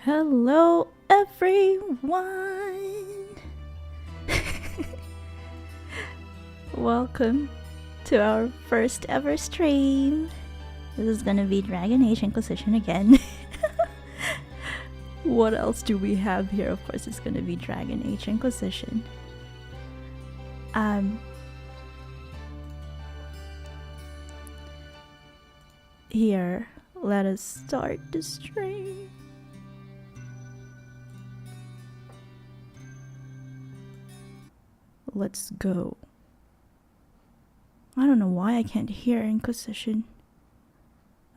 Hello everyone! Welcome to our first ever stream. This is gonna be Dragon Age Inquisition again. What else do we have here? Of course it's gonna be Dragon Age Inquisition. Here, let us start the stream. Let's go. I don't know why I can't hear Inquisition.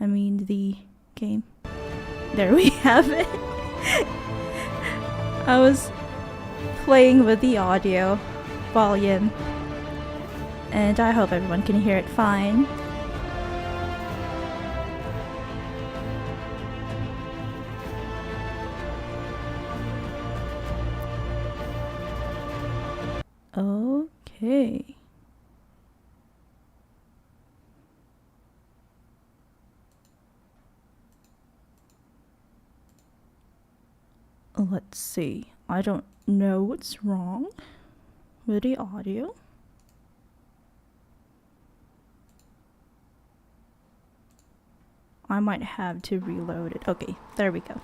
I mean the game. There we have it. I was playing with the audio volume and I hope everyone can hear it fine. Okay. Let's see. I don't know what's wrong with the audio. I might have to reload it. Okay, there we go.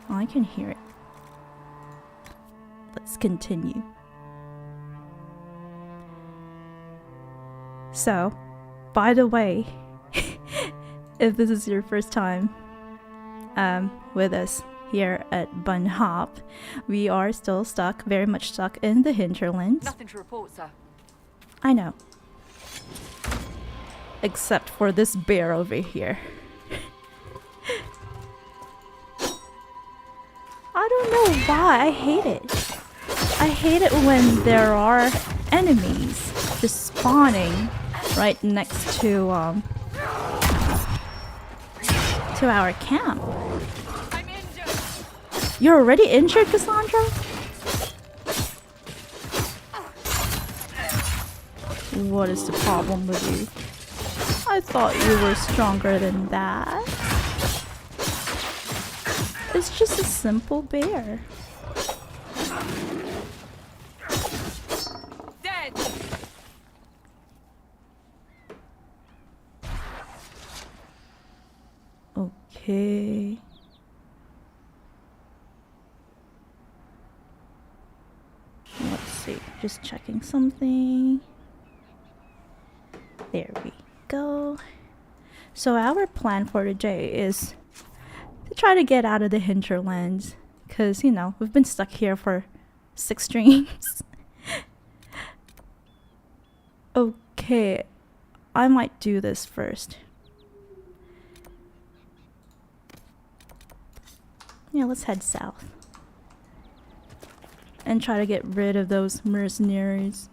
I can hear it. Let's continue. So, by the way, if this is your first time with us here at Bunnhop, we are still stuck, very much stuck in the hinterlands. Nothing to report, sir. I know. Except for this bear over here. I don't know why, I hate it. I hate it when there are enemies just spawning right next to our camp. I'm injured. You're already injured, Cassandra? What is the problem with you? I thought you were stronger than that. It's just a simple bear. Dead. Okay. Let's see. Just checking something. There we go. So our plan for today is to try to get out of the hinterlands. Because, you know, we've been stuck here for 6 streams. Okay. I might do this first. Yeah, let's head south. And try to get rid of those mercenaries.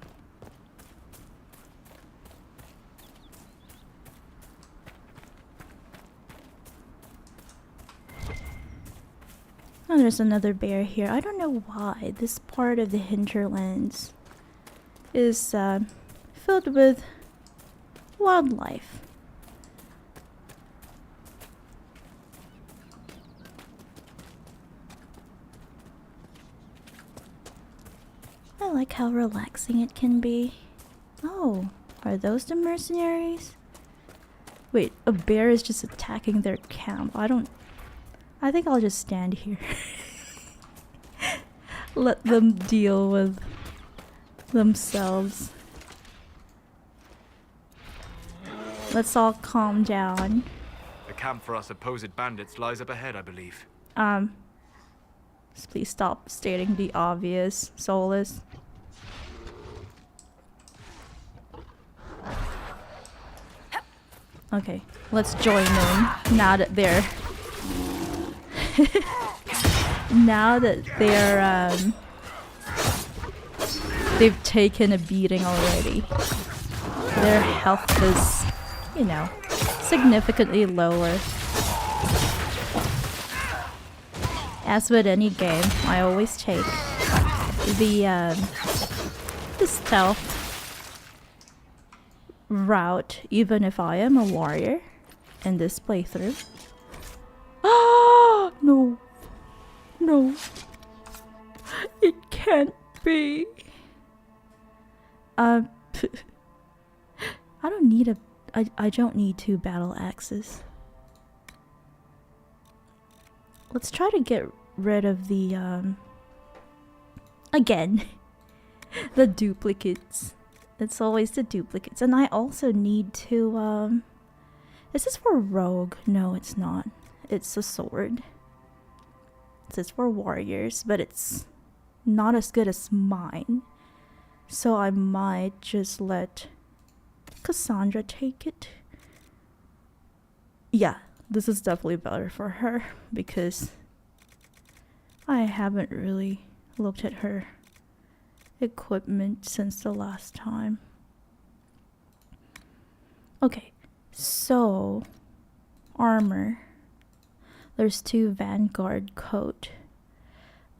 Oh, there's another bear here. I don't know why this part of the hinterlands is filled with wildlife. I like how relaxing it can be. Oh, are those the mercenaries? Wait, a bear is just attacking their camp. I think I'll just stand here. Let them deal with themselves. Let's all calm down. The camp for our supposed bandits lies up ahead, I believe. Please stop stating the obvious, Solus. Okay, let's join them now that they're they've taken a beating already. Their health is, you know, significantly lower. As with any game, I always take the stealth route, even if I am a warrior in this playthrough. Oh no! No. It can't be. I don't need I don't need 2 battle axes. Let's try to get rid of the again the duplicates. It's always the duplicates. And I also need to is this for rogue? No, it's not. It's a sword. This is for warriors, but it's not as good as mine. So I might just let Cassandra take it. Yeah, this is definitely better for her because I haven't really looked at her equipment since the last time. Okay, so armor. There's 2 Vanguard coat.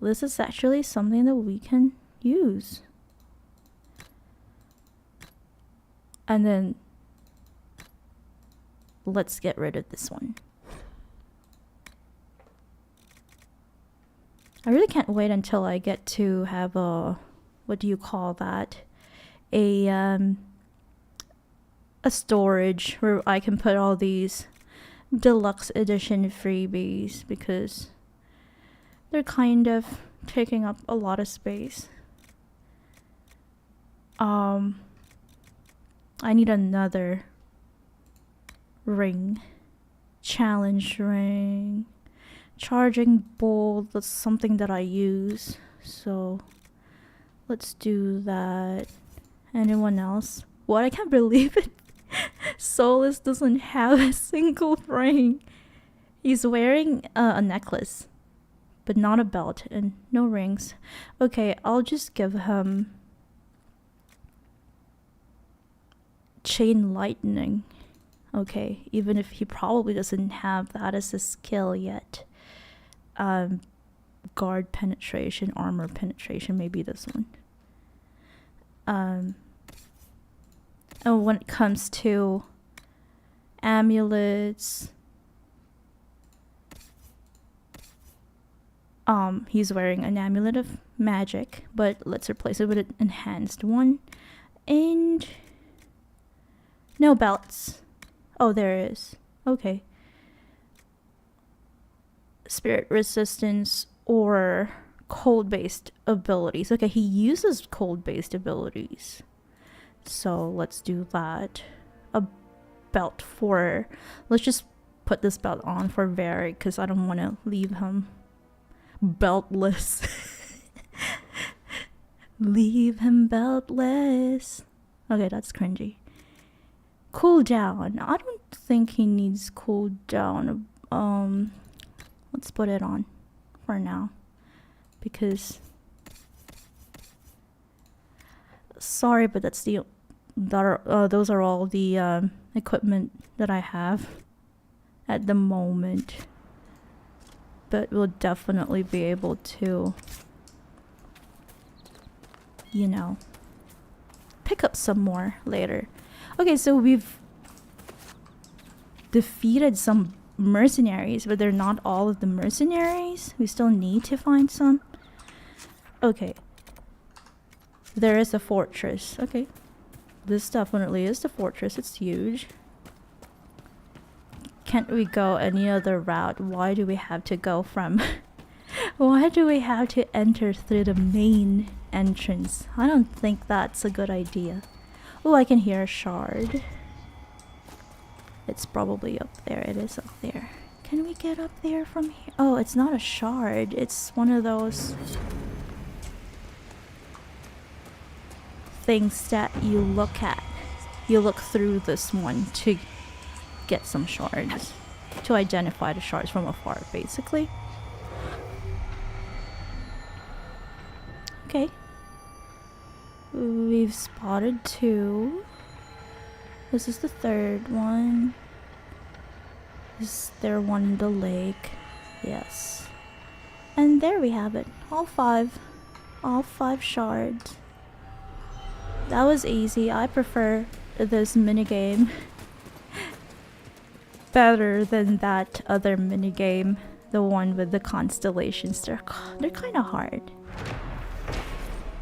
This is actually something that we can use. And then let's get rid of this one. I really can't wait until I get to have a, what do you call that? A storage where I can put all these deluxe edition freebies because they're kind of taking up a lot of space. I need another ring. Challenge ring. Charging bolt, that's something that I use. So let's do that. Anyone else? What? I can't believe it. Solus doesn't have a single ring. He's wearing a necklace, but not a belt and no rings. Okay, I'll just give him chain lightning. Okay, even if he probably doesn't have that as a skill yet. Guard penetration, armor penetration, maybe this one. And when it comes to amulets, he's wearing an amulet of magic, but let's replace it with an enhanced one. And no belts. Oh, there is. Okay. Spirit resistance or cold-based abilities. Okay, he uses cold-based abilities. So let's do that. A belt for... Let's just put this belt on for Varric because I don't want to leave him beltless. Leave him beltless. Okay, that's cringy. Cooldown. I don't think he needs cooldown. Let's put it on for now because sorry, but that's the those are all the equipment that I have at the moment, but we'll definitely be able to, you know, pick up some more later. Okay, so we've defeated some mercenaries, but they're not all of the mercenaries. We still need to find some. Okay. There is a fortress. Okay. This definitely is the fortress. It's huge. Can't we go any other route? Why do we have to go from... Why do we have to enter through the main entrance? I don't think that's a good idea. Oh, I can hear a shard. It's probably up there. It is up there. Can we get up there from here? Oh, it's not a shard. It's one of those things that you look at. You look through this one to get some shards. To identify the shards from afar, basically. Okay. We've spotted 2. This is the 3rd one. Is there one in the lake? Yes. And there we have it. All 5. All 5 shards. That was easy. I prefer this minigame better than that other minigame The one with the constellations. They're kind of hard.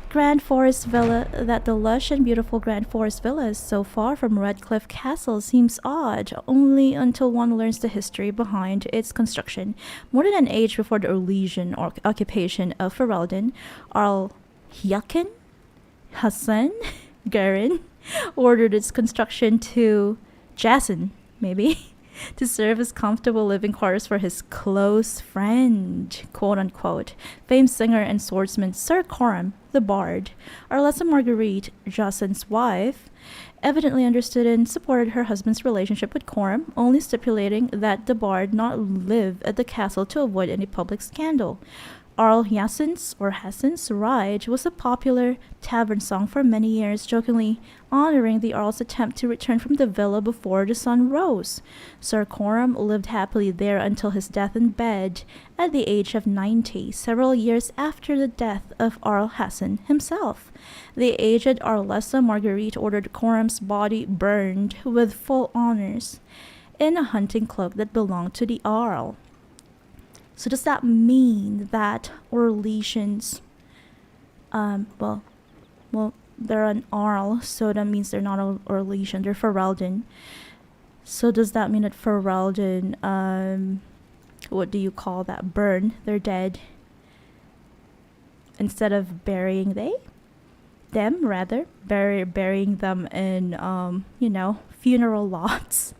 Grand Forest Villa. That the lush and beautiful Grand Forest Villa is so far from Redcliffe Castle seems odd, only until one learns the history behind its construction. More than an age before the Orlesian occupation of Ferelden, Arl Hyakin Hassan Garin ordered its construction to Jason, maybe, to serve as comfortable living quarters for his close friend, quote-unquote, famed singer and swordsman Sir Coram, the Bard. Arlessa Marguerite, Jason's wife, evidently understood and supported her husband's relationship with Coram, only stipulating that the Bard not live at the castle to avoid any public scandal. Arl Hassan's Ride was a popular tavern song for many years, jokingly honoring the Earl's attempt to return from the villa before the sun rose. Sir Coram lived happily there until his death in bed at the age of 90, several years after the death of Arl Hassan himself. The aged Arlessa Marguerite ordered Coram's body burned with full honors in a hunting cloak that belonged to the Arl. So does that mean that Orlesians, well, they're an Arl, so that means they're not Orlesian, they're Ferelden. So does that mean that Ferelden, what do you call that, burn, they're dead, instead of burying burying them in, funeral lots?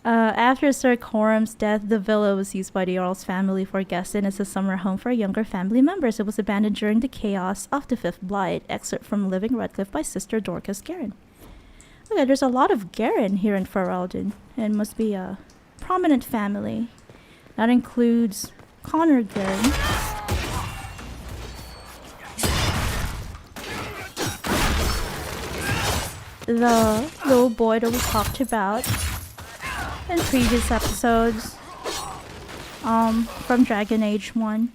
After Sir Coram's death, the villa was used by the Earl's family for guests and as a summer home for younger family members. It was abandoned during the chaos of the Fifth Blight. Excerpt from Living Redcliffe by Sister Dorcas Guerin. Okay, there's a lot of Guerin here in Ferelden. It must be a prominent family. That includes Connor Guerin. The little boy that we talked about in previous episodes from Dragon Age 1.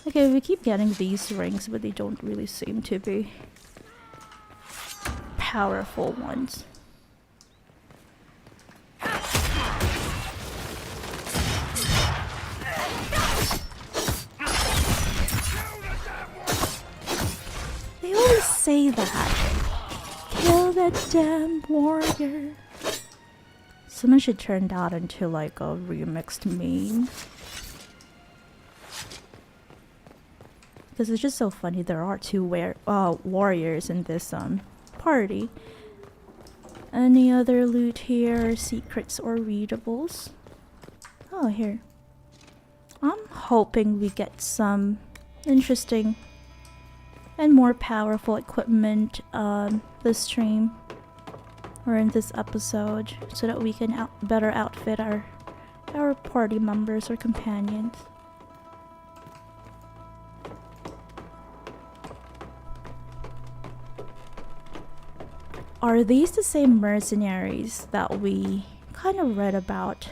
Okay, we keep getting these rings, but they don't really seem to be powerful ones. They always say that. Kill that damn warrior. Someone should turn that into like a remixed meme. Because it's just so funny. There are two warriors in this party. Any other loot here? Secrets or readables? Oh, here. I'm hoping we get some interesting and more powerful equipment this stream. Or in this episode, so that we can better outfit our party members or companions. Are these the same mercenaries that we kind of read about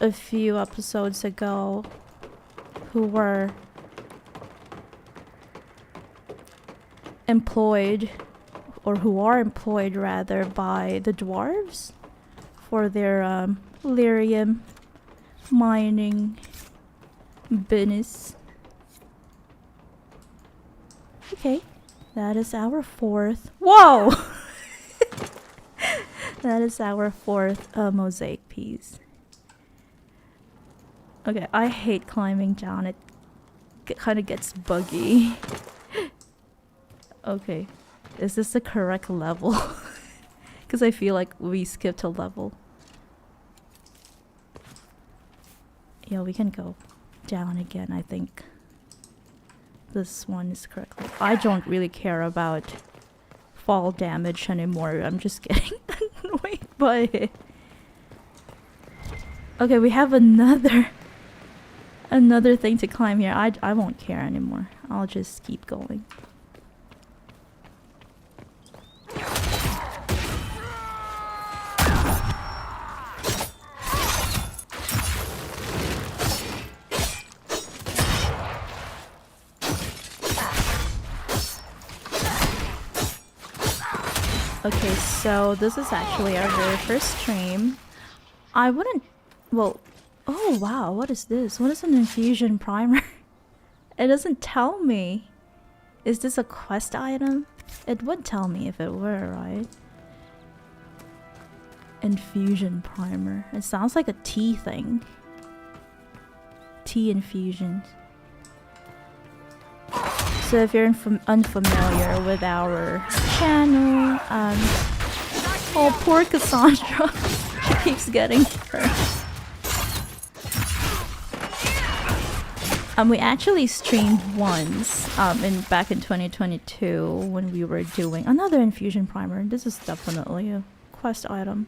a few episodes ago, who were employed, or who are employed rather, by the dwarves for their lyrium mining business? Okay, that is our fourth. Whoa! That is our fourth mosaic piece. Okay, I hate climbing down. It kind of gets buggy. Okay. Is this the correct level? Because I feel like we skipped a level. Yeah, we can go down again, I think. This one is correct. I don't really care about fall damage anymore. I'm just getting annoyed by it. Okay, we have another thing to climb here. I won't care anymore. I'll just keep going. Okay, so this is actually our very first stream I wouldn't... Well... Oh, wow. What is this? What is an infusion primer? It doesn't tell me. Is this a quest item? It would tell me if it were, right? Infusion primer. It sounds like a tea thing. Tea infusions. So if you're unfamiliar with our channel, oh, poor Cassandra. She keeps getting hurt. We actually streamed once, back in 2022 when we were doing another infusion primer. This is definitely a quest item.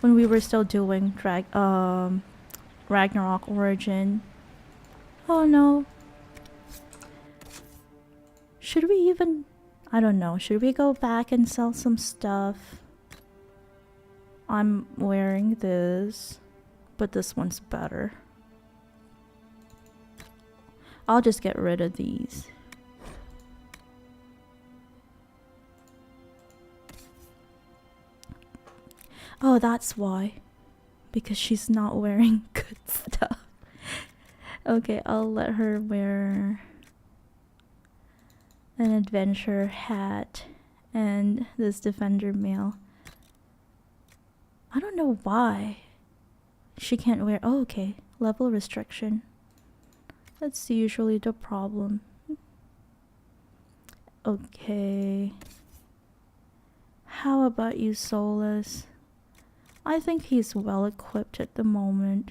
When we were still doing Ragnarok Origin. Oh no. Should we even... I don't know. Should we go back and sell some stuff? I'm wearing this, but this one's better. I'll just get rid of these. Oh, that's why. Because she's not wearing good stuff. Okay, I'll let her wear an adventure hat and this defender mail. I don't know why she can't wear... Oh, okay. Level restriction. That's usually the problem. Okay. How about you, Solus? I think he's well equipped at the moment.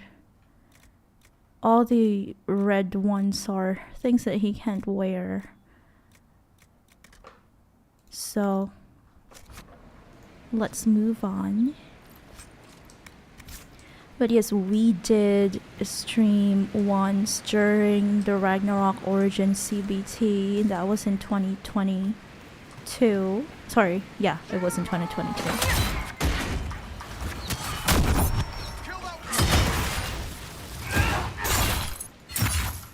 All the red ones are things that he can't wear. So, let's move on. But yes, we did stream once during the Ragnarok Origin CBT. That was in 2022. Sorry, yeah, it was in 2022.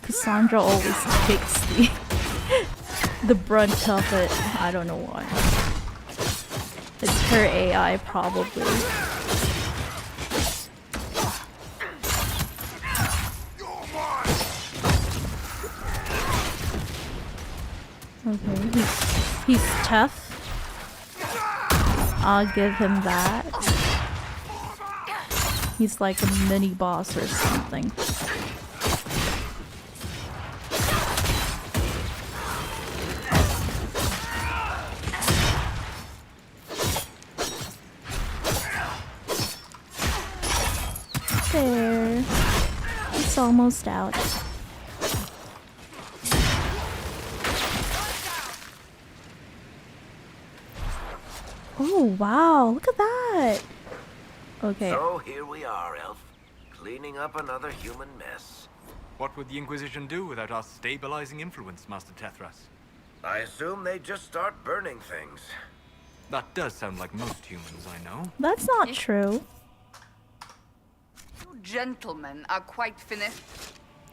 Cassandra always takes the brunt of it. I don't know why. It's her AI probably. Okay, he's tough. I'll give him that. He's like a mini boss or something. There. It's almost out. Oh wow, look at that! Okay. So here we are, Elf. Cleaning up another human mess. What would the Inquisition do without our stabilizing influence, Master Tethras? I assume they just start burning things. That does sound like most humans I know. That's not true. You gentlemen are quite finished.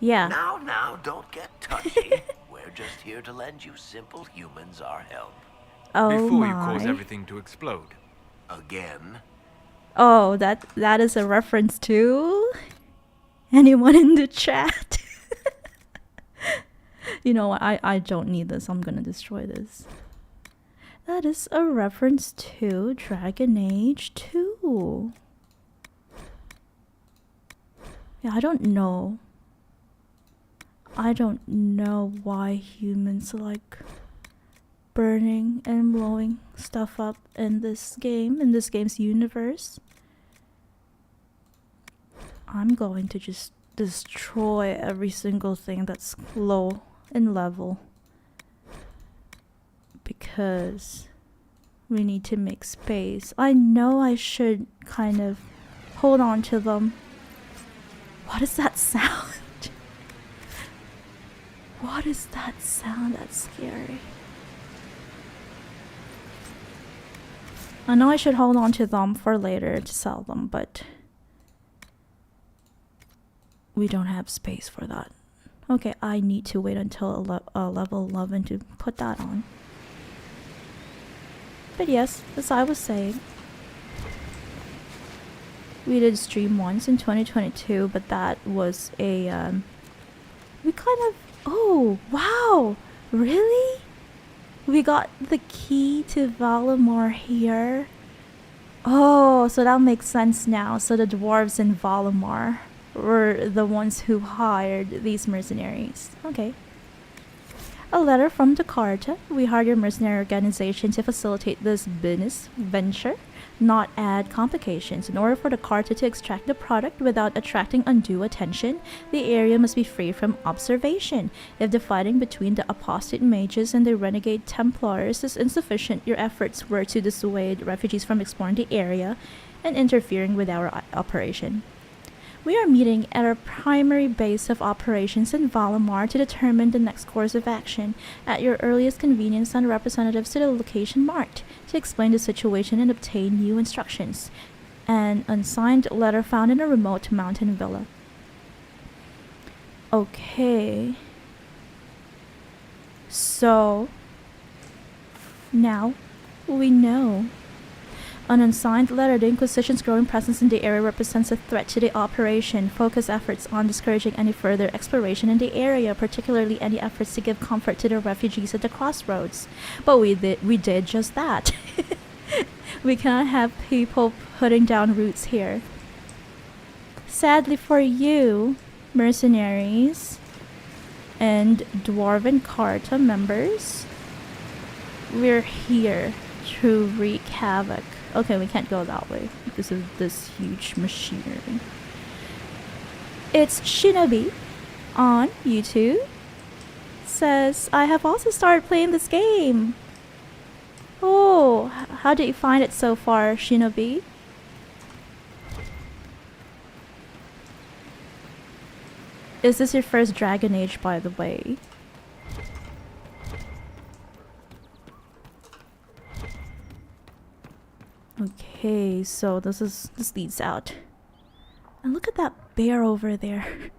Yeah. Now, don't get touchy. We're just here to lend you simple humans our help. Oh Before my. you cause everything to explode. Again. Oh, that is a reference to anyone in the chat. You know what? I don't need this. I'm gonna destroy this. That is a reference to Dragon Age 2. Yeah, I don't know. I don't know why humans like burning and blowing stuff up in this game's universe. I'm going to just destroy every single thing that's low in level. Because we need to make space. I know I should kind of hold on to them. What is that sound? What is that sound? That's scary. I know I should hold on to them for later to sell them, but we don't have space for that. Okay, I need to wait until level 11 to put that on. But yes, as I was saying, We did stream once in 2022, but that was a we kind of, oh wow, really? We got the key to Valimar here. Oh, so that makes sense now. So the dwarves in Valimar were the ones who hired these mercenaries. Okay. A letter from the Carta. We hired your mercenary organization to facilitate this business venture, not add complications. In order for the Carta to extract the product without attracting undue attention, the area must be free from observation. If the fighting between the apostate mages and the renegade Templars is insufficient, your efforts were to dissuade refugees from exploring the area and interfering with our operation. We are meeting at our primary base of operations in Valimar to determine the next course of action. At your earliest convenience, send representatives to the location marked to explain the situation and obtain new instructions. An unsigned letter found in a remote mountain villa. Okay. So, now we know. An unsigned letter, the Inquisition's growing presence in the area represents a threat to the operation. Focus efforts on discouraging any further exploration in the area, particularly any efforts to give comfort to the refugees at the crossroads. But we did just that. We cannot have people putting down roots here. Sadly for you, mercenaries and Dwarven Carta members, we're here to wreak havoc. Okay, we can't go that way because of this huge machinery. It's Shinobi on YouTube. Says, I have also started playing this game. Oh, how did you find it so far, Shinobi? Is this your first Dragon Age, by the way? Okay, so this leads out. And look at that bear over there.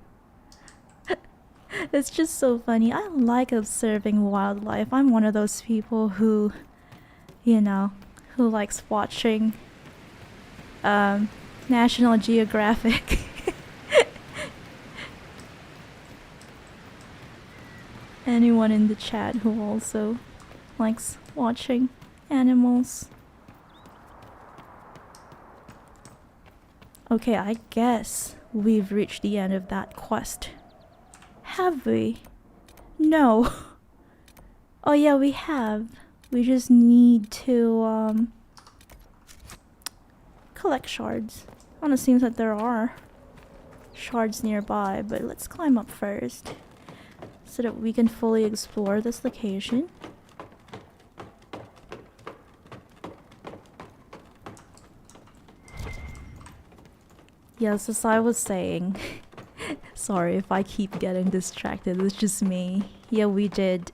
It's just so funny. I like observing wildlife. I'm one of those people who, you know, who likes watching National Geographic. Anyone in the chat who also likes watching animals. Okay, I guess we've reached the end of that quest. Have we? No. Oh yeah, we have. We just need to collect shards. Well, it seems that there are shards nearby, but let's climb up first so that we can fully explore this location. Yes, as I was saying, sorry if I keep getting distracted, it's just me. Yeah, we did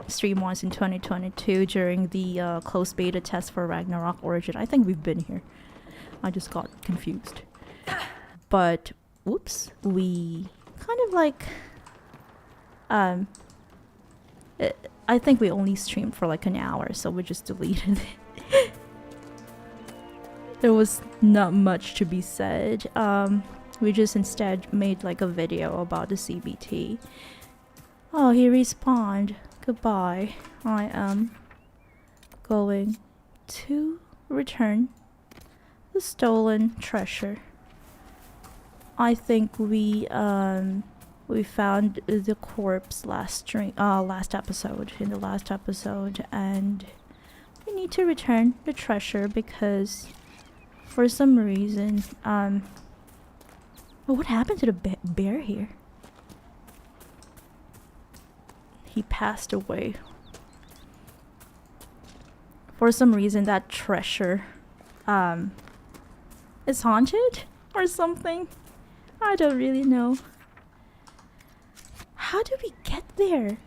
stream once in 2022 during the closed beta test for Ragnarok Origin. I think we've been here. I just got confused. But, whoops, we kind of like, I think we only streamed for like an hour, so we just deleted it. There was not much to be said. We just instead made like a video about the CBT. Oh, he respawned. Goodbye. I am going to return the stolen treasure. I think we found the corpse last episode, and we need to return the treasure because for some reason, oh, what happened to the bear here? He passed away. For some reason, that treasure, is haunted or something. I don't really know. How do we get there?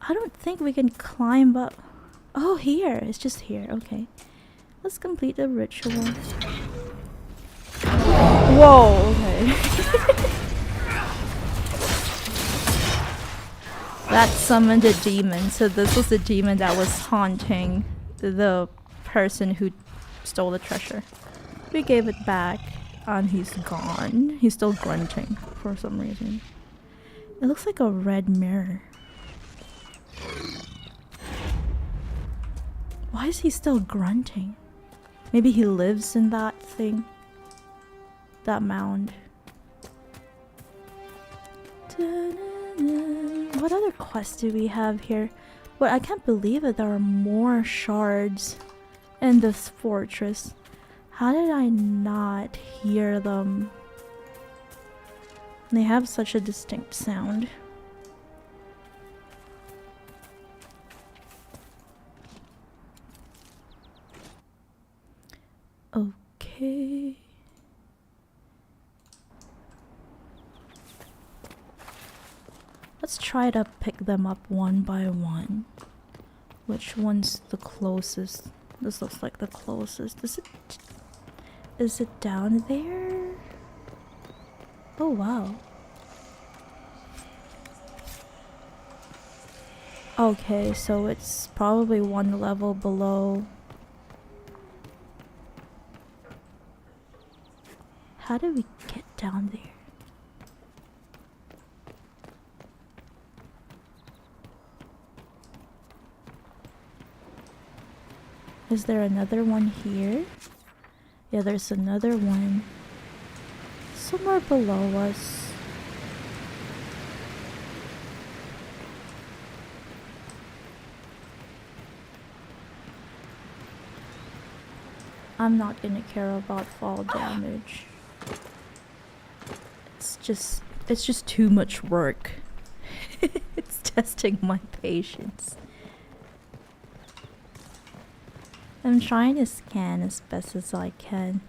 I don't think we can climb up. Oh, here. It's just here. Okay. Let's complete the ritual. Whoa, okay. That summoned a demon. So this was the demon that was haunting the person who stole the treasure. We gave it back, and he's gone. He's still grunting for some reason. It looks like a red mirror. Why is he still grunting? Maybe he lives in that thing. That mound. What other quests do we have here? Well, I can't believe it. There are more shards in this fortress. How did I not hear them? They have such a distinct sound. Okay. Let's try to pick them up one by one. Which one's the closest? This looks like the closest. Is it down there? Oh wow. Okay, so it's probably one level below. How do we get down there? Is there another one here? Yeah, there's another one somewhere below us. I'm not gonna care about fall damage. It's just too much work. It's testing my patience. I'm trying to scan as best as I can.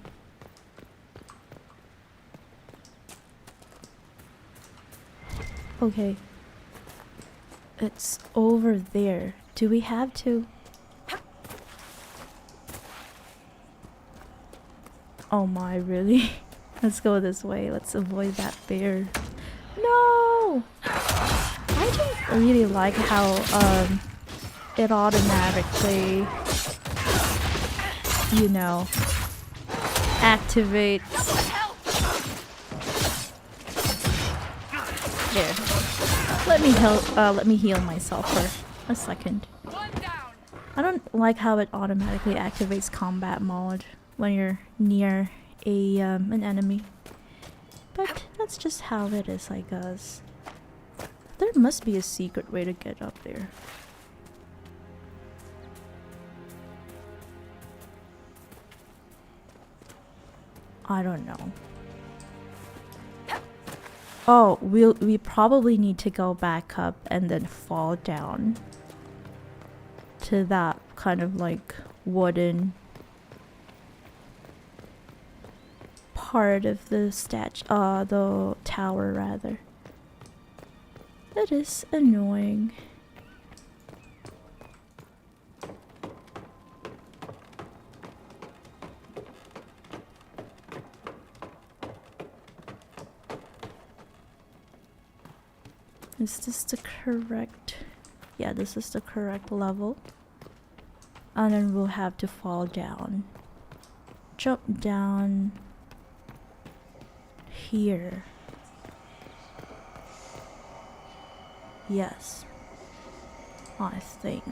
Okay. It's over there. Do we have to? Oh my, really? Let's go this way. Let's avoid that bear. No! I don't really like how it automatically, you know, activates. There. Let me heal myself for a second. I don't like how it automatically activates combat mode when you're near a an enemy. But that's just how it is, I guess. There must be a secret way to get up there. I don't know. Oh, we probably need to go back up and then fall down to that kind of like wooden part of the the tower rather. That is annoying. Is this the correct? Yeah, this is the correct level. And then we'll have to fall down. Jump down here. Yes. I think.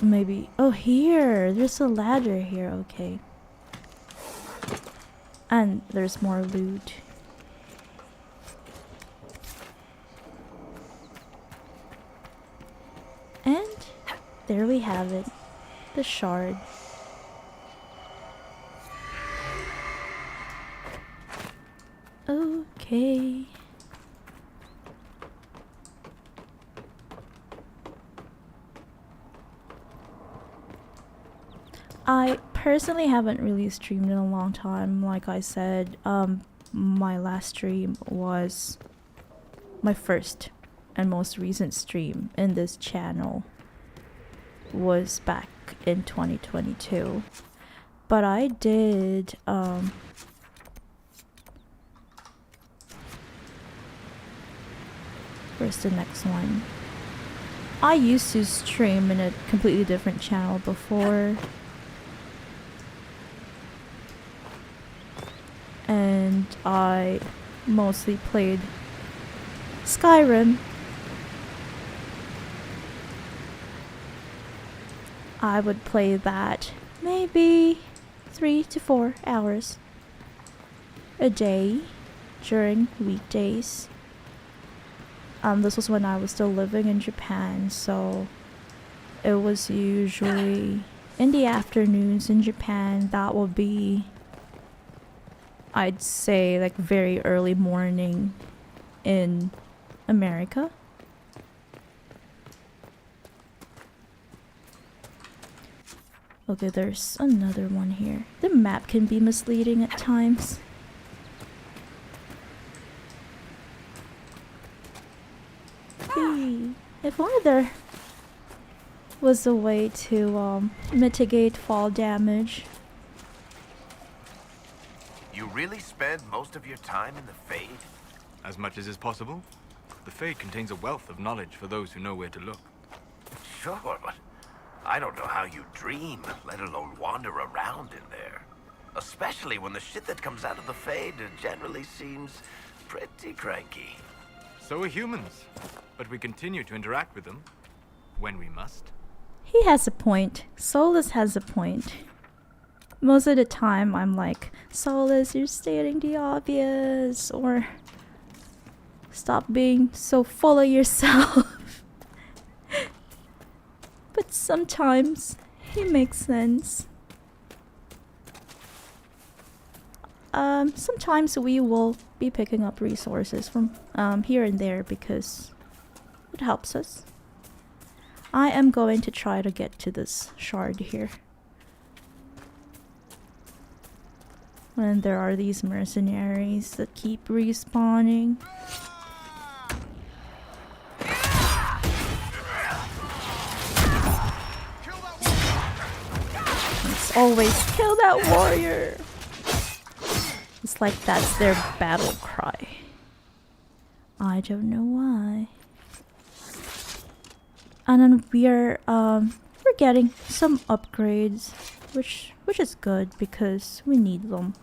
Maybe. Oh, here! There's a ladder here, okay. And there's more loot. And there we have it. The shard. Okay. I personally haven't really streamed in a long time. Like I said, my last stream was my first and most recent stream in this channel was back in 2022. But I did where's the next one? I used to stream in a completely different channel before. And I mostly played Skyrim. I would play that maybe 3 to 4 hours a day during weekdays. This was when I was still living in Japan, so it was usually in the afternoons in Japan. That would be, I'd say, like very early morning in America. Okay, there's another one here. The map can be misleading at times. If only there was a way to mitigate fall damage. You really spend most of your time in the Fade? As much as is possible. The Fade contains a wealth of knowledge for those who know where to look. Sure, but I don't know how you dream, let alone wander around in there. Especially when the shit that comes out of the Fade generally seems pretty cranky. So are humans. But we continue to interact with them when we must. He has a point. Solus has a point. Most of the time I'm like, Solus, you're stating the obvious, or stop being so full of yourself. But sometimes he makes sense. Sometimes we will be picking up resources from here and there because it helps us. I am going to try to get to this shard here. And there are these mercenaries that keep respawning. It's always kill that warrior. It's like that's their battle cry. I don't know why. And then we're getting some upgrades, which is good because we need them.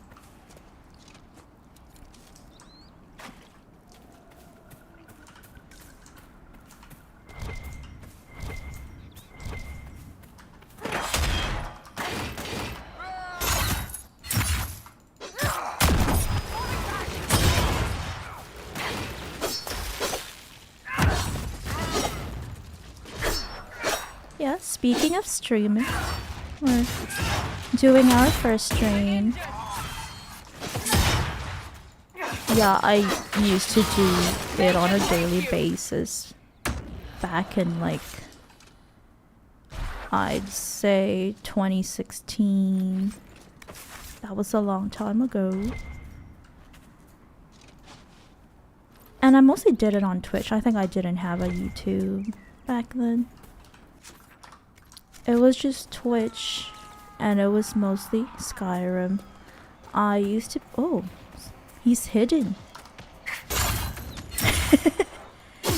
Yeah, speaking of streaming, we're doing our first stream. Yeah, I used to do it on a daily basis back in like, I'd say 2016. That was a long time ago. And I mostly did it on Twitch. I think I didn't have a YouTube back then. It was just Twitch, and it was mostly Skyrim. I used to... Oh, he's hidden.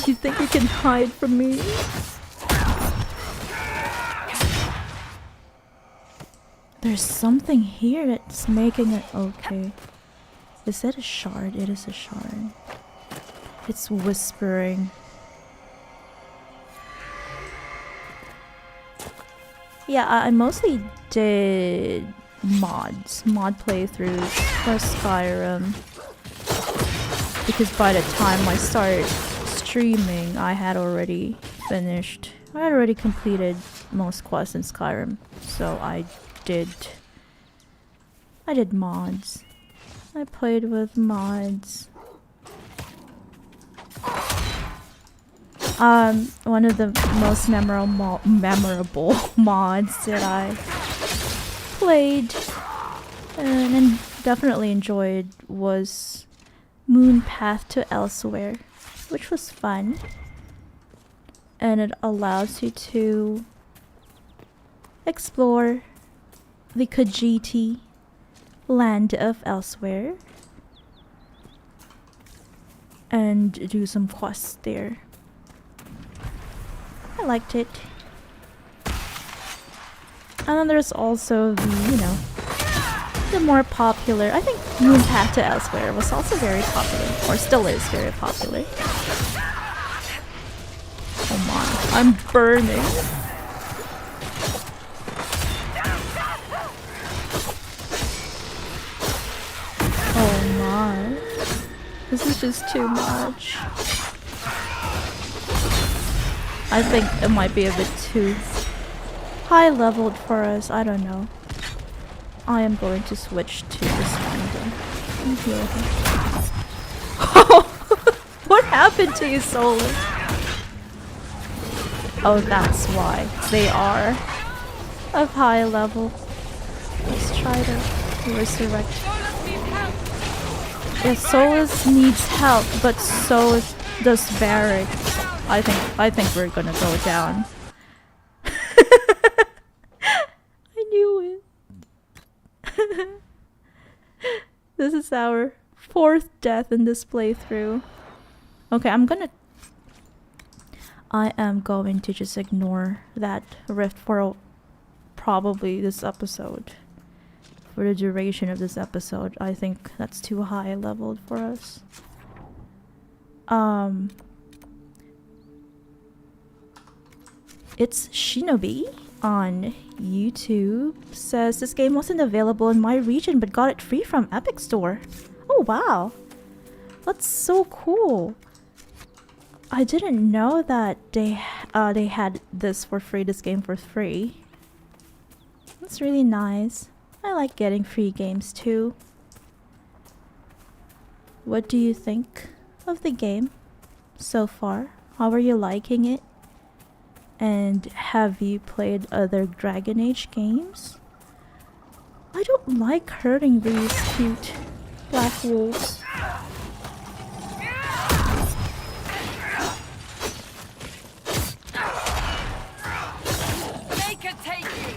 You think you can hide from me? There's something here that's making it okay. Is that a shard? It is a shard. It's whispering. Yeah, I mostly did mod playthroughs for Skyrim. Because by the time I started streaming, I had already completed most quests in Skyrim. So I did mods. I played with mods. One of the most memorable mods that I played and definitely enjoyed was Moon Path to Elsewhere, which was fun. And it allows you to explore the Khajiit land of Elsewhere and do some quests there. I liked it. And then there's also the, you know, the more popular. I think Moon Path to Elsewhere was also very popular, or still is very popular. Oh my, I'm burning. Oh my, this is just too much. I think it might be a bit too high leveled for us, I don't know. I am going to switch to this finding. What happened to you, Solar? Oh, that's why. They are of high level. Let's try to resurrect. Yeah, Solus needs help, but so does Barrack. I think we're gonna go down. I knew it. This is our 4th death in this playthrough. Okay, I am going to just ignore that rift for probably this episode. For the duration of this episode, I think that's too high leveled for us. It's Shinobi on YouTube says this game wasn't available in my region but got it free from Epic Store. Oh wow, that's so cool. I didn't know that they had this for free, this game for free. That's really nice. I like getting free games too. What do you think of the game so far? How are you liking it? And have you played other Dragon Age games? I don't like hurting these cute black wolves. Make it take you.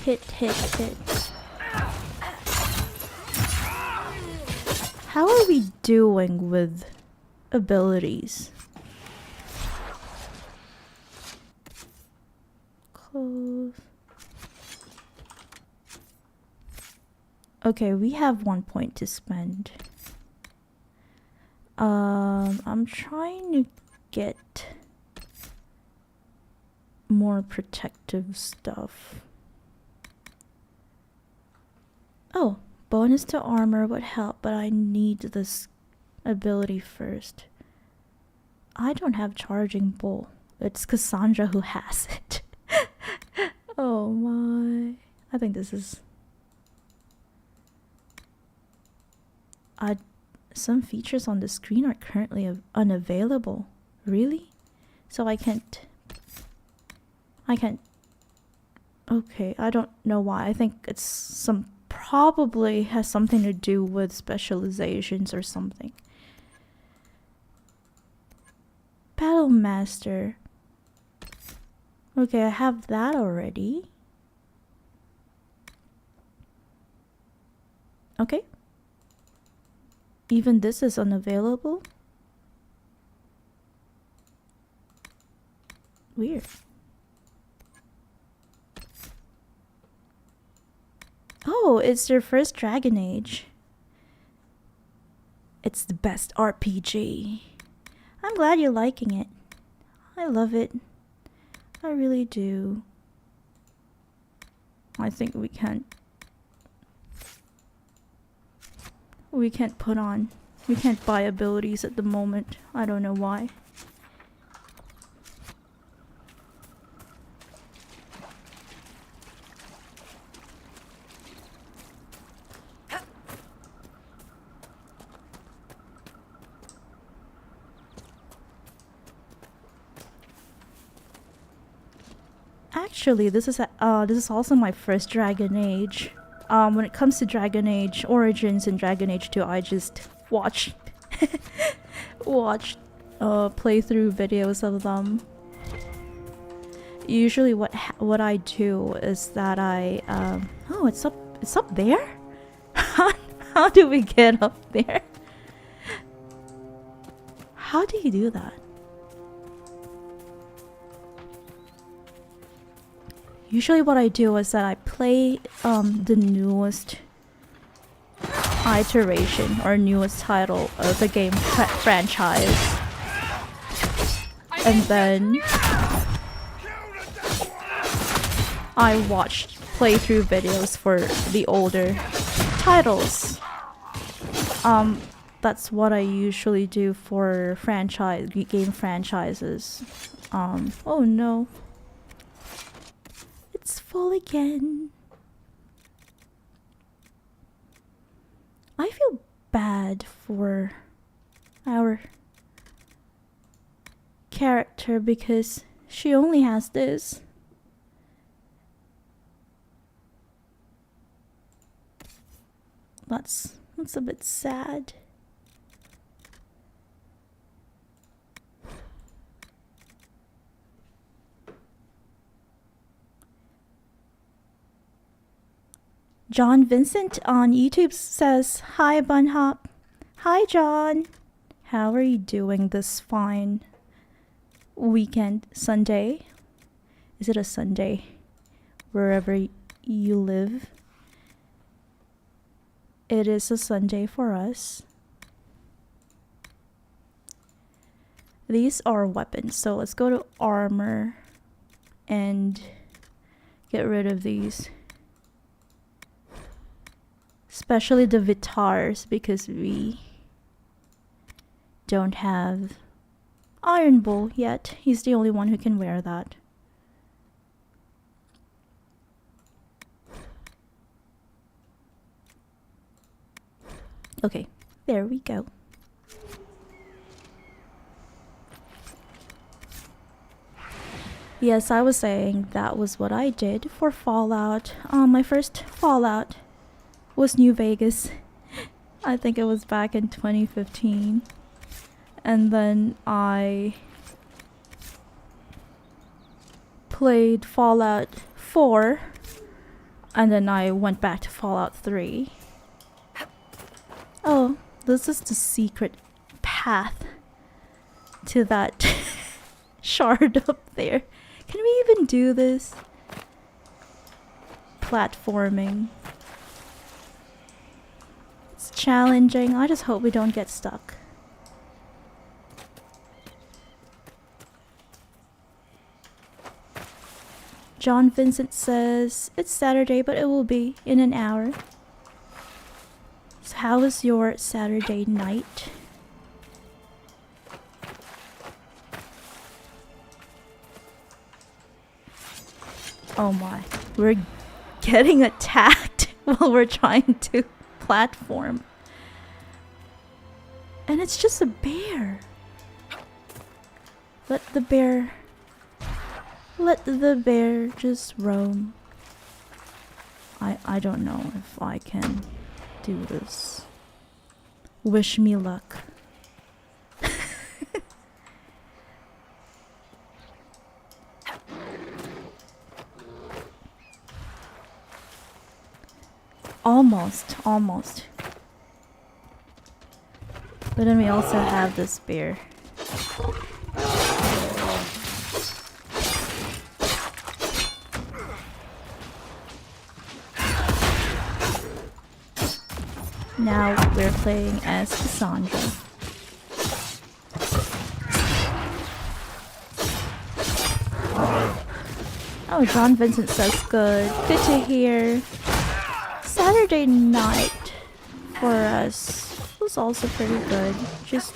Hit, hit, hit. How are we doing with abilities? Close. Okay, we have 1 point to spend. I'm trying to get more protective stuff. Oh, bonus to armor would help, but I need this ability first. I don't have charging bull. It's Cassandra who has it. Oh my. I think this is... some features on the screen are currently unavailable. Really? So I can't... Okay, I don't know why. I think it's probably has something to do with specializations or something. Battle Master. Okay, I have that already. Okay. Even this is unavailable. Weird. Oh, it's your first Dragon Age. It's the best RPG. I'm glad you're liking it. I love it. I really do. I think we can't buy abilities at the moment. I don't know why. Actually, this is also my first Dragon Age. When it comes to Dragon Age Origins and Dragon Age 2, I just watched playthrough videos of them. Usually, what I do is that I oh, it's up there. How do we get up there? How do you do that? Usually what I do is that I play the newest iteration or newest title of the game franchise. And then I watched playthrough videos for the older titles. That's what I usually do for game franchises. Oh no. It's full again. I feel bad for our character because she only has this. That's a bit sad. John Vincent on YouTube says, "Hi Bunnhop." Hi John. How are you doing this fine weekend? Sunday? Is it a Sunday wherever you live? It is a Sunday for us. These are weapons, so let's go to armor and get rid of these. Especially the Vitars, because we don't have Iron Bull yet. He's the only one who can wear that. Okay, there we go. Yes, I was saying that was what I did for Fallout. My first Fallout was New Vegas. I think it was back in 2015. And then I played Fallout 4. And then I went back to Fallout 3. Oh, this is the secret path to that shard up there. Can we even do this? Platforming. It's challenging. I just hope we don't get stuck. John Vincent says, "It's Saturday, but it will be in an hour." So how was your Saturday night? Oh my, we're getting attacked while we're trying to platform. And it's just a bear. Let the bear just roam. I don't know if I can do this. Wish me luck. Almost. But then we also have this bear. Now we're playing as Cassandra. Oh, John Vincent says good. Good to hear. Saturday night for us was also pretty good. Just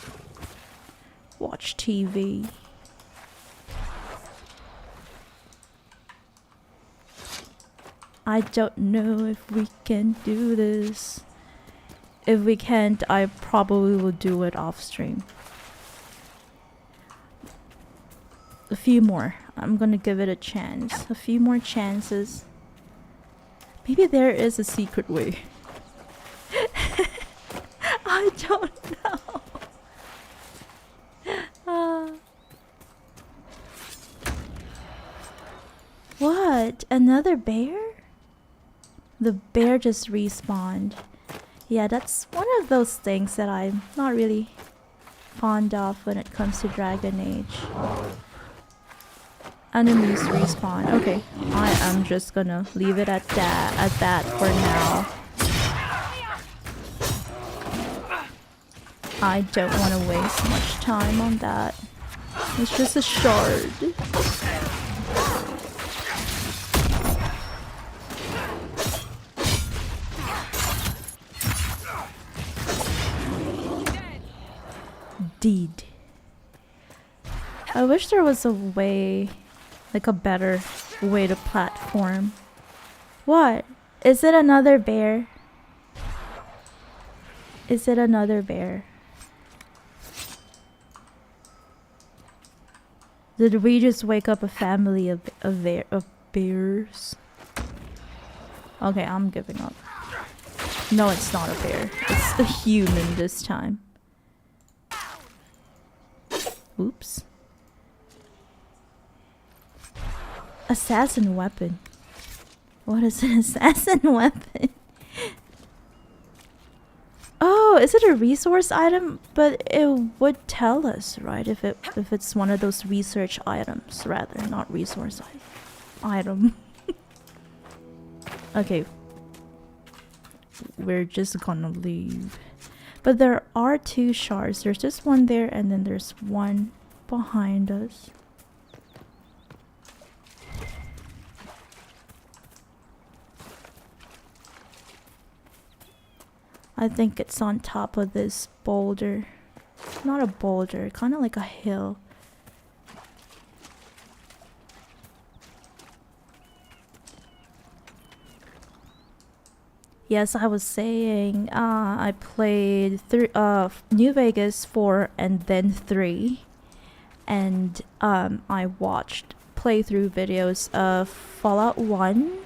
watch TV. I don't know if we can do this. If we can't, I probably will do it off stream. A few more. I'm gonna give it a chance. A few more chances. Maybe there is a secret way. I don't know. What? Another bear? The bear just respawned. Yeah, that's one of those things that I'm not really fond of when it comes to Dragon Age. Enemies respawn. Okay, I am just gonna leave it at that for now. I don't want to waste much time on that. It's just a shard. Deed. I wish there was a way, like a better way to platform. What? Is it another bear? Is it another bear? Did we just wake up a family of bears? Okay, I'm giving up. No, it's not a bear. It's a human this time. Oops. Assassin weapon. What is an assassin weapon? Oh, is it a resource item? But it would tell us, right? If it's one of those research items, rather, not resource item. Okay. We're just gonna leave. But there are 2 shards. There's just one there, and then there's one behind us. I think it's on top of this boulder. Not a boulder, kind of like a hill. Yes, I was saying, I played New Vegas 4 and then 3. And I watched playthrough videos of Fallout 1,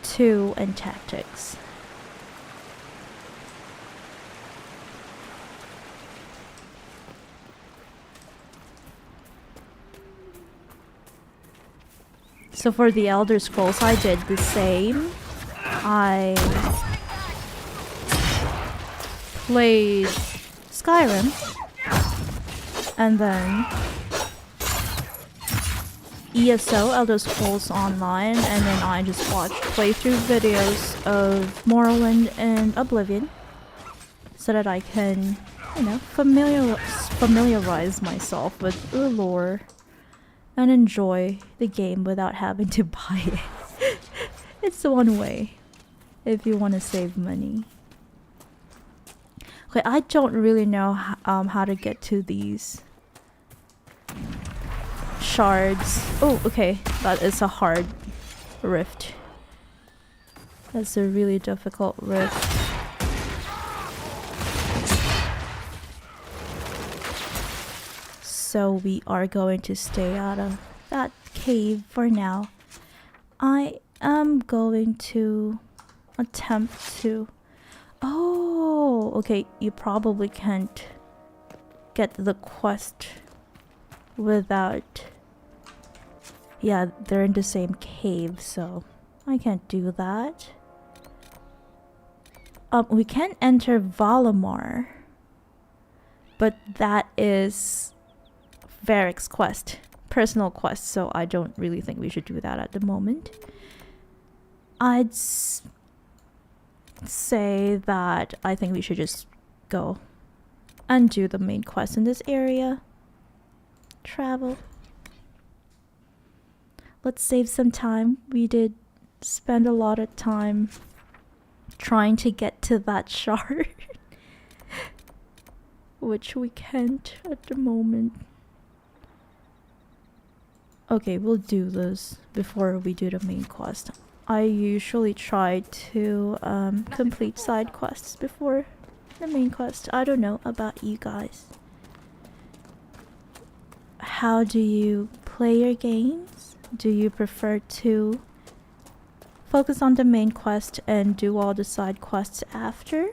2, and Tactics. So for the Elder Scrolls, I did the same. I played Skyrim, and then ESO, Elder Scrolls Online, and then I just watched playthrough videos of Morrowind and Oblivion, so that I can, you know, familiarize myself with the lore and enjoy the game without having to buy it. It's one way if you want to save money. Okay, I don't really know how to get to these shards. Oh, okay, that is a hard rift. That's a really difficult rift. So we are going to stay out of that cave for now. I am going to attempt to... Oh, okay, you probably can't get the quest without... Yeah, they're in the same cave, so I can't do that. We can enter Valimar, but that is Varric's quest, personal quest, so I don't really think we should do that at the moment. I'd say that I think we should just go and do the main quest in this area. Travel. Let's save some time. We did spend a lot of time trying to get to that shard, which we can't at the moment. Okay, we'll do this before we do the main quest. I usually try to complete side quests before the main quest. I don't know about you guys. How do you play your games? Do you prefer to focus on the main quest and do all the side quests after?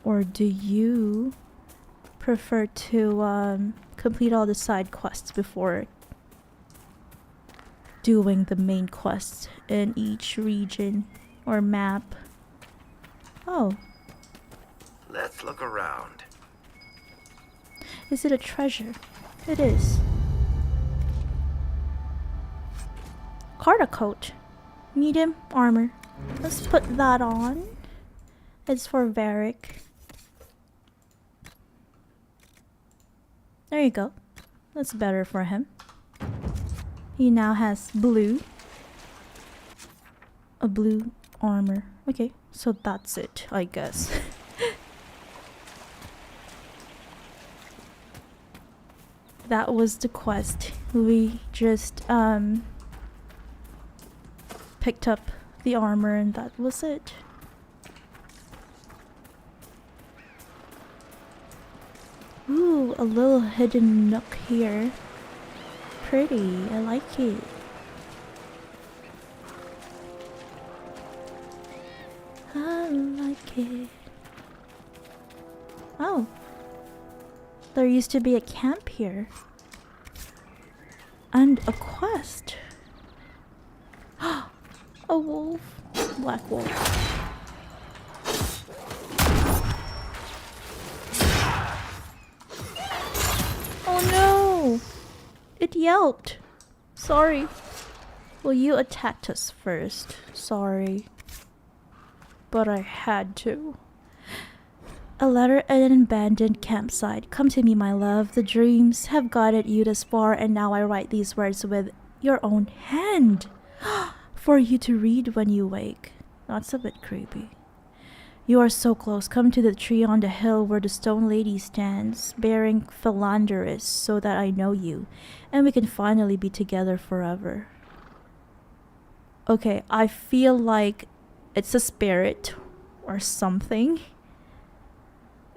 Or do you prefer to complete all the side quests before doing the main quest in each region or map? Oh, Let's look around. is it a treasure? It is. Carter coat. Medium armor. Let's put that on. It's for Varric. There you go. That's better for him. He now has blue. A blue armor. Okay, so that's it, I guess. That was the quest. We just picked up the armor and that was it. Ooh, a little hidden nook here. Pretty, I like it. I like it. Oh. There used to be a camp here. And a quest. A wolf. Black wolf. Oh no! It yelped. Sorry. Well, you attacked us first. Sorry. But I had to. A letter at an abandoned campsite. Come to me, my love. The dreams have guided you this far, and now I write these words with your own hand for you to read when you wake. That's a bit creepy. You are so close. Come to the tree on the hill where the stone lady stands, bearing philanderis, so that I know you, and we can finally be together forever. Okay, I feel like it's a spirit or something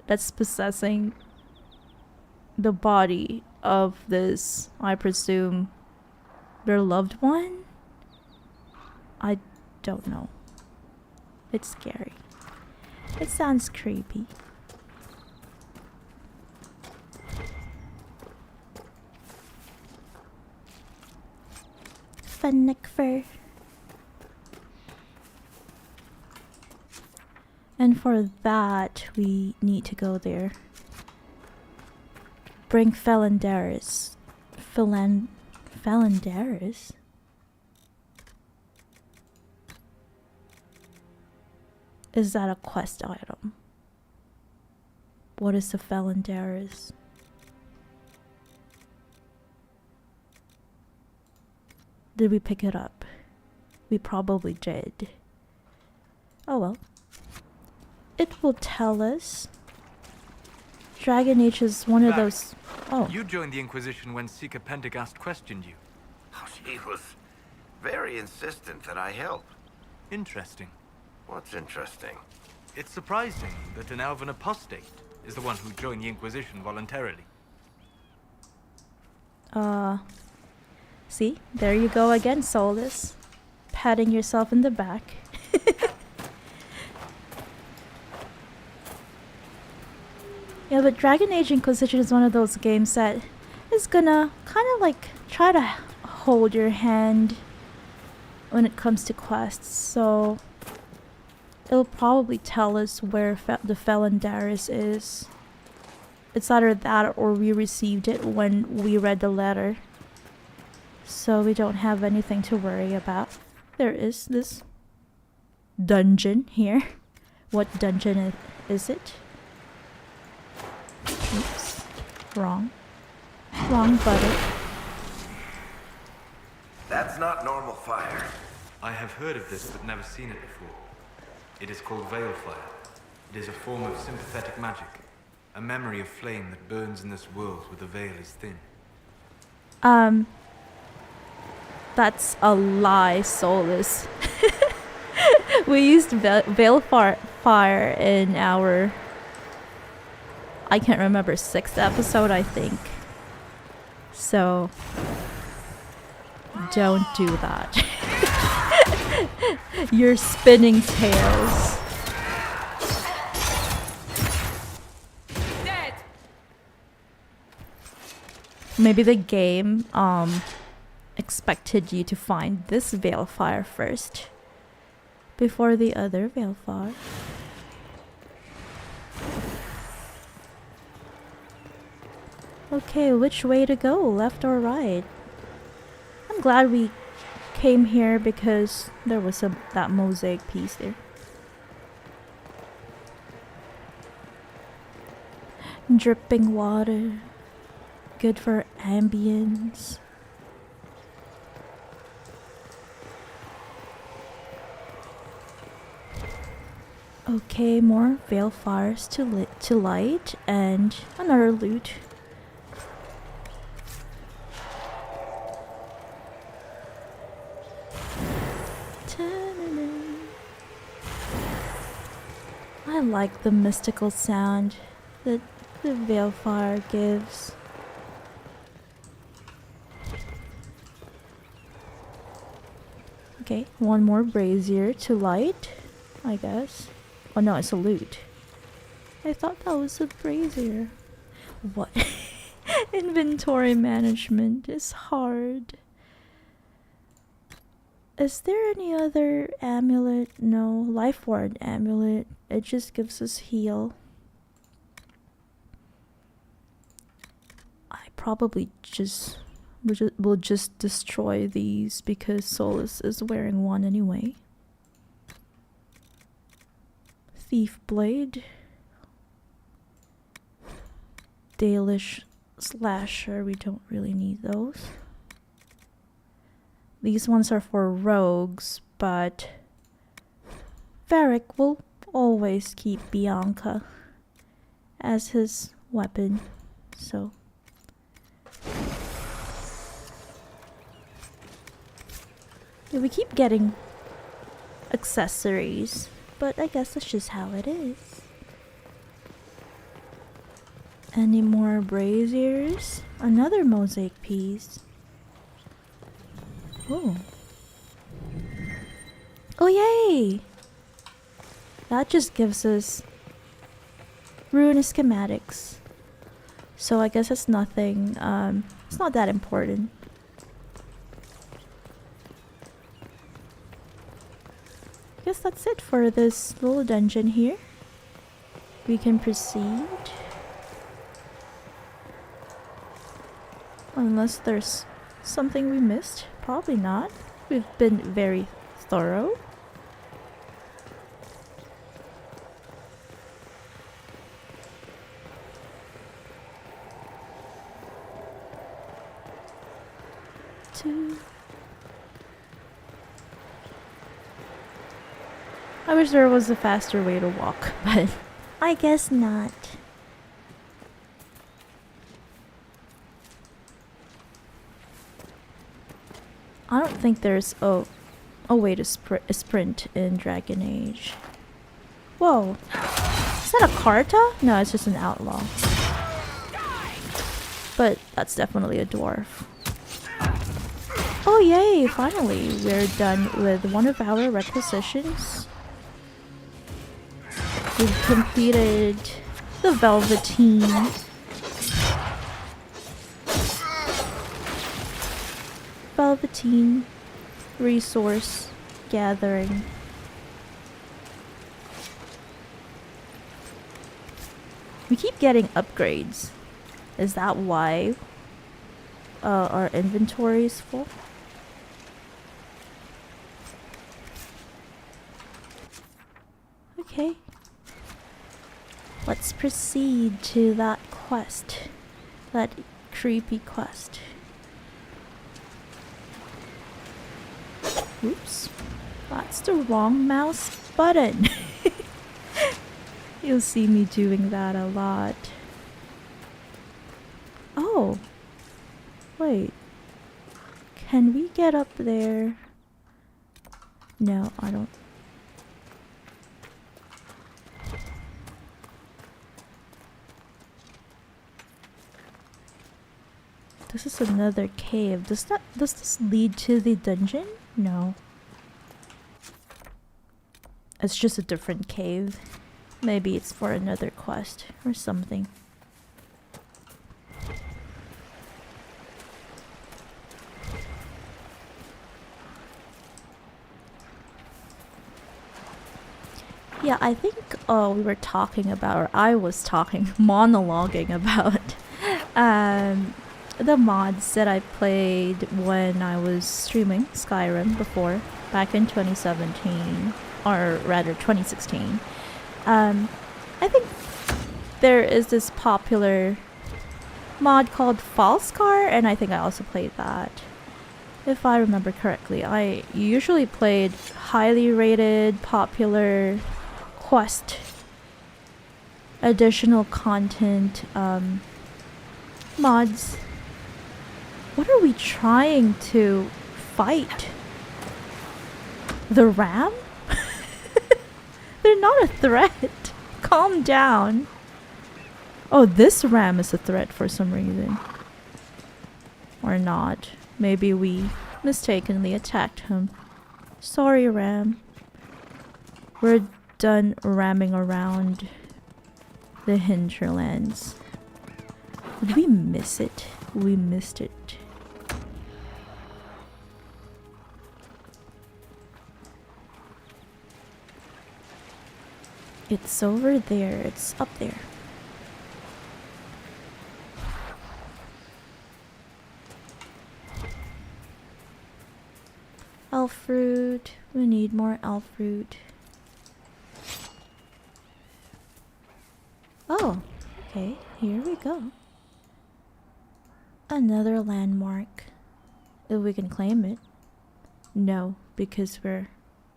that's possessing the body of this, I presume, their loved one? I don't know. It's scary. It sounds creepy. Fennefer. And for that, we need to go there. Bring Philanderis. Philanderis? Is that a quest item? What is the Philanderis? Did we pick it up? We probably did. Oh well. It will tell us. Dragon Age is one of those... Oh. You joined the Inquisition when Seeker Pendergast questioned you. Oh, she was very insistent that I help. Interesting. What's interesting? It's surprising that an elven apostate is the one who joined the Inquisition voluntarily. See? There you go again, Solus. Patting yourself in the back. Yeah, but Dragon Age Inquisition is one of those games that is gonna kind of like try to hold your hand when it comes to quests, so it'll probably tell us where the Philanderis is. It's either that or we received it when we read the letter. So we don't have anything to worry about. There is this dungeon here. What dungeon is it? Oops. Wrong. Wrong button. That's not normal fire. I have heard of this but never seen it before. It is called Veil Fire. It is a form of sympathetic magic. A memory of flame that burns in this world where the veil is thin. That's a lie, Solus. We used Veil Fire in our... I can't remember, 6th episode, I think. So... don't do that. You're spinning tails. Dead. Maybe the game expected you to find this Veil Fire first before the other Veil Fire. Okay, which way to go? Left or right? I'm glad we came here because there was that mosaic piece there. Dripping water. Good for ambience. Okay, more veil fires to light and another loot. I like the mystical sound that the veil fire gives. Okay, one more brazier to light, I guess. Oh no, it's a loot. I thought that was a brazier. What? Inventory management is hard. Is there any other amulet? No, life ward amulet. It just gives us heal. I probably will just destroy these because Solus is wearing one anyway. Thief blade. Dalish slasher. We don't really need those. These ones are for rogues, but Varric will always keep Bianca as his weapon, so. Yeah, we keep getting accessories, but I guess that's just how it is. Any more braziers? Another mosaic piece. Oh. Oh yay! That just gives us rune schematics. So I guess it's nothing, it's not that important. I guess that's it for this little dungeon here. We can proceed. Unless there's something we missed. Probably not. We've been very thorough. I wish there was a faster way to walk, but I guess not. I don't think there's a way to sprint in Dragon Age. Whoa. Is that a Carta? No, it's just an outlaw. But that's definitely a dwarf. Oh yay, finally we're done with one of our requisitions. We've completed the Velveteen. Velveteen resource gathering. We keep getting upgrades. Is that why our inventory is full? Okay. Let's proceed to that quest. That creepy quest. Oops. That's the wrong mouse button. You'll see me doing that a lot. Oh. Wait. Can we get up there? No, I don't. This is another cave. Does this lead to the dungeon? No. It's just a different cave. Maybe it's for another quest or something. Yeah, I think we were talking about, or I was talking, monologuing about The mods that I played when I was streaming Skyrim before, back in 2017, or rather 2016. I think there is this popular mod called Falscar, and I think I also played that. If I remember correctly, I usually played highly rated, popular quest, additional content, mods. What are we trying to fight? The ram? They're not a threat. Calm down. Oh, this ram is a threat for some reason. Or not. Maybe we mistakenly attacked him. Sorry, ram. We're done ramming around the hinterlands. Did we miss it? We missed it. It's over there. It's up there. Elf fruit. We need more elf fruit. Oh, okay. Here we go. Another landmark. If we can claim it. No, because we're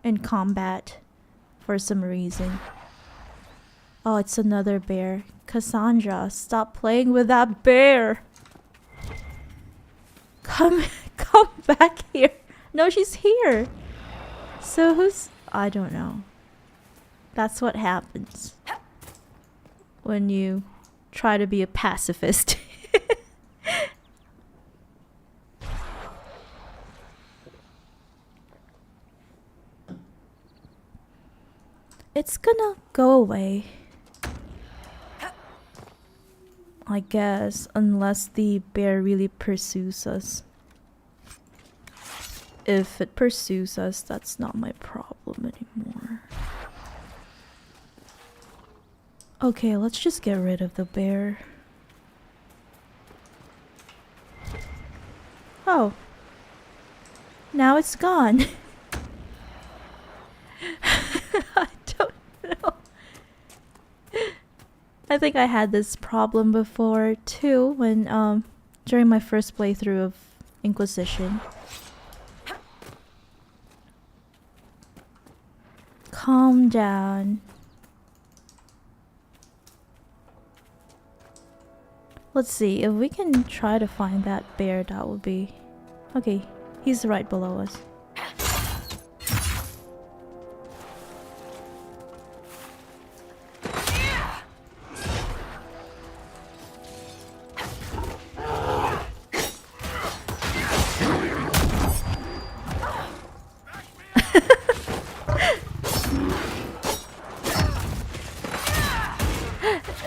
in combat for some reason. Oh, it's another bear. Cassandra, stop playing with that bear. Come back here. No, she's here. So who's... I don't know. That's what happens when you try to be a pacifist. It's gonna go away, I guess, unless the bear really pursues us. If it pursues us, that's not my problem anymore. Okay, let's just get rid of the bear. Oh. Now it's gone. I don't know. I think I had this problem before too when during my first playthrough of Inquisition. Calm down. Let's see, if we can try to find that bear, that would be... Okay, he's right below us.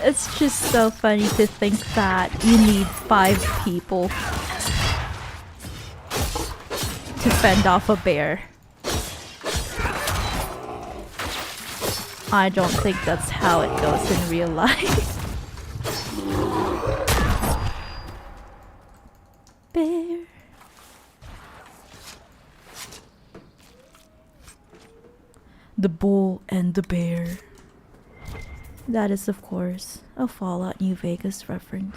It's just so funny to think that you need 5 people to fend off a bear. I don't think that's how it goes in real life. Bear. The bull and the bear. That is, of course, a Fallout New Vegas reference.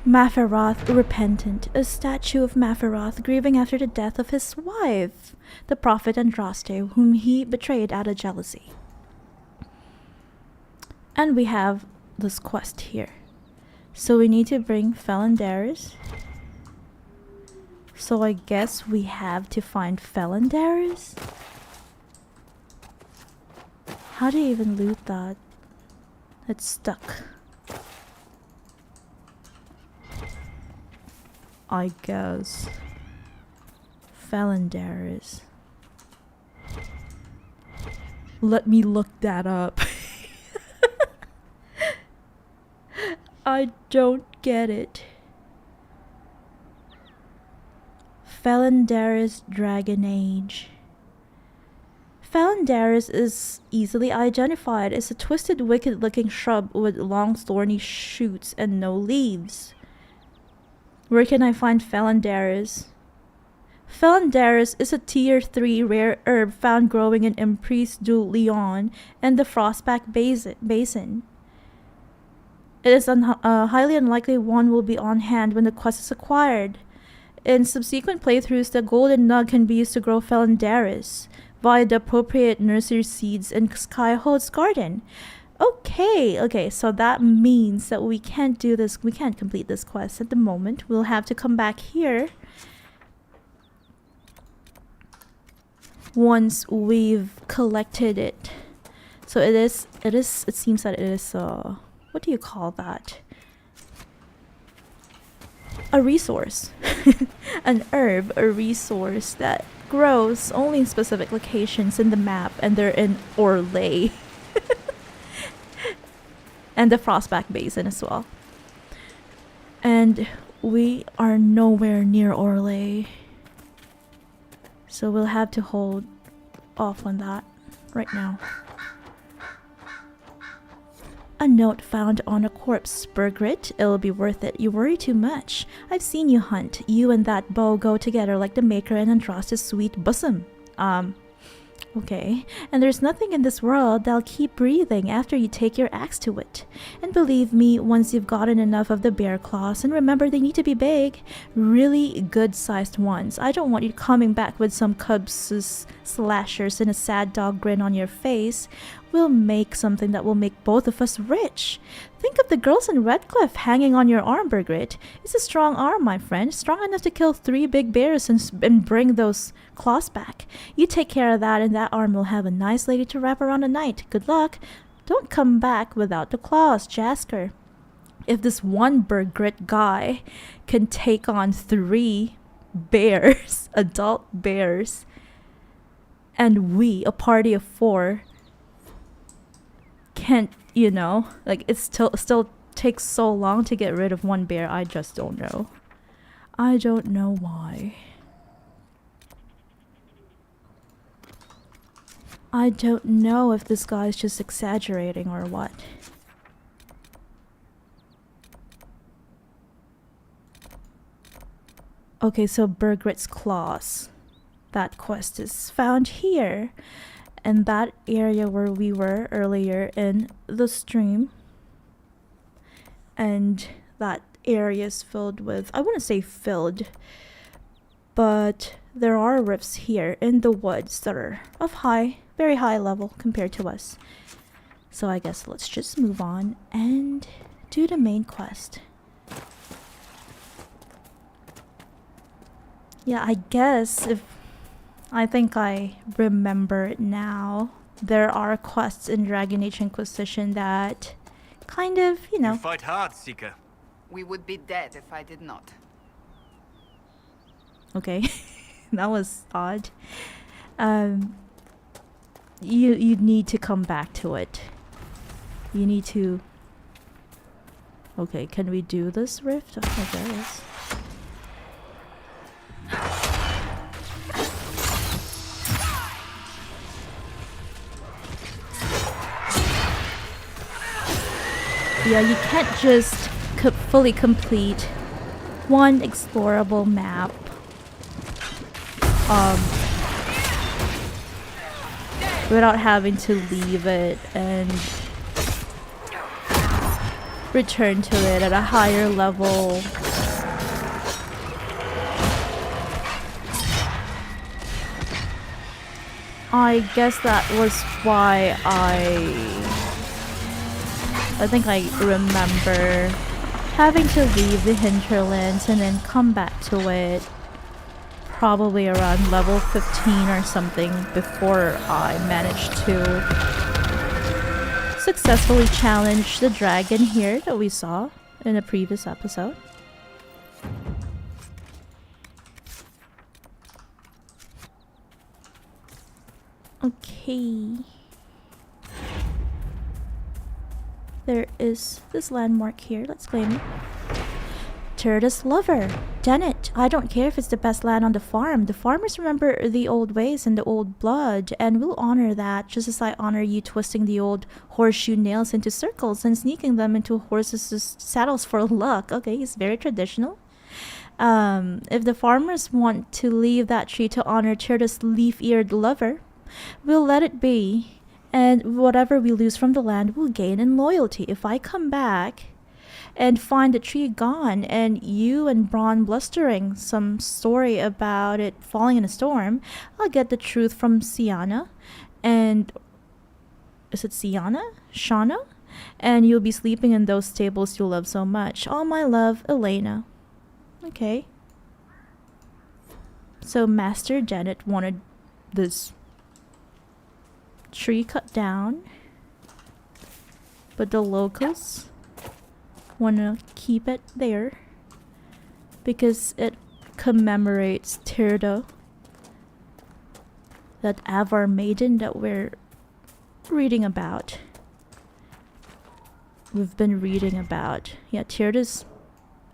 Mapharoth repentant, a statue of Mapharoth grieving after the death of his wife, the prophet Andraste, whom he betrayed out of jealousy. And we have this quest here. So we need to bring Felandaris. So I guess we have to find Felandaris? How do you even loot that? It's stuck. I guess. Felandaris. Let me look that up. I don't get it. Felandaris Dragon Age. Falandaris is easily identified. It's a twisted, wicked-looking shrub with long, thorny shoots and no leaves. Where can I find Falandaris? Falandaris is a tier 3 rare herb found growing in Emprise du Lion and the Frostback Basin. It is highly unlikely one will be on hand when the quest is acquired. In subsequent playthroughs, the golden nug can be used to grow Falandaris via the appropriate nursery seeds in Skyhold's garden. Okay, so that means that we can't do this, we can't complete this quest at the moment. We'll have to come back here once we've collected it. So it seems that it is, what do you call that? A resource. An herb, a resource that grows only in specific locations in the map, and they're in Orlais. And the Frostback Basin as well. And we are nowhere near Orlais. So we'll have to hold off on that right now. A note found on a corpse. Bergrit, it'll be worth it. You worry too much. I've seen you hunt. You and that bow go together like the Maker and Andraste's sweet bosom. Okay. And there's nothing in this world that'll keep breathing after you take your axe to it. And believe me, once you've gotten enough of the bear claws, and remember they need to be big, really good-sized ones. I don't want you coming back with some cubs slashers and a sad dog grin on your face. We'll make something that will make both of us rich. Think of the girls in Redcliffe hanging on your arm, Bergrit. It's a strong arm, my friend. Strong enough to kill 3 big bears and bring those claws back. You take care of that, and that arm will have a nice lady to wrap around at night. Good luck. Don't come back without the claws, Jasker. If this one Bergrit guy can take on 3 bears, adult bears, and we, a party of 4, can't, you know, like it still takes so long to get rid of 1 bear. I just don't know. I don't know why. I don't know if this guy's just exaggerating or what. Okay, so Bergrit's claws. That quest is found here. And that area where we were earlier in the stream. And that area is filled with, I wouldn't say filled, but there are rifts here in the woods that are of very high level compared to us. So I guess let's just move on and do the main quest. Yeah, I guess I think I remember it now. There are quests in Dragon Age Inquisition that kind of, you know. You fight hard, Seeker. We would be dead if I did not. Okay, that was odd. You need to come back to it. You need to. Okay, can we do this rift? I guess. Yeah, you can't just fully complete one explorable map without having to leave it and return to it at a higher level. I guess that was why I think I remember having to leave the hinterlands and then come back to it probably around level 15 or something before I managed to successfully challenge the dragon here that we saw in a previous episode. Okay. There is this landmark here. Let's claim it. Turdus Lover. Dennet, I don't care if it's the best land on the farm. The farmers remember the old ways and the old blood, and we'll honor that just as I honor you twisting the old horseshoe nails into circles and sneaking them into horses' saddles for luck. Okay, he's very traditional. If the farmers want to leave that tree to honor Tirda's leaf-eared lover, we'll let it be. And whatever we lose from the land, we'll gain in loyalty. If I come back and find the tree gone and you and Braun blustering some story about it falling in a storm, I'll get the truth from Sienna and... is it Sienna? Shauna? And you'll be sleeping in those stables you love so much. All my love, Elena. Okay. So Master Dennet wanted this tree cut down, but the locals wanna keep it there because it commemorates Tirda, that Avar maiden that we're reading about. We've been reading about. Yeah, Tirda's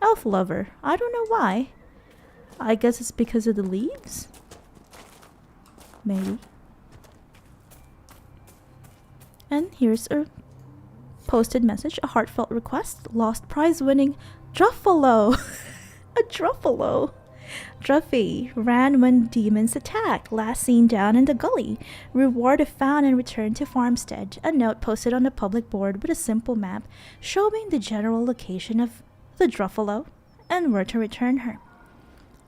elf lover. I don't know why. I guess it's because of the leaves? Maybe. And here's a posted message, a heartfelt request, lost prize winning Druffalo. A Druffalo. Druffy ran when demons attack, last seen down in the gully. Reward if found and returned to farmstead. A note posted on the public board with a simple map showing the general location of the Druffalo and where to return her.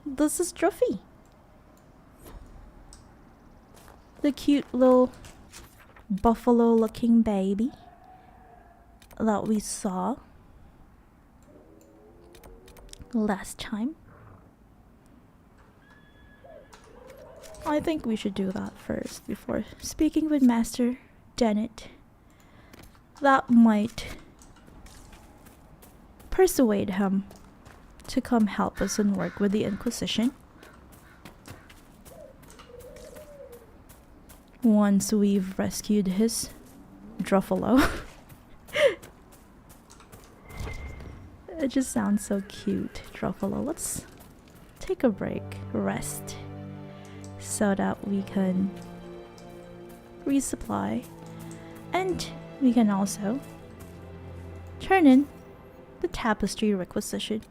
This is Druffy. The cute little buffalo looking baby that we saw last time. I think we should do that first before speaking with Master Dennet. That might persuade him to come help us and work with the Inquisition. Once we've rescued his Druffalo. It just sounds so cute, Druffalo. Let's take a break, rest, so that we can resupply, and we can also turn in the tapestry requisition.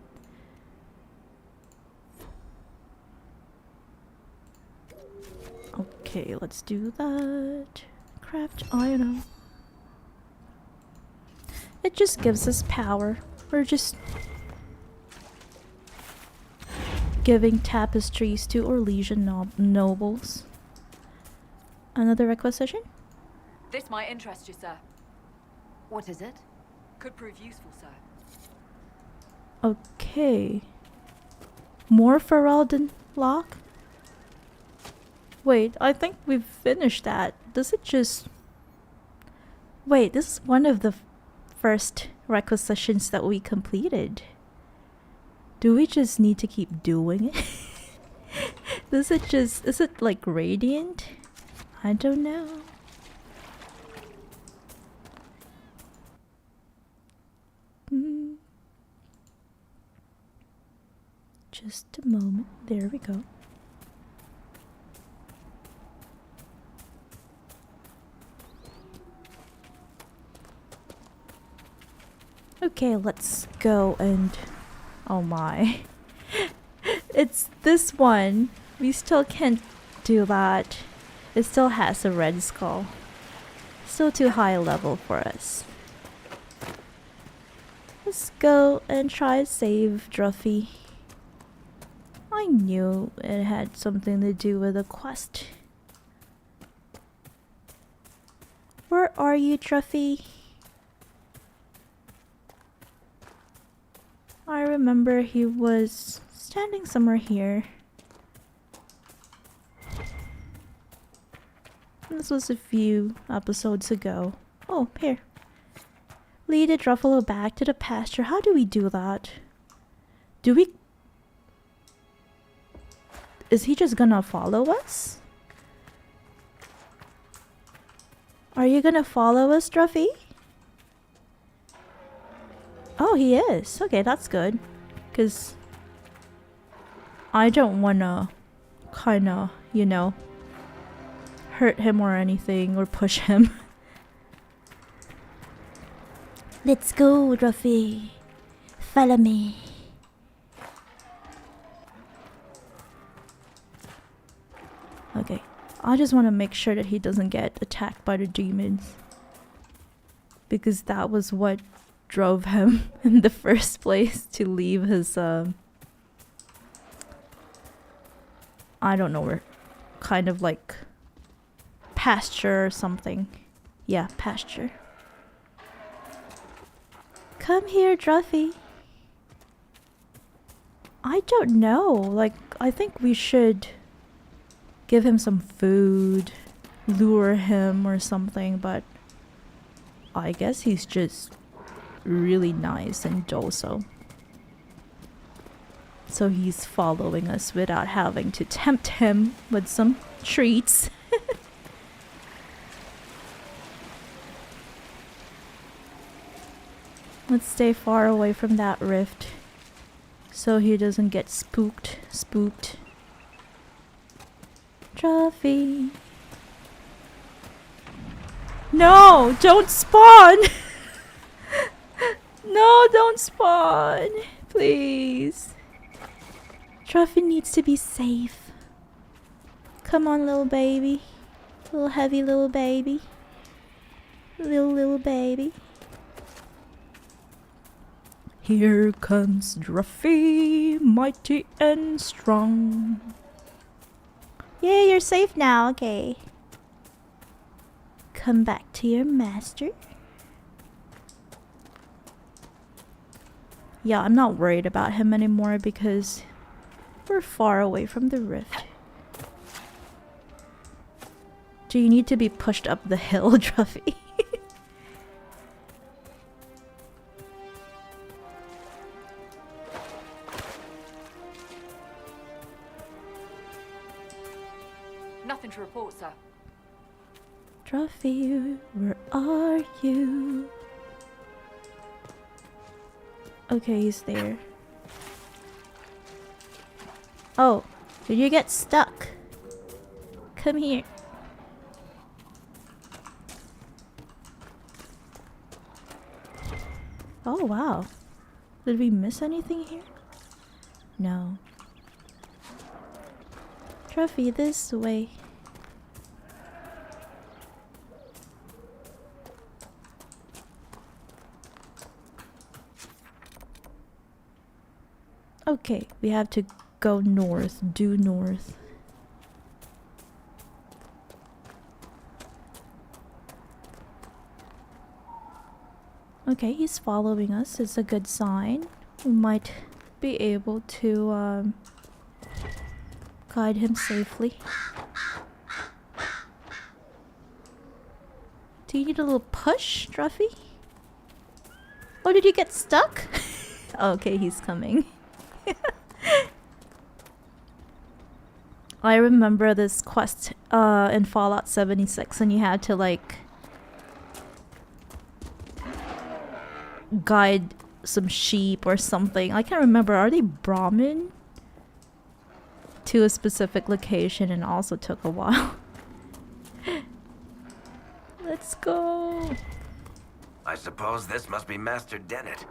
Okay, let's do that. Craft item. It just gives us power. We're just giving tapestries to Orlesian nobles. Another requisition? This might interest you, sir. What is it? Could prove useful, sir. Okay. More Ferelden lock? Wait, I think we've finished that. Does it just... Wait, this is one of the first requisitions that we completed. Do we just need to keep doing it? Does it just... Is it like radiant? I don't know. Just a moment. There we go. Okay, let's go and... Oh my. It's this one. We still can't do that. It still has a red skull. Still too high a level for us. Let's go and try to save Druffy. I knew it had something to do with a quest. Where are you, Druffy? I remember he was standing somewhere here. This was a few episodes ago. Oh, here. Lead the Druffalo back to the pasture. How do we do that? Do we... Is he just gonna follow us? Are you gonna follow us, Druffy? Oh, he is. Okay, that's good. Because I don't wanna kinda, you know, hurt him or anything or push him. Let's go, Druffy. Follow me. Okay, I just want to make sure that he doesn't get attacked by the demons. Because that was what drove him in the first place to leave his, I don't know, where, kind of like pasture or something. Yeah, pasture. Come here, Druffy. I don't know, like, I think we should give him some food, lure him or something, but I guess he's just really nice and docile. So he's following us without having to tempt him with some treats. Let's stay far away from that rift so he doesn't get spooked. Druffy. No, don't spawn. No, don't spawn. Please. Druffy needs to be safe. Come on, little baby. Little heavy little baby. Little baby. Here comes Druffy, mighty and strong. Yeah, you're safe now, okay. Come back to your master. Yeah, I'm not worried about him anymore because we're far away from the rift. Do you need to be pushed up the hill, Druffy? Nothing to report, sir. Druffy, where are you? Okay, he's there. Oh, did you get stuck? Come here. Oh, wow. Did we miss anything here? No. Druffy, this way. Okay, we have to go north, due north. Okay, he's following us. It's a good sign. We might be able to guide him safely. Do you need a little push, Druffy? Oh, did you get stuck? Okay, he's coming. I remember this quest in Fallout 76 and you had to like guide some sheep or something. I can't remember. Are they Brahmin? To a specific location and also took a while. Let's go. I suppose this must be Master Dennet.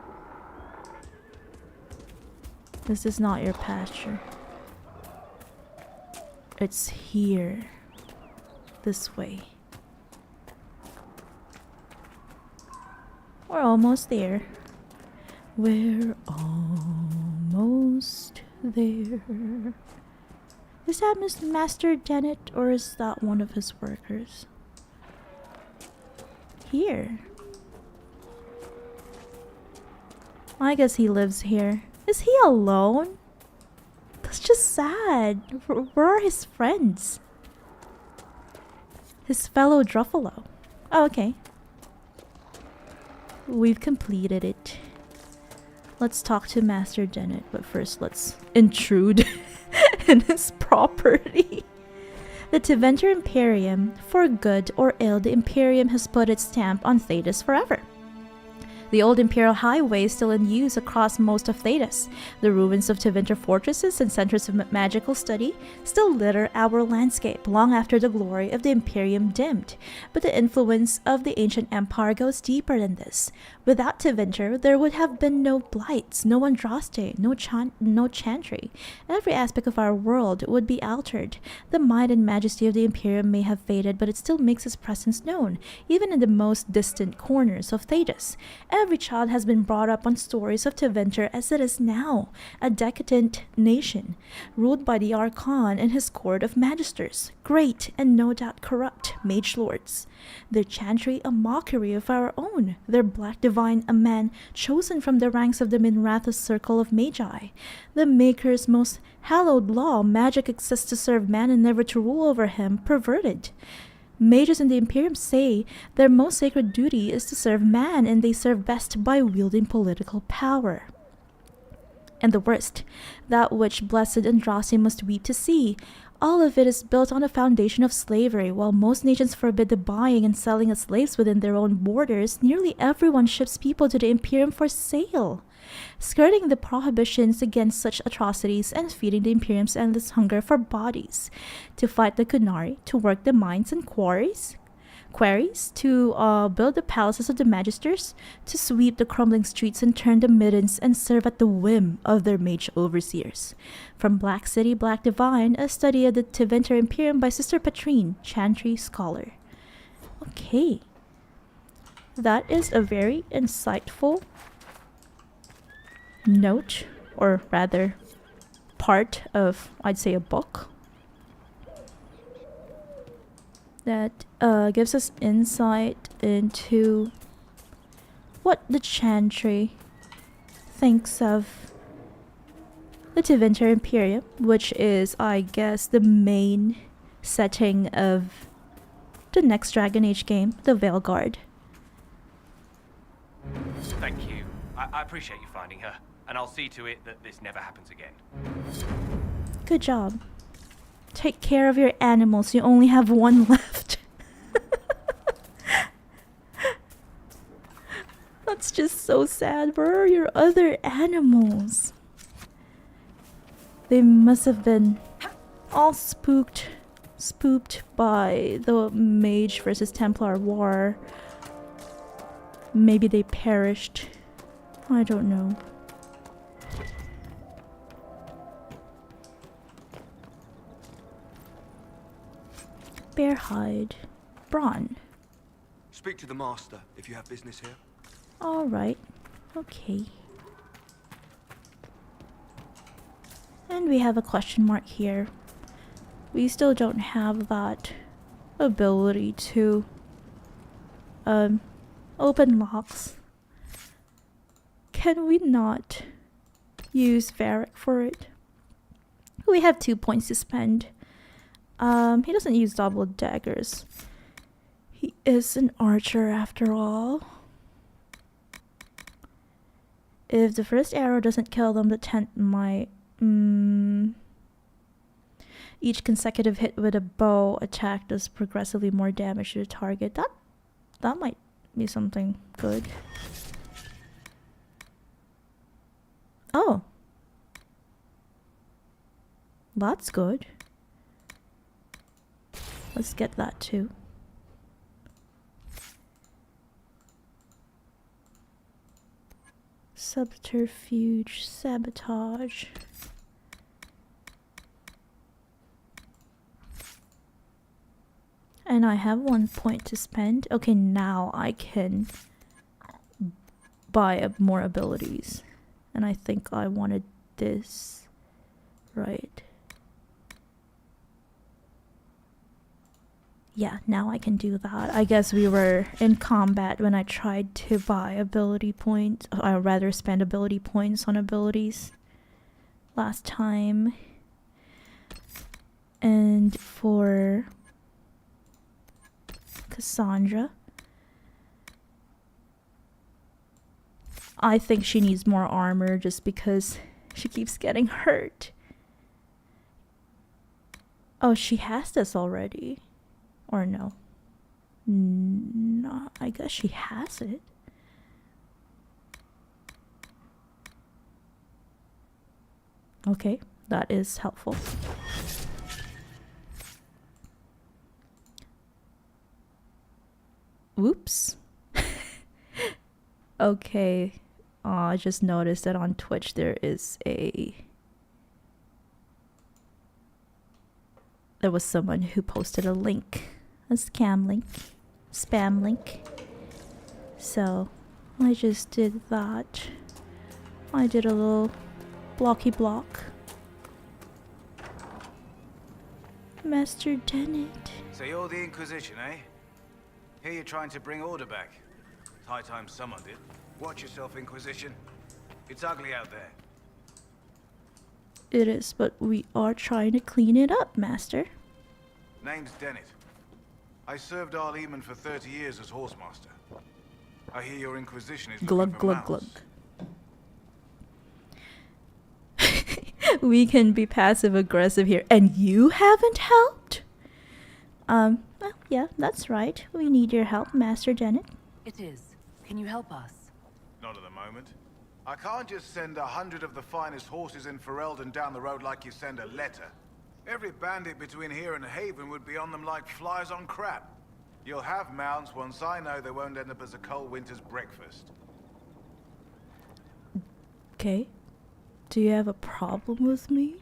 This is not your pasture. It's here. This way. We're almost there. We're almost there. Is that Master Dennet or is that one of his workers? Here. I guess he lives here. Is he alone? That's just sad. Where are his friends? His fellow Druffalo. Oh, okay. We've completed it. Let's talk to Master Dennet, but first let's intrude in his property. The Teventer Imperium. For good or ill, the Imperium has put its stamp on Thedas forever. The old Imperial Highway is still in use across most of Thedas. The ruins of Tevinter fortresses and centers of magical study still litter our landscape long after the glory of the Imperium dimmed. But the influence of the ancient empire goes deeper than this. Without Tevinter, there would have been no blights, no Andraste, no chantry. Every aspect of our world would be altered. The might and majesty of the Imperium may have faded, but it still makes its presence known, even in the most distant corners of Thedas. Every child has been brought up on stories of Tevinter as it is now, a decadent nation, ruled by the Archon and his court of magisters, great and no doubt corrupt mage lords. Their chantry a mockery of our own, their black divine a man chosen from the ranks of the Minrathous circle of magi. The Maker's most hallowed law, magic exists to serve man and never to rule over him, perverted. Mages in the Imperium say their most sacred duty is to serve man, and they serve best by wielding political power. And the worst, that which blessed Andraste must weep to see, all of it is built on a foundation of slavery. While most nations forbid the buying and selling of slaves within their own borders, nearly everyone ships people to the Imperium for sale, skirting the prohibitions against such atrocities and feeding the Imperium's endless hunger for bodies, to fight the Kunari, to work the mines and quarries, to build the palaces of the magisters, to sweep the crumbling streets and turn the middens and serve at the whim of their mage overseers. From Black City, Black Divine, a study of the Tevinter Imperium by Sister Patrine, Chantry Scholar. Okay. That is a very insightful note, or rather part of, I'd say, a book that gives us insight into what the Chantry thinks of the Tevinter Imperium, which is, I guess, the main setting of the next Dragon Age game, the Veilguard. Thank you. I appreciate you finding her, and I'll see to it that this never happens again. Good job. Take care of your animals. You only have one left. That's just so sad. Where are your other animals? They must have been all spooked by the Mage versus Templar war. Maybe they perished. I don't know. Bear hide. Brawn. Speak to the Master if you have business here. Alright. Okay. And we have a question mark here. We still don't have that ability to open locks. Can we not use Varric for it? We have 2 points to spend. He doesn't use double daggers. He is an archer after all. If the first arrow doesn't kill them, the 10th might. Each consecutive hit with a bow attack does progressively more damage to the target. That might be something good. Oh. That's good. Let's get that too. Subterfuge, sabotage. And I have 1 point to spend. Okay, now I can buy more abilities. And I think I wanted this. Right. Yeah, now I can do that. I guess we were in combat when I tried to buy ability points. I'd rather spend ability points on abilities last time. And for Cassandra, I think she needs more armor just because she keeps getting hurt. Oh, she has this already. Or no. No, I guess she has it. Okay, that is helpful. Oops. Okay. I just noticed that on Twitch there was someone who posted a link, a scam link, spam link. So I just did that. I did a little blocky block. Master Dennet. So you're the Inquisition, eh? Here you're trying to bring order back. It's high time someone did. Watch yourself, Inquisition. It's ugly out there. It is, but we are trying to clean it up, Master. Name's Dennet. I served our Leman for 30 years as horsemaster. I hear your Inquisition is Glug, looking for glug, mounts. glug. We can be passive aggressive here, and you haven't helped? Well, yeah, that's right. We need your help, Master Dennet. It is. Can you help us? Not at the moment. I can't just send 100 of the finest horses in Ferelden down the road like you send a letter. Every bandit between here and Haven would be on them like flies on crap. You'll have mounts once I know they won't end up as a cold winter's breakfast. Okay. Do you have a problem with me?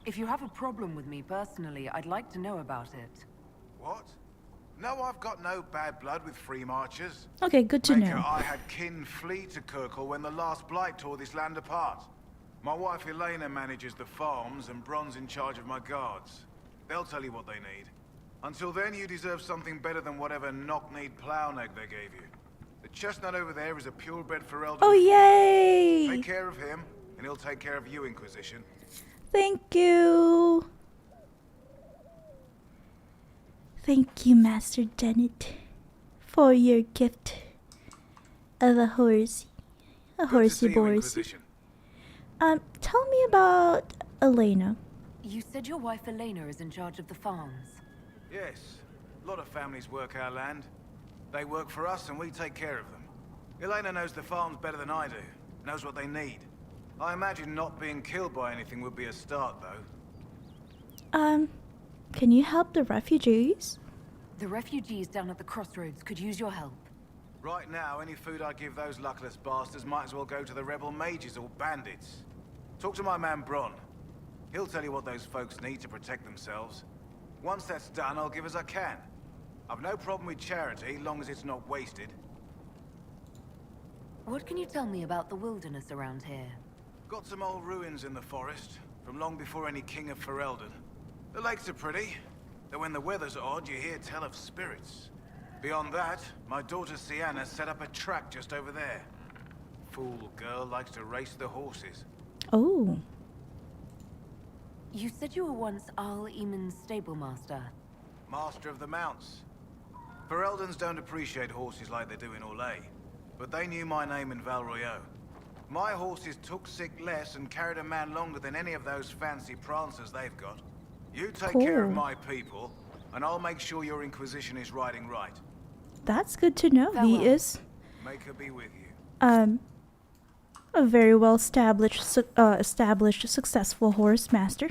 If you have a problem with me personally, I'd like to know about it. What? No, I've got no bad blood with free marchers. Okay, good to Maker, know. I had kin flee to Kirkle when the last blight tore this land apart. My wife Elena manages the farms and Bron's in charge of my guards. They'll tell you what they need. Until then, you deserve something better than whatever knock-kneed plow neck they gave you. The chestnut over there is a purebred Ferelden. Oh, yay! Take care of him, and he'll take care of you, Inquisition. Thank you. Thank you, Master Dennet, for your gift of a horsey. A horsey borsey. Tell me about Elena. You said your wife Elena is in charge of the farms. Yes. A lot of families work our land. They work for us and we take care of them. Elena knows the farms better than I do. Knows what they need. I imagine not being killed by anything would be a start, though. Can you help the refugees? The refugees down at the crossroads could use your help. Right now, any food I give those luckless bastards might as well go to the rebel mages or bandits. Talk to my man Bron. He'll tell you what those folks need to protect themselves. Once that's done, I'll give as I can. I've no problem with charity, long as it's not wasted. What can you tell me about the wilderness around here? Got some old ruins in the forest, from long before any king of Ferelden. The lakes are pretty, though when the weather's odd, you hear tell of spirits. Beyond that, my daughter Sienna set up a track just over there. Fool girl likes to race the horses. Oh. You said you were once Al Eamon's stable master. Master of the mounts. Fereldans don't appreciate horses like they do in Orlais, but they knew my name in Val Royeaux. My horses took sick less and carried a man longer than any of those fancy prancers they've got. You take care of Cool. my people, and I'll make sure your Inquisition is riding right. That's good to know. Farewell. He is Make her be with you. a very well established successful horse master.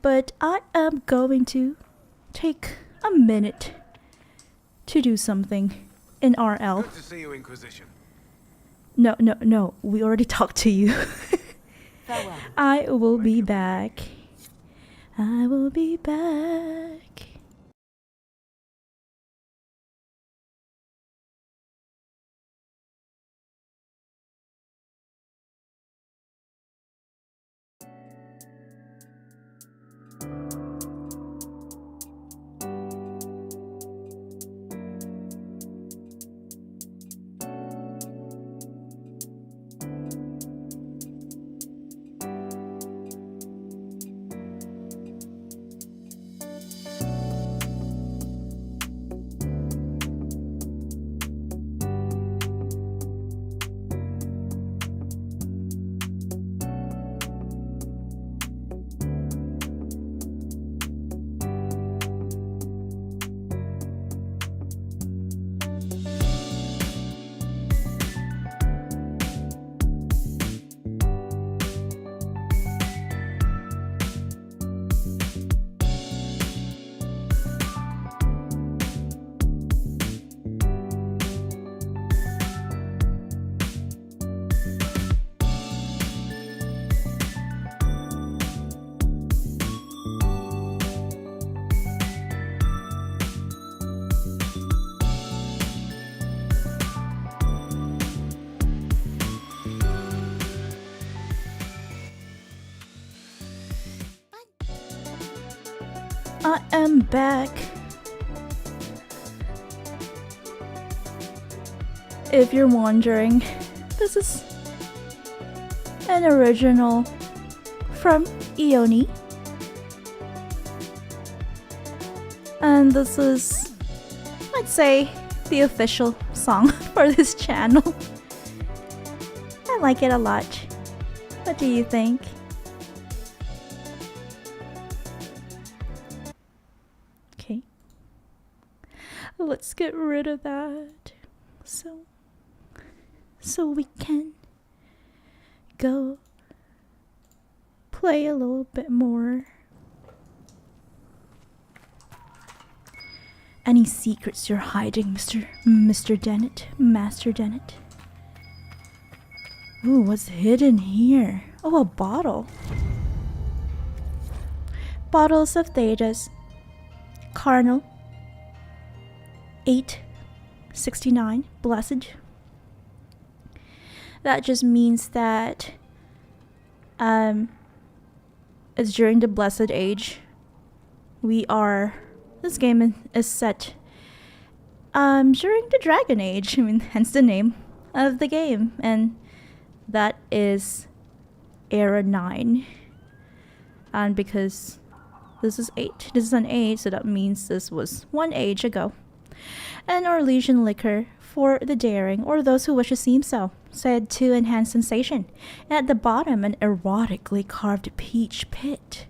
But I am going to take a minute to do something in RL. Good to see you, Inquisition. No. We already talked to you. Farewell. I will be back. I will be back. I am back. If you're wondering, this is an original from Ioni. And this is, I'd say, the official song for this channel. I like it a lot. What do you think? Okay. Let's get rid of that. So we can go play a little bit more. Any secrets you're hiding, Mr. Dennet? Master Dennet? Ooh, what's hidden here? Oh, a bottle. Bottles of Thedas. Carnal. 869. Blessed. That just means that it's during the Blessed Age. This game is set during the Dragon Age. I mean, hence the name of the game. And that is Era 9. And because this is an 8, so that means this was 1 age ago. An Orlesian liquor for the daring, or those who wish to seem so, said to enhance sensation. And at the bottom, an erotically carved peach pit.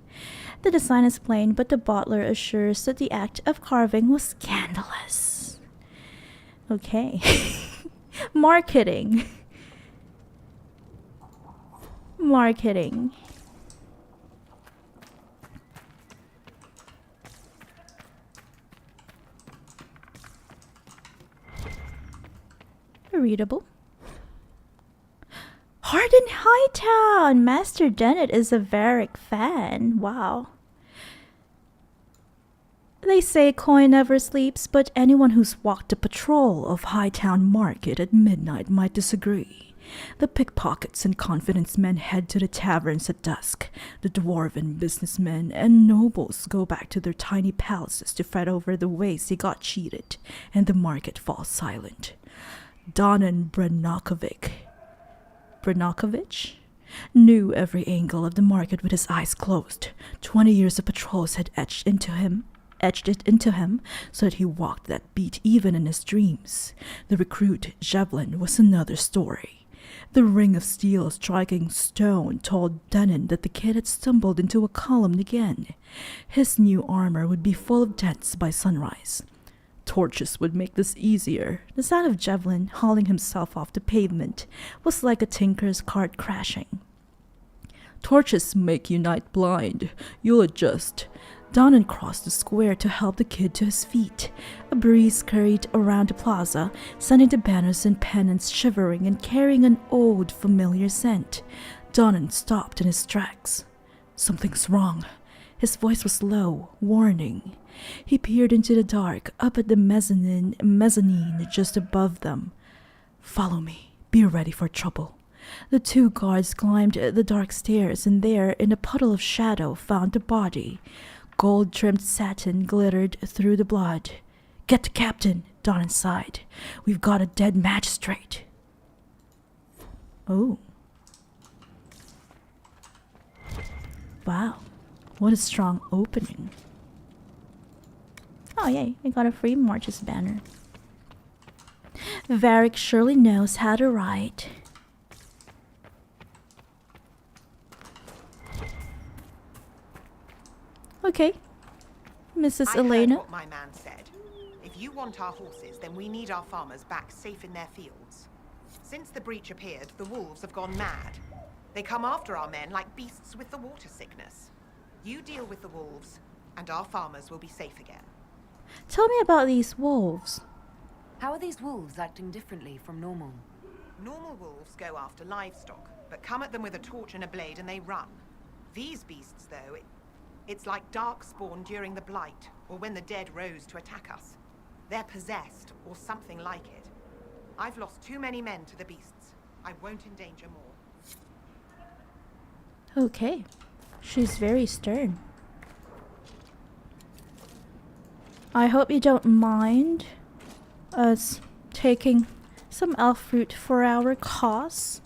The design is plain, but the bottler assures that the act of carving was scandalous. Okay. Marketing. Marketing. Readable. Harden Hightown! Master Dennet is a Varric fan. Wow. They say coin never sleeps, but anyone who's walked the patrol of Hightown Market at midnight might disagree. The pickpockets and confidence men head to the taverns at dusk. The dwarven businessmen and nobles go back to their tiny palaces to fret over the ways they got cheated, and the market falls silent. Donan Brenokovich knew every angle of the market with his eyes closed. 20 years of patrols had etched it into him, so that he walked that beat even in his dreams. The recruit, Javelin, was another story. The ring of steel striking stone told Denon that the kid had stumbled into a column again. His new armor would be full of dents by sunrise. Torches would make this easier. The sound of Javelin hauling himself off the pavement was like a tinker's cart crashing. Torches make you night blind. You'll adjust. Donan crossed the square to help the kid to his feet. A breeze scurried around the plaza, sending the banners and pennants shivering and carrying an old, familiar scent. Donan stopped in his tracks. Something's wrong. His voice was low, warning. He peered into the dark, up at the mezzanine just above them. Follow me. Be ready for trouble. The two guards climbed the dark stairs, and there, in a puddle of shadow, found the body. Gold-trimmed satin glittered through the blood. Get the captain, Donan sighed. We've got a dead magistrate. Oh. Wow. What a strong opening. Oh yay, I got a free Marches banner. Varric surely knows how to write. Okay. Mrs. Elena. I heard what my man said. If you want our horses, then we need our farmers back safe in their fields. Since the breach appeared, the wolves have gone mad. They come after our men like beasts with the water sickness. You deal with the wolves, and our farmers will be safe again. Tell me about these wolves. How are these wolves acting differently from normal? Normal wolves go after livestock, but come at them with a torch and a blade and they run. These beasts, though, it's like dark spawn during the Blight, or when the dead rose to attack us. They're possessed, or something like it. I've lost too many men to the beasts. I won't endanger more. Okay. She's very stern. I hope you don't mind us taking some elf fruit for our cause.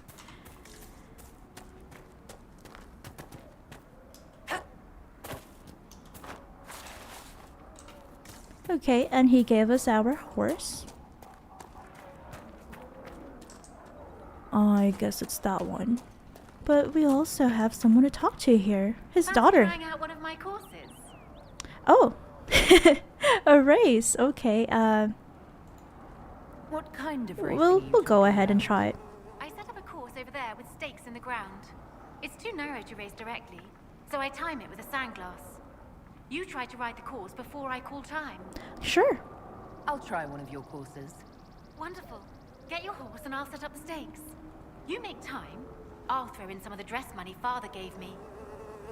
Okay, and he gave us our horse. I guess it's that one. But we also have someone to talk to here. His daughter. Trying out one of my courses. Oh, a race. Okay. What kind of race? We'll go ahead and try it. I set up a course over there with stakes in the ground. It's too narrow to race directly, so I time it with a sandglass. You try to ride the course before I call time. Sure. I'll try one of your courses. Wonderful. Get your horse and I'll set up the stakes. You make time. I'll throw in some of the dress money Father gave me.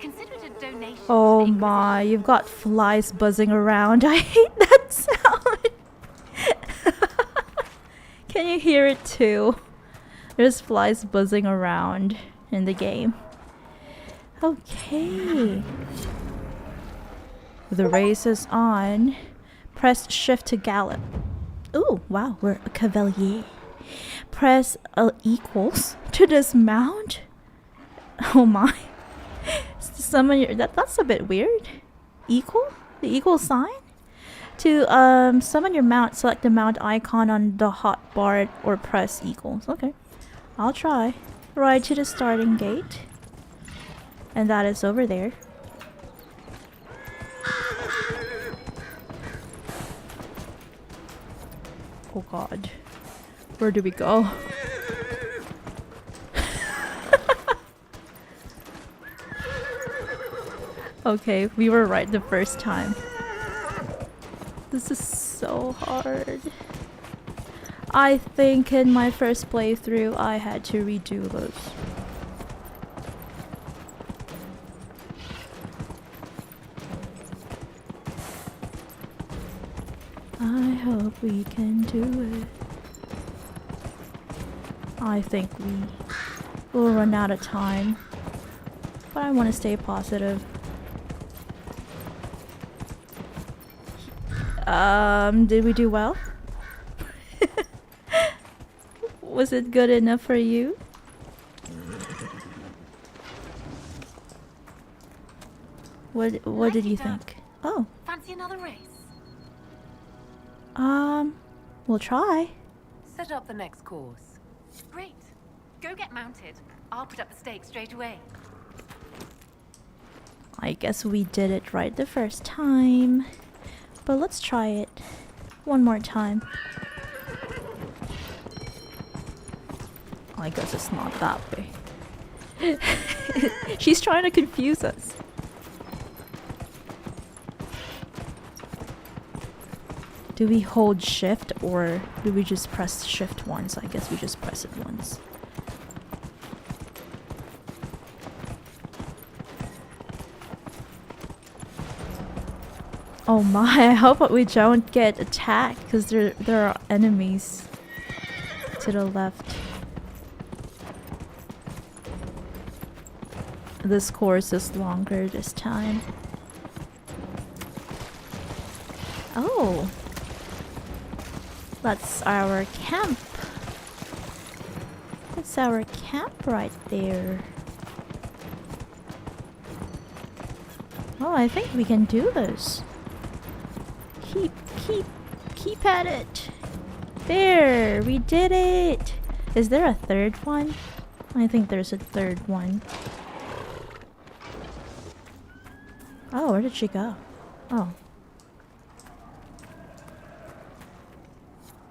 Consider it a donation. Oh to the my, you've got flies buzzing around. I hate that sound. Can you hear it too? There's flies buzzing around in the game. Okay. The race is on. Press shift to gallop. Ooh, wow, we're a cavalier. Press equals to dismount. Oh my. Summon your that's a bit weird. Equal? The equal sign? To summon your mount, select the mount icon on the hotbar or press equals. Okay. I'll try. Ride to the starting gate. And that is over there. Oh god. Where do we go? Okay, we were right the first time. This is so hard. I think in my first playthrough I had to redo those. I hope we can do it. I think we will run out of time, but I want to stay positive. Did we do well? Was it good enough for you? What did you think? Oh. Fancy another race? We'll try. Set up the next course. Great. Go get mounted. I'll put up the stakes straight away. I guess we did it right the first time. But let's try it one more time. I guess it's not that way. She's trying to confuse us. Do we hold shift or do we just press shift once? I guess we just press it once. Oh my, I hope we don't get attacked because there are enemies to the left. This course is longer this time. Oh. That's our camp. That's our camp right there. Oh, I think we can do this. Keep at it. There, we did it. Is there a third one? I think there's a third one. Oh, where did she go? Oh.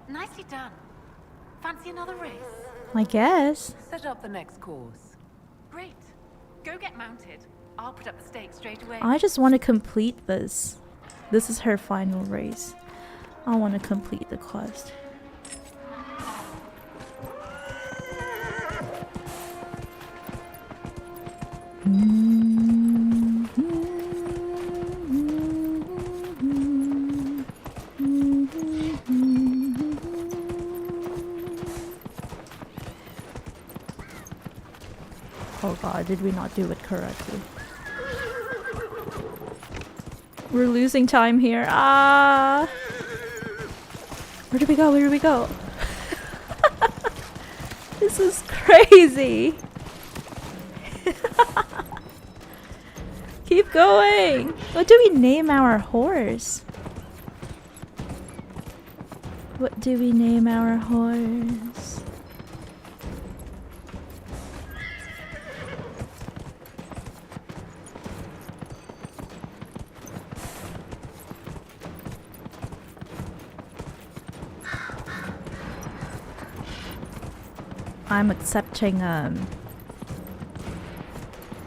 Nicely done. Fancy another race? I guess. Set up the next course. Great. Go get mounted. I'll put up the stakes straight away. I just want to complete this. This is her final race. I want to complete the quest. Oh god, did we not do it correctly? We're losing time here. Ah! Where do we go? Where do we go? This is crazy! Keep going! What do we name our horse? What do we name our horse? I'm accepting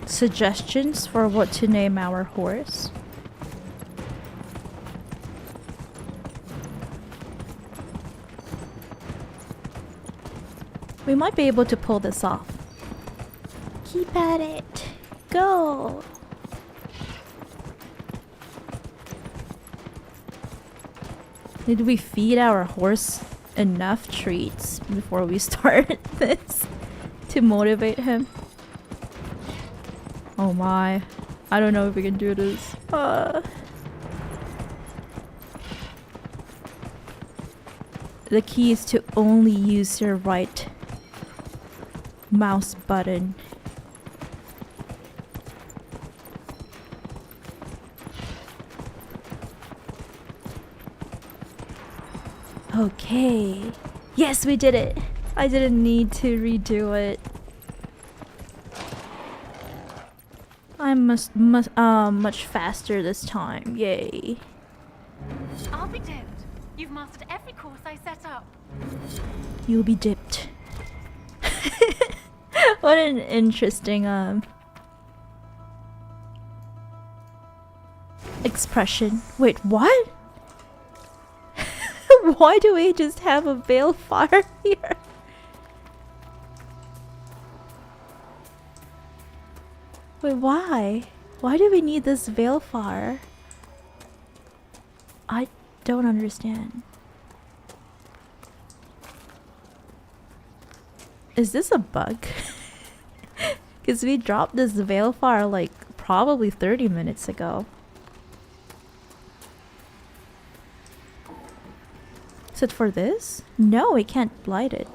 suggestions for what to name our horse. We might be able to pull this off. Keep at it. Go. Did we feed our horse enough treats before we start this to motivate him? Oh my. I don't know if we can do this. The key is to only use your right mouse button. Okay. Yes, we did it. I didn't need to redo it. I'm much faster this time. Yay. I'll be dipped. You've mastered every course I set up. You'll be dipped. What an interesting expression. Wait, what? Why do we just have a balefire here? Wait, why? Why do we need this balefire? I don't understand. Is this a bug? Because we dropped this balefire like probably 30 minutes ago. Is it for this? No, we can't light it.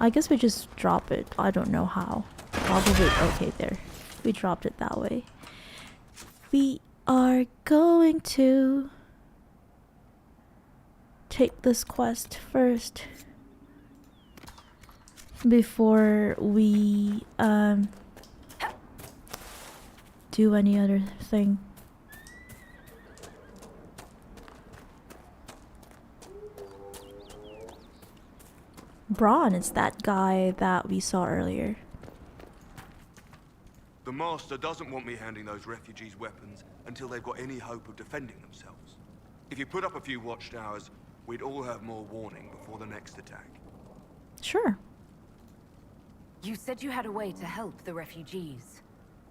I guess we just drop it. I don't know how. Probably. Okay, there. We dropped it that way. We are going to take this quest first before we do any other thing. Braun is that guy that we saw earlier. The Master doesn't want me handing those refugees weapons until they've got any hope of defending themselves. If you put up a few watchtowers, we'd all have more warning before the next attack. Sure. You said you had a way to help the refugees.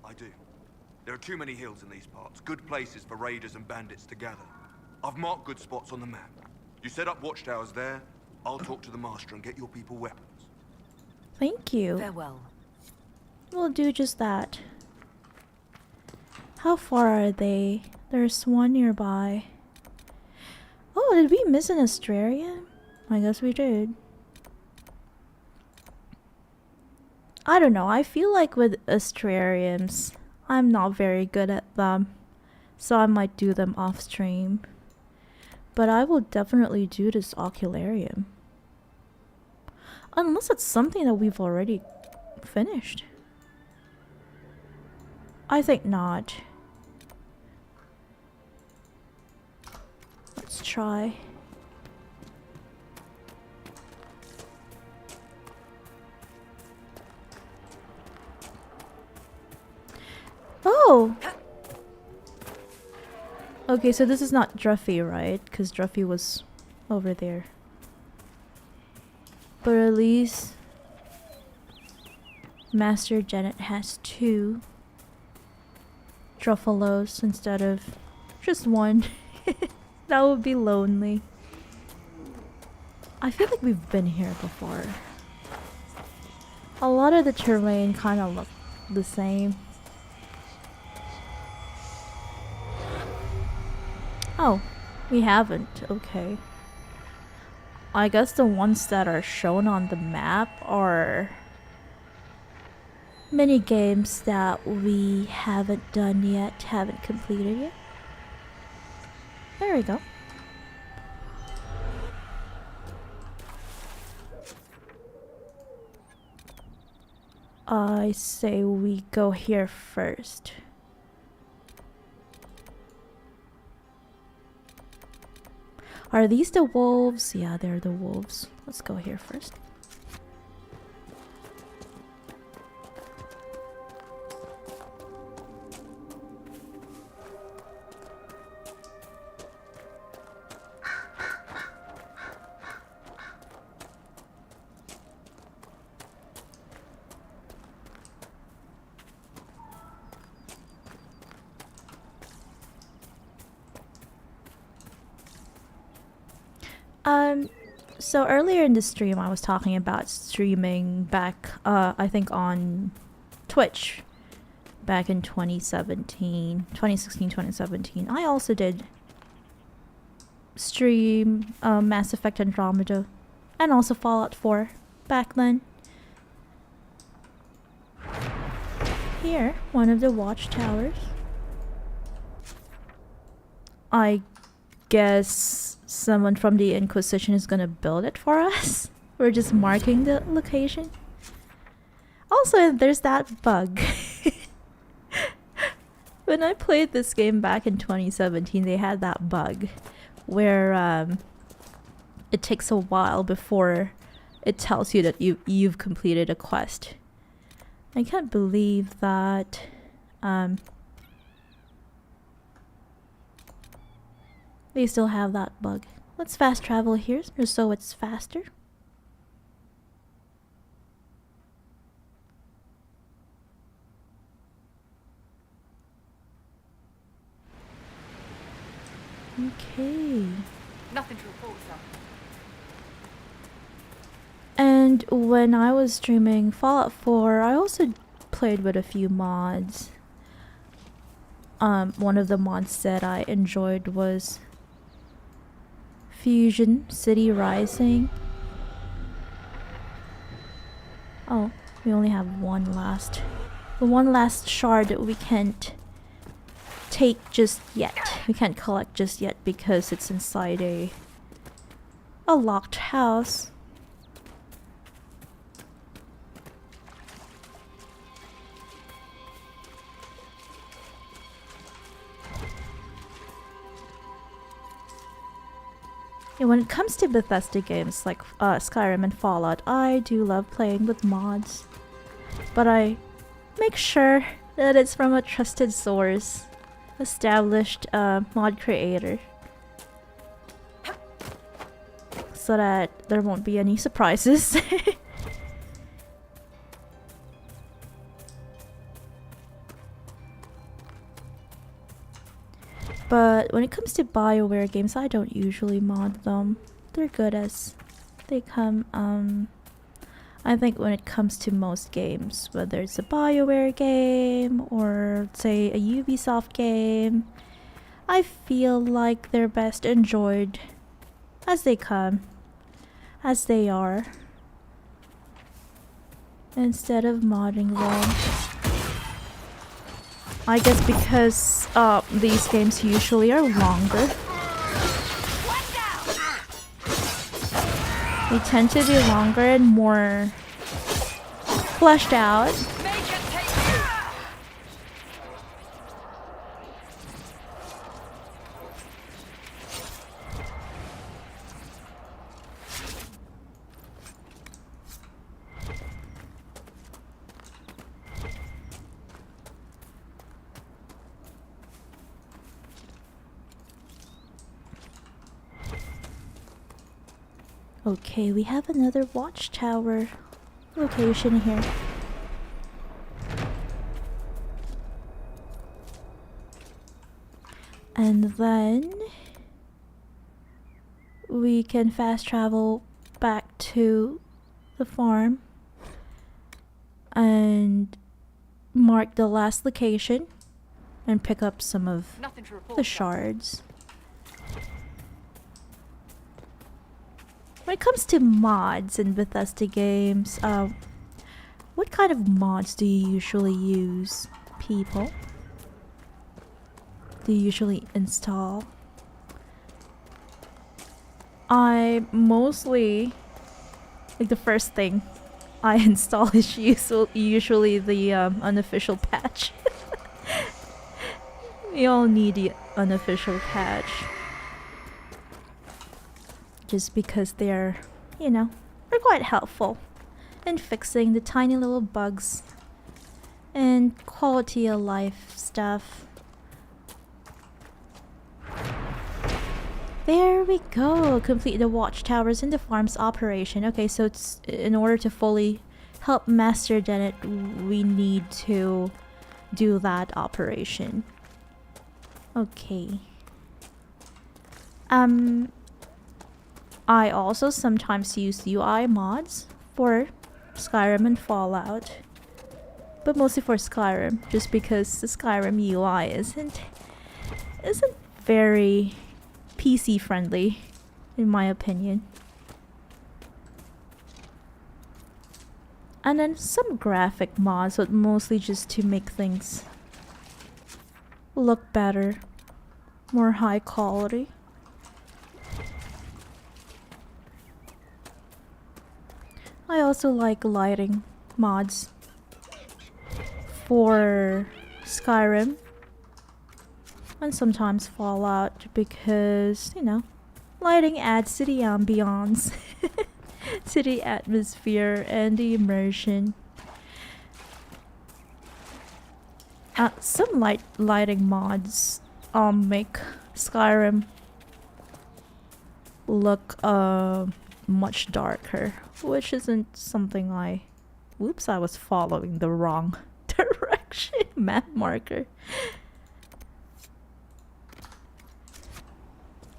I do. There are too many hills in these parts, good places for raiders and bandits to gather. I've marked good spots on the map. You set up watchtowers there, I'll talk to the Master and get your people weapons. Thank you. Farewell. We'll do just that. How far are they? There's one nearby. Oh, did we miss an Astrarian? I guess we did. I don't know. I feel like with Astrarians, I'm not very good at them. So I might do them off stream. But I will definitely do this Ocularium. Unless it's something that we've already finished. I think not. Let's try. Oh! Okay, so this is not Druffy, right? Because Druffy was over there. But at least Master Dennet has 2 Druffalos instead of just 1. That would be lonely. I feel like we've been here before. A lot of the terrain kind of look the same. We haven't. Okay. I guess the ones that are shown on the map are mini games that we haven't done yet, haven't completed yet. There we go. I say we go here first. Are these the wolves? Yeah, they're the wolves. Let's go here first. So earlier in the stream I was talking about streaming back, I think on Twitch back in 2016, 2017. I also did stream Mass Effect Andromeda and also Fallout 4 back then. Here, one of the watchtowers. I guess someone from the Inquisition is gonna build it for us. We're just marking the location. Also, there's that bug. When I played this game back in 2017, they had that bug where it takes a while before it tells you that you've completed a quest. I can't believe that they still have that bug. Let's fast travel here so it's faster. Okay. Nothing to report, sir. And when I was streaming Fallout 4, I also played with a few mods. One of the mods that I enjoyed was Fusion City Rising. Oh, we only have the one last shard that we can't take just yet. We can't collect just yet because it's inside a locked house. Yeah, when it comes to Bethesda games like Skyrim and Fallout, I do love playing with mods. But I make sure that it's from a trusted source, established mod creator, so that there won't be any surprises. But when it comes to BioWare games, I don't usually mod them. They're good as they come. I think when it comes to most games, whether it's a BioWare game or say a Ubisoft game, I feel like they're best enjoyed as they come, as they are, instead of modding them. I guess because these games usually are longer. They tend to be longer and more fleshed out. Okay, we have another watchtower location here. And then we can fast travel back to the farm and mark the last location and pick up some of the shards. when it comes to mods in Bethesda games, what kind of mods do you usually use, people? Do you usually install? I mostly, like, the first thing I install is usually the unofficial patch. We all need the unofficial patch. Just because they're, you know, they're quite helpful in fixing the tiny little bugs and quality of life stuff. There we go! Complete the watchtowers in the farm's operation. Okay, so it's, in order to fully help Master Dennet, we need to do that operation. Okay. I also sometimes use UI mods for Skyrim and Fallout. But mostly for Skyrim, just because the Skyrim UI isn't very PC friendly, in my opinion. And then some graphic mods, but mostly just to make things look better, more high quality. I also like lighting mods for Skyrim and sometimes Fallout because, you know, lighting adds to the ambiance, to the atmosphere and the immersion. Some lighting mods make Skyrim look much darker, which isn't something I... Whoops, I was following the wrong direction. Map marker.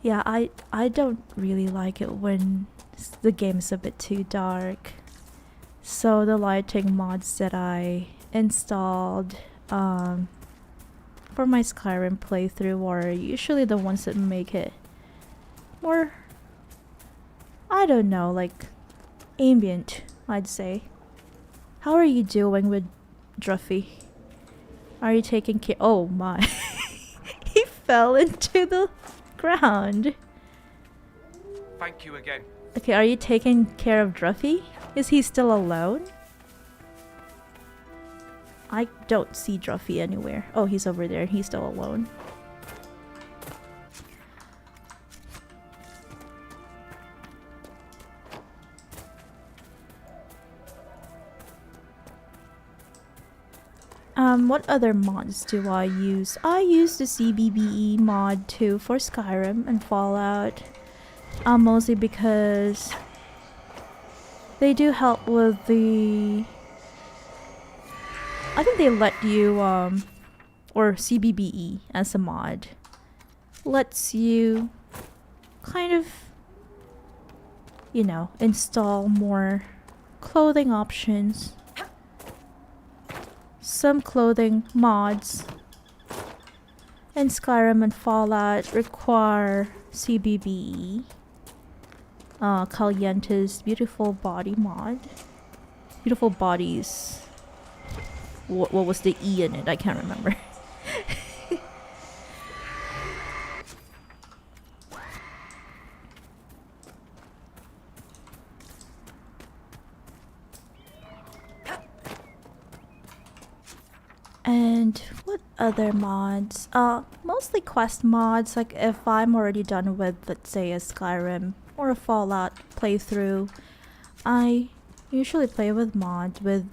Yeah, I don't really like it when the game's a bit too dark. So the lighting mods that I installed for my Skyrim playthrough are usually the ones that make it more, I don't know, like ambient, I'd say. How are you doing with Druffy? Are you taking care? Oh my. He fell into the ground. Thank you again. Okay, are you taking care of Druffy? Is he still alone? I don't see Druffy anywhere. Oh, he's over there. He's still alone. What other mods do I use? I use the CBBE mod too for Skyrim and Fallout. Mostly because they do help with the... I think they let you, or CBBE as a mod, lets you kind of, you know, install more clothing options. Some clothing mods in Skyrim and Fallout require CBBE. Caliente's Beautiful Body mod. Beautiful Bodies. What was the E in it? I can't remember. And what other mods? Mostly quest mods. Like if I'm already done with, let's say, a Skyrim or a Fallout playthrough, I usually play with mods with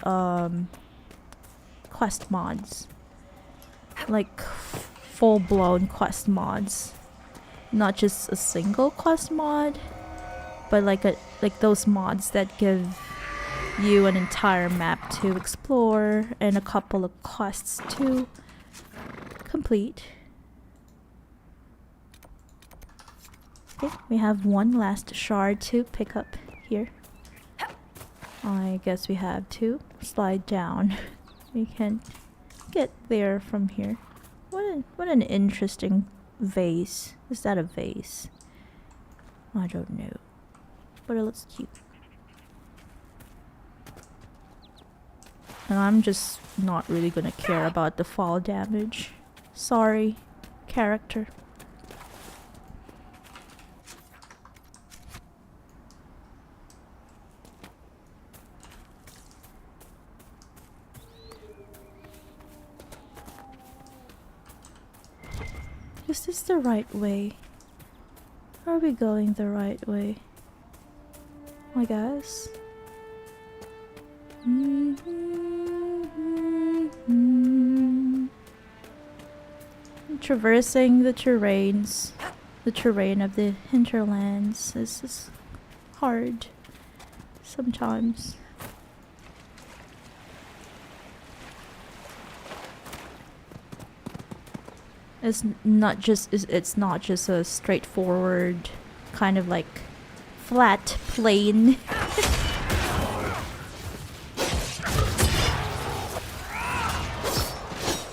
quest mods, like full-blown quest mods, not just a single quest mod, but like those mods that give you an entire map to explore and a couple of quests to complete. Okay, we have one last shard to pick up here. I guess we have to slide down. We can get there from here. What an interesting vase. Is that a vase? I don't know. but it looks cute. And I'm just not really gonna care about the fall damage. Sorry, character. Is this the right way? Are we going the right way? I guess. Traversing the terrains, the terrain of the hinterlands is hard sometimes. It's not just a straightforward kind of like flat plain.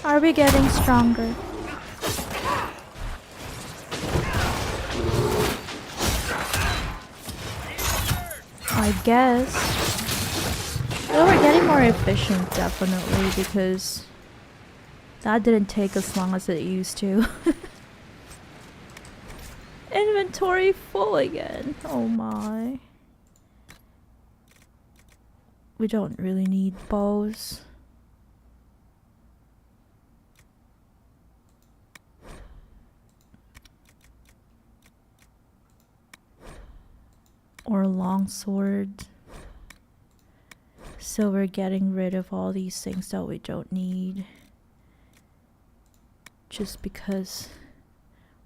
Are we getting stronger? I guess. Well, we're getting more efficient, definitely, because that didn't take as long as it used to. Inventory full again. Oh my. We don't really need bows. Or longsword. So we're getting rid of all these things that we don't need. Just because.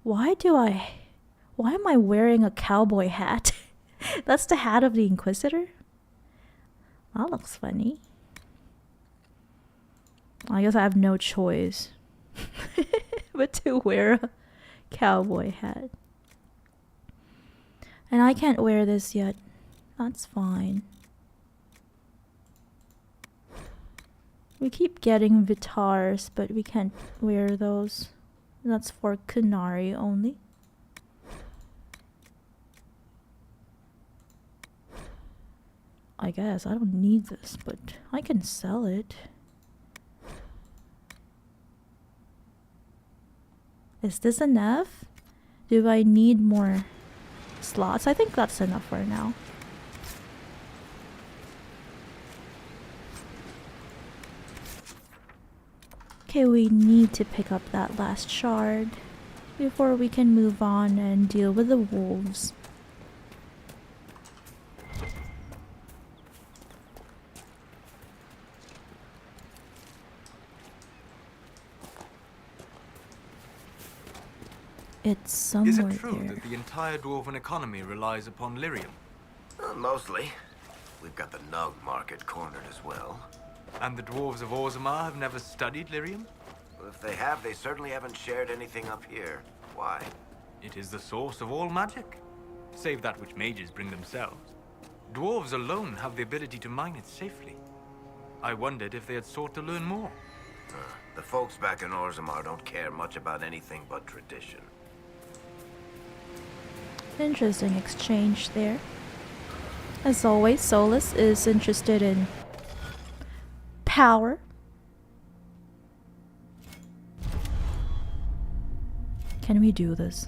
Why am I wearing a cowboy hat? That's the hat of the Inquisitor? That looks funny. I guess I have no choice but to wear a cowboy hat. And I can't wear this yet. That's fine. We keep getting Vitars, but we can't wear those. That's for Kunari only. I guess I don't need this, but I can sell it. Is this enough? Do I need more slots? I think that's enough for now. Okay, we need to pick up that last shard before we can move on and deal with the wolves. It's somewhere Is it true there. that the entire dwarven economy relies upon lyrium? Mostly. We've got the Nug market cornered as well. And the dwarves of Orzammar have never studied lyrium? If they have, they certainly haven't shared anything up here. Why? It is the source of all magic, save that which mages bring themselves. Dwarves alone have the ability to mine it safely. I wondered if they had sought to learn more. The folks back in Orzammar don't care much about anything but tradition. Interesting exchange there. As always, Solus is interested in power. Can we do this?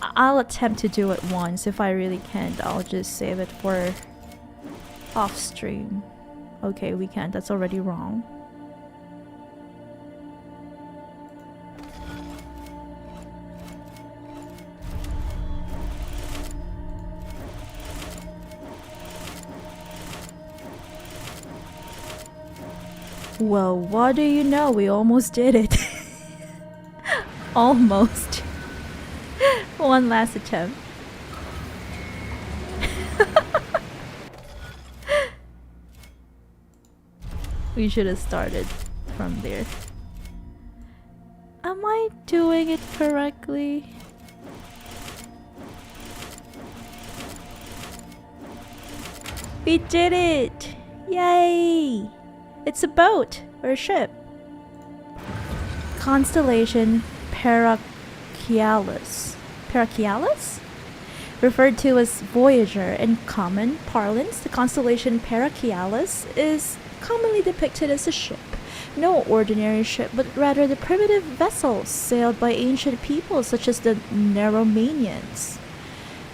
I'll attempt to do it once. If I really can't, I'll just save it for off stream. Okay, we can't. That's already wrong. Well, what do you know? We almost did it. Almost. One last attempt. We should have started from there. Am I doing it correctly? We did it! Yay! It's a boat or a ship. Constellation Paracialis. Paracialis? Referred to as Voyager in common parlance, the constellation Parakialis is commonly depicted as a ship. No ordinary ship, but rather the primitive vessels sailed by ancient peoples such as the Neromanians.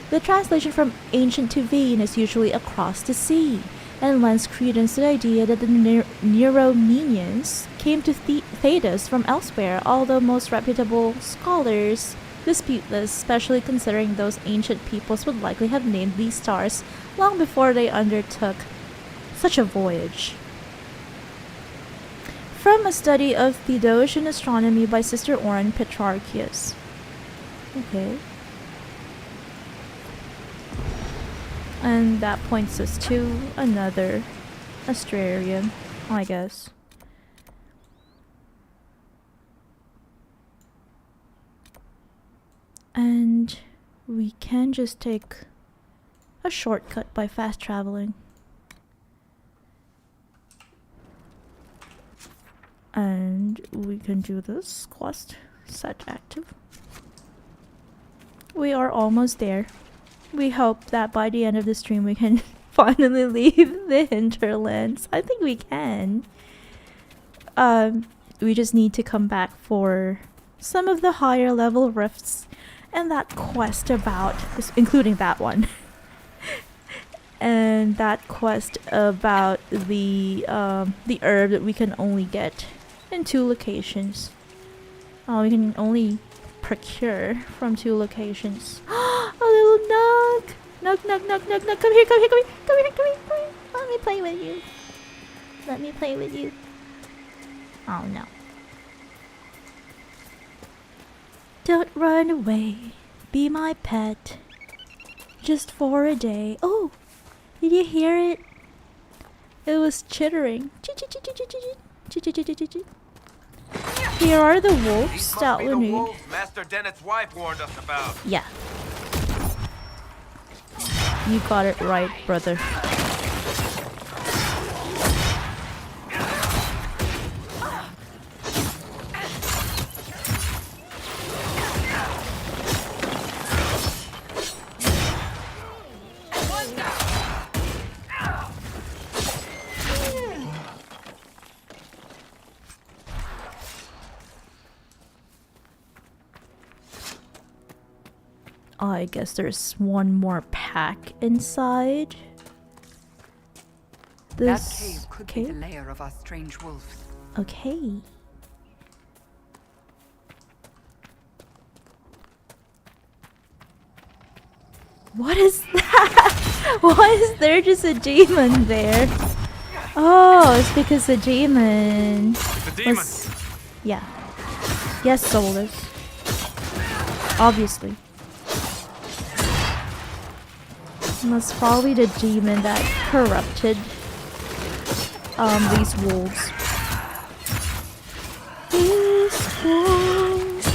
The translation from ancient to vain is usually across the sea, and lends credence to the idea that the Neromanians came to Thedas from elsewhere, although most reputable scholars dispute this, especially considering those ancient peoples would likely have named these stars long before they undertook such a voyage. From a study of Thedosian astronomy by Sister Oren Petrarchius. Okay. And that points us to another Astrarian, I guess. And we can just take a shortcut by fast traveling. And we can do this quest. Set active. We are almost there. We hope that by the end of the stream we can finally leave the hinterlands. I think we can. We just need to come back for some of the higher level rifts and that quest about, including that one. And that quest about the herb that we can only get in 2 locations. We can only procure from 2 locations. A little Nug! Nug, come here, come here, come here, come here, come here, come here. Let me play with you. Let me play with you. Oh no. Don't run away. Be my pet. Just for a day. Oh! Did you hear it? It was chittering. Here are the wolves that we need. Wolves Master Dennet's wife warned us about. Yeah. You got it right, brother. I guess there's one more pack inside. That cave could be the lair of our strange wolves. Okay. What is that? Why is there just a demon there? Oh, it's because the demon. The demon. Yeah. Yes, soulless. Obviously. That's probably the demon that corrupted these wolves. These wolves.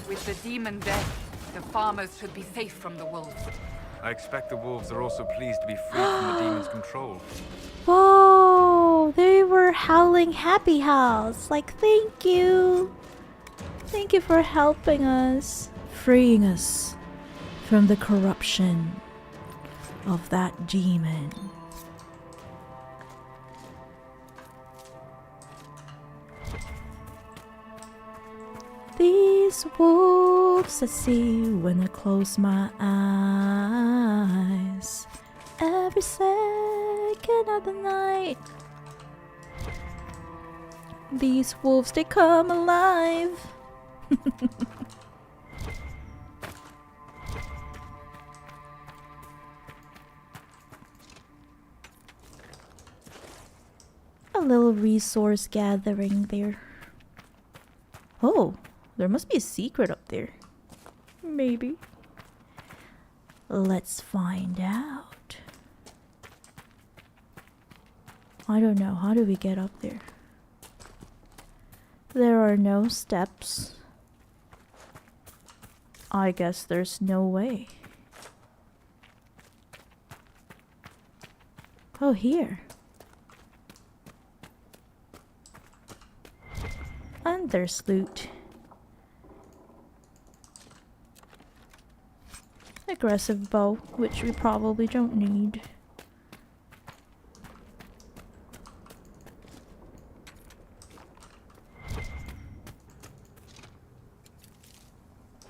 With the demon dead, the farmers should be safe from the wolves. I expect the wolves are also pleased to be free from the demon's control. Whoa! They were howling happy howls. Like, thank you. Thank you for helping us. Freeing us from the corruption of that demon. These wolves I see when I close my eyes. Every second of the night. These wolves, they come alive. A little resource gathering there. Oh, there must be a secret up there. Maybe. Let's find out. I don't know. How do we get up there? There are no steps. I guess there's no way. Oh, here. And there's loot. aggressive bow, which we probably don't need.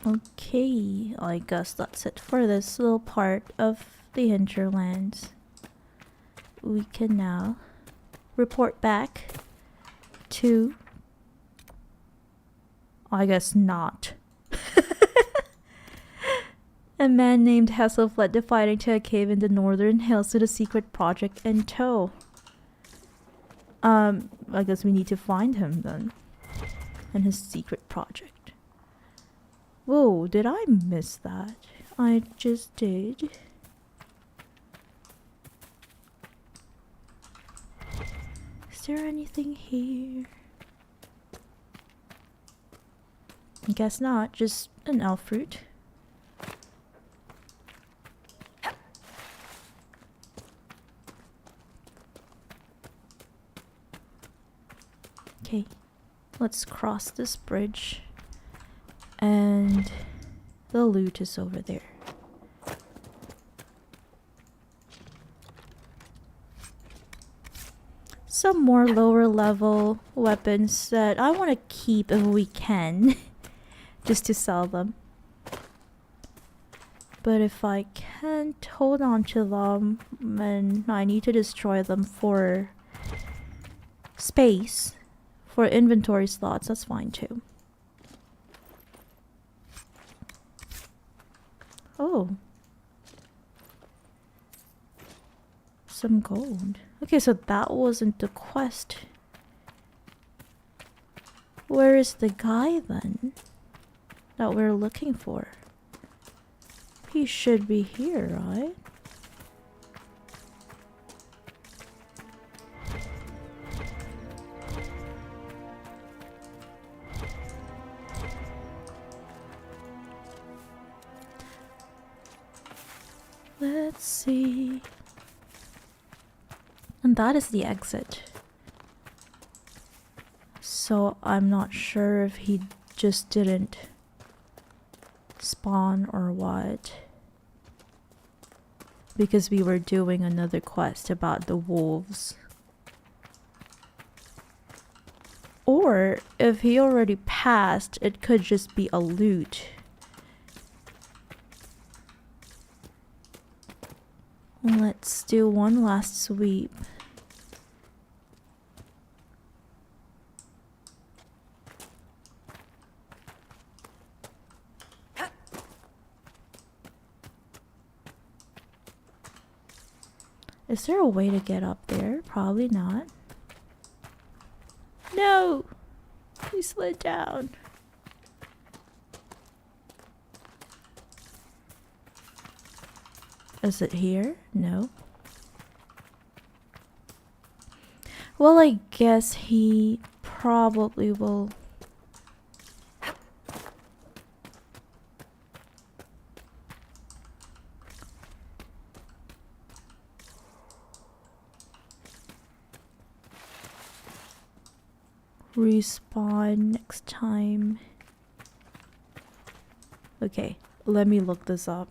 Okay, I guess that's it for this little part of the hinterlands. We can now report back to... I guess not. A man named Hessel fled defiant into a cave in the northern hills with a secret project in tow. I guess we need to find him then. And his secret project. Whoa, did I miss that? I just did. Is there anything here? I guess not, just an elf fruit. Okay, let's cross this bridge. And the loot is over there. Some more lower level weapons that I want to keep if we can. Just to sell them. But if I can't hold on to them and I need to destroy them for space, for inventory slots, that's fine too. Oh. Some gold. Okay, so that wasn't the quest. Where is the guy then? That we're looking for? He should be here, right? Let's see. And that is the exit. So I'm not sure if he just didn't spawn or what. Because we were doing another quest about the wolves. Or if he already passed, it could just be a loot. Let's do one last sweep. Is there a way to get up there? Probably not. No! He slid down. Is it here? No. Well, I guess he probably will. Respawn next time. Okay, let me look this up.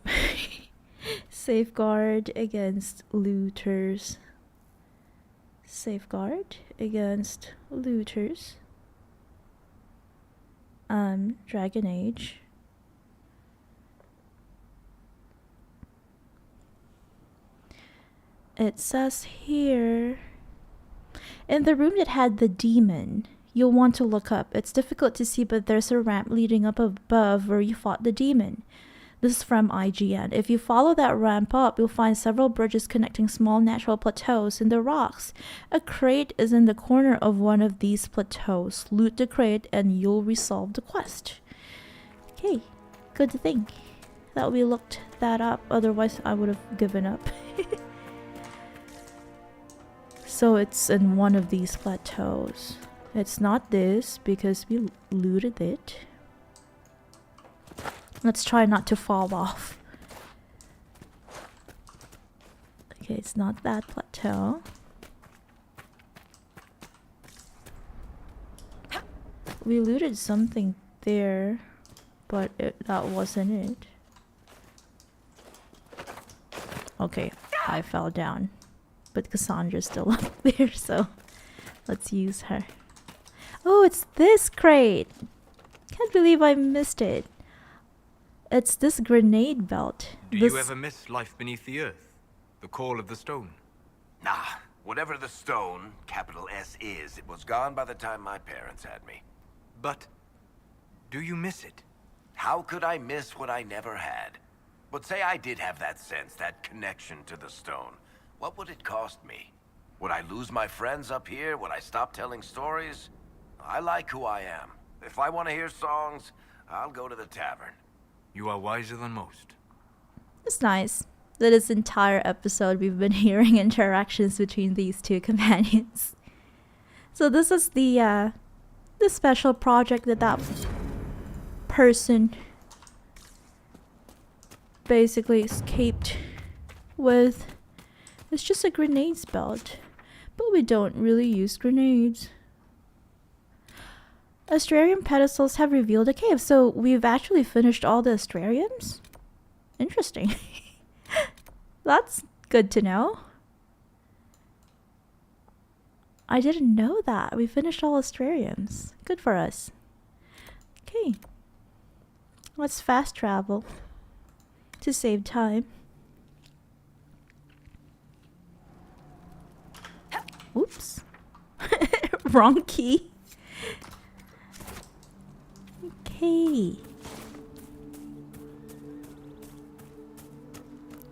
Safeguard against looters. Safeguard against looters. Dragon Age. It says here, in the room that had the demon, you'll want to look up. It's difficult to see, but there's a ramp leading up above where you fought the demon. This is from IGN. If you follow that ramp up, you'll find several bridges connecting small natural plateaus in the rocks. A crate is in the corner of one of these plateaus. Loot the crate and you'll resolve the quest. Okay, good to think that we looked that up. Otherwise, I would have given up. So it's in one of these plateaus. It's not this because we looted it. Let's try not to fall off. Okay, it's not that plateau. We looted something there, but that wasn't it. Okay, I fell down. But Cassandra's still up there, so let's use her. Oh, it's this crate! Can't believe I missed it. It's this grenade belt. Do you ever miss life beneath the earth? The call of the stone? Nah, whatever the stone, capital S, is, it was gone by the time my parents had me. But do you miss it? How could I miss what I never had? But say I did have that sense, that connection to the stone. What would it cost me? Would I lose my friends up here? Would I stop telling stories? I like who I am. If I want to hear songs, I'll go to the tavern. You are wiser than most. It's nice that this entire episode we've been hearing interactions between these two companions. So this is the special project that person basically escaped with. It's just a grenades belt, but we don't really use grenades. Astrarium pedestals have revealed a cave, so we've actually finished all the astrariums? Interesting. That's good to know. I didn't know that. We finished all astrariums. Good for us. Okay. Let's fast travel to save time. Oops. Wrong key. Okay.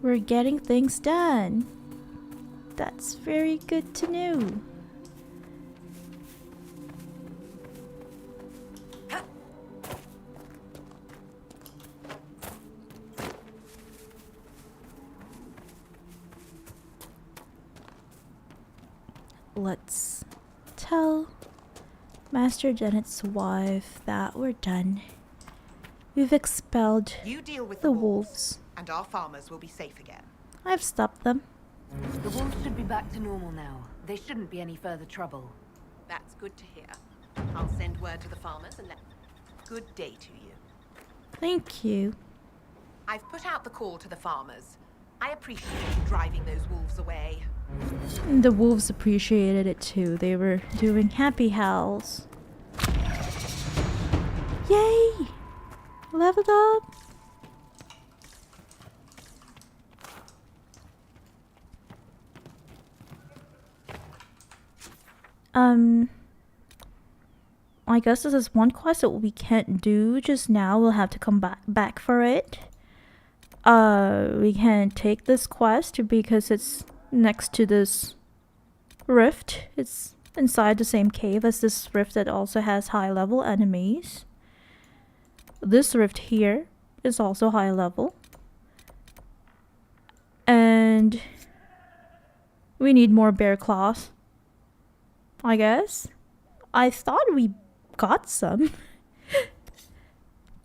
We're getting things done. That's very good to know. Let's tell Master Dennet's wife that we're done. We've expelled You deal with the wolves. and our farmers will be safe again. I've stopped them. The wolves should be back to normal now. There shouldn't be any further trouble. That's good to hear. I'll send word to the farmers and let... Good day to you. Thank you. I've put out the call to the farmers. I appreciate you driving those wolves away. The wolves appreciated it too. They were doing happy howls. Yay! Leveled up! I guess this is one quest that we can't do just now. We'll have to come back for it. We can't take this quest because it's next to this rift. It's inside the same cave as this rift that also has high level enemies. This rift here is also high level. And we need more bear claws, I guess. I thought we got some.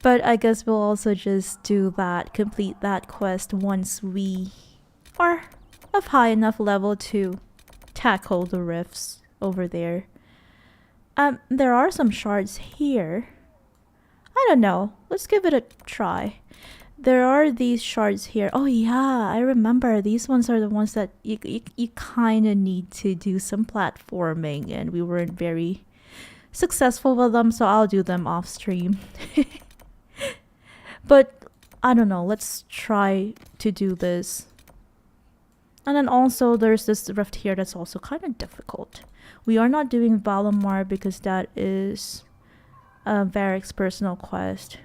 But I guess we'll also just do that, complete that quest once we are of high enough level to tackle the rifts over there. There are some shards here. I don't know. Let's give it a try. There are these shards here. Oh yeah, I remember. These ones are the ones that you kind of need to do some platforming, and we weren't very successful with them, so I'll do them off stream. But I don't know. Let's try to do this. And then also there's this rift here that's also kind of difficult. We are not doing Valamar because that is Varric's personal quest.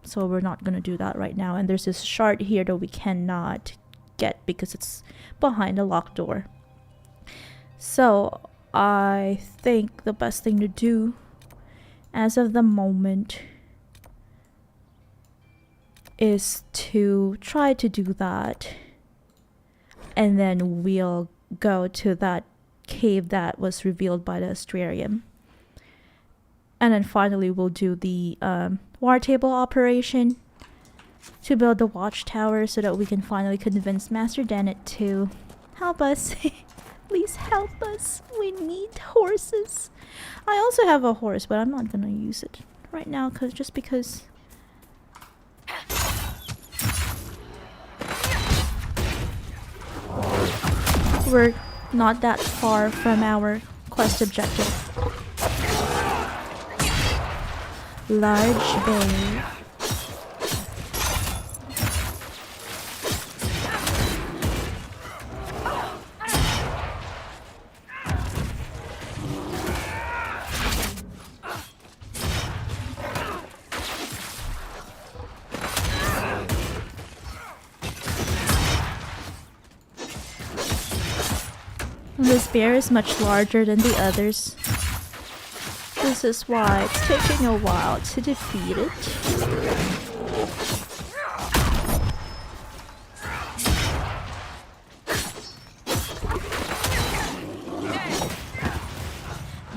So we're not going to do that right now. And there's this shard here that we cannot get because it's behind a locked door. So I think the best thing to do as of the moment is to try to do that. And then we'll go to that cave that was revealed by the Astrarium. And then finally we'll do the war table operation to build the watchtower so that we can finally convince Master Dennet to help us. Please help us. We need horses. I also have a horse, but I'm not gonna use it right now just because we're not that far from our quest objective. Large bear. This bear is much larger than the others. This is why it's taking a while to defeat it.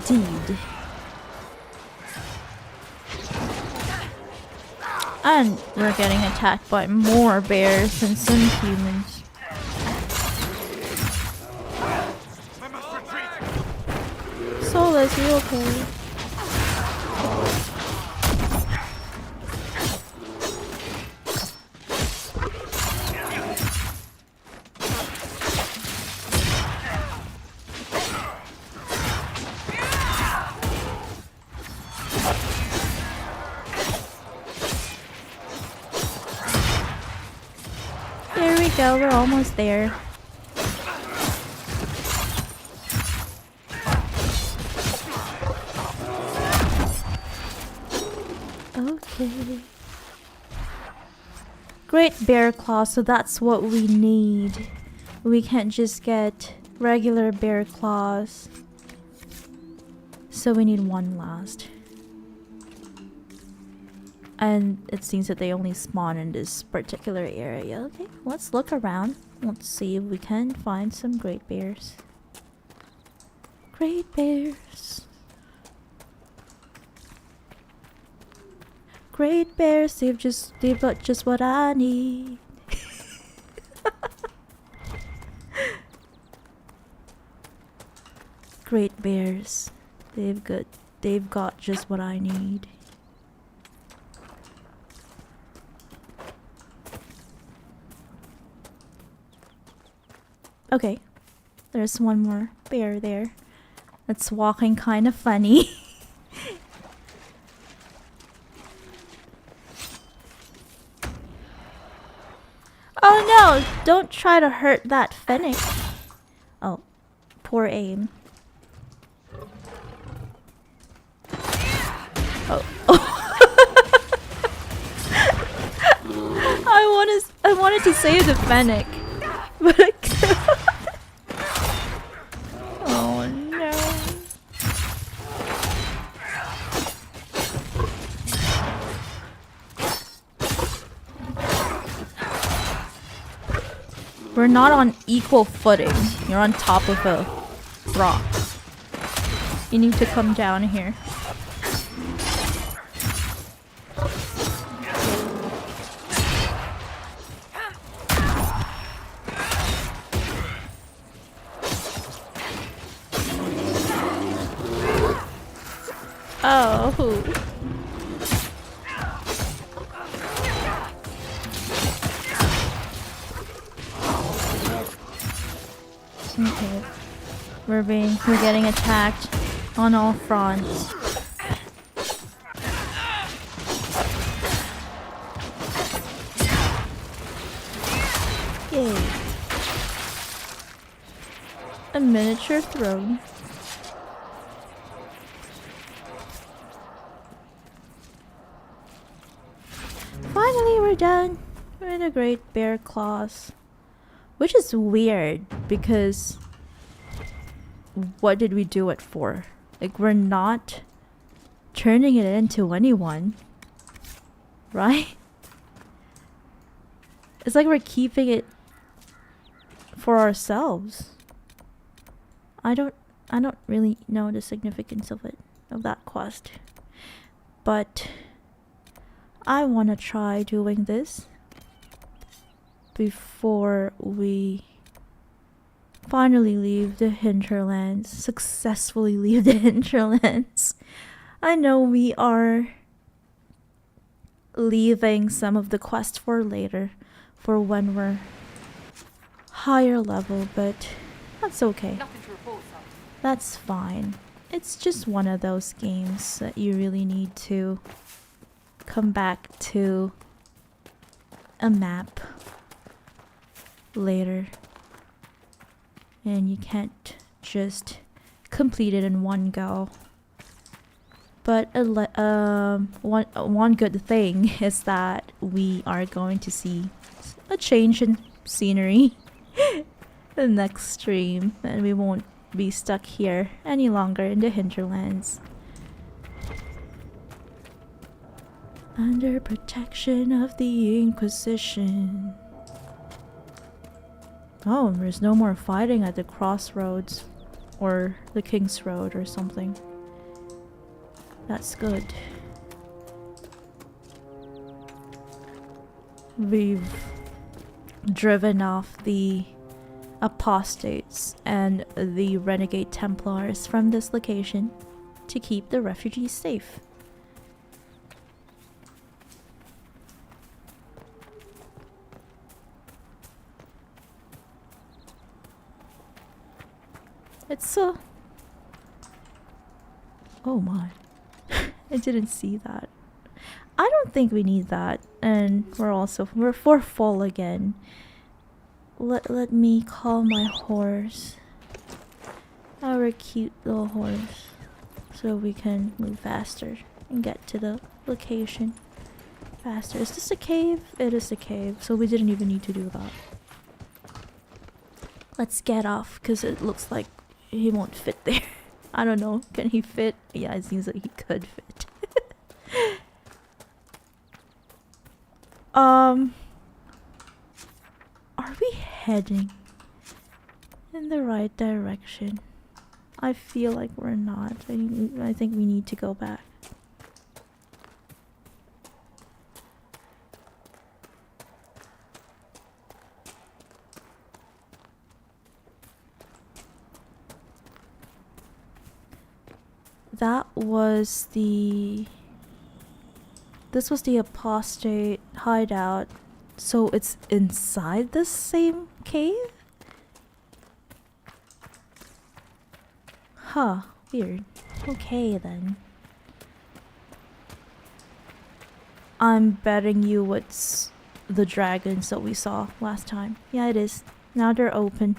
Deed. And we're getting attacked by more bears than some humans. Is he okay? There we go, we're almost there. Great bear claw, so that's what we need. We can't just get regular bear claws. So we need one last. And it seems that they only spawn in this particular area. Okay, let's look around. Let's see if we can find some great bears. Great bears. Great bears, they've got just what I need. Great bears, they've got just what I need. Okay, there's one more bear there. It's walking kind of funny. Oh no! Don't try to hurt that fennec. Oh, poor aim. Oh. I wanted to save the fennec, but I couldn't. Oh no. We're not on equal footing. You're on top of a rock. You need to come down here. Oh. Okay. We're getting attacked on all fronts. Yay. A miniature throne. Finally, we're done with the great bear claws. Which is weird because what did we do it for? Like, we're not turning it into anyone, right? It's like we're keeping it for ourselves. I don't really know the significance of that quest. But I want to try doing this before we finally leave the hinterlands, successfully leave the hinterlands. I know we are leaving some of the quests for later, for when we're higher level, but That's okay. Nothing to report, sir. That's fine. It's just one of those games that you really need to come back to a map later. And you can't just complete it in one go. But one good thing is that we are going to see a change in scenery the next stream, and we won't be stuck here any longer in the hinterlands. Under protection of the Inquisition. Oh, there's no more fighting at the crossroads or the King's Road or something. That's good. We've driven off the apostates and the renegade Templars from this location to keep the refugees safe. It's so... Oh my. I didn't see that. I don't think we need that. And we're full again. Let me call my horse. Our cute little horse. So we can move faster and get to the location faster. Is this a cave? It is a cave, so we didn't even need to do that. Let's get off, because it looks like he won't fit there. I don't know. Can he fit? Yeah, it seems like he could fit. Are we heading in the right direction? I feel like we're not. I think we need to go back. That was the... This was the apostate hideout. So it's inside the same cave? Huh, weird. Okay then. I'm betting you it's the dragons that we saw last time. Yeah, it is. Now they're open.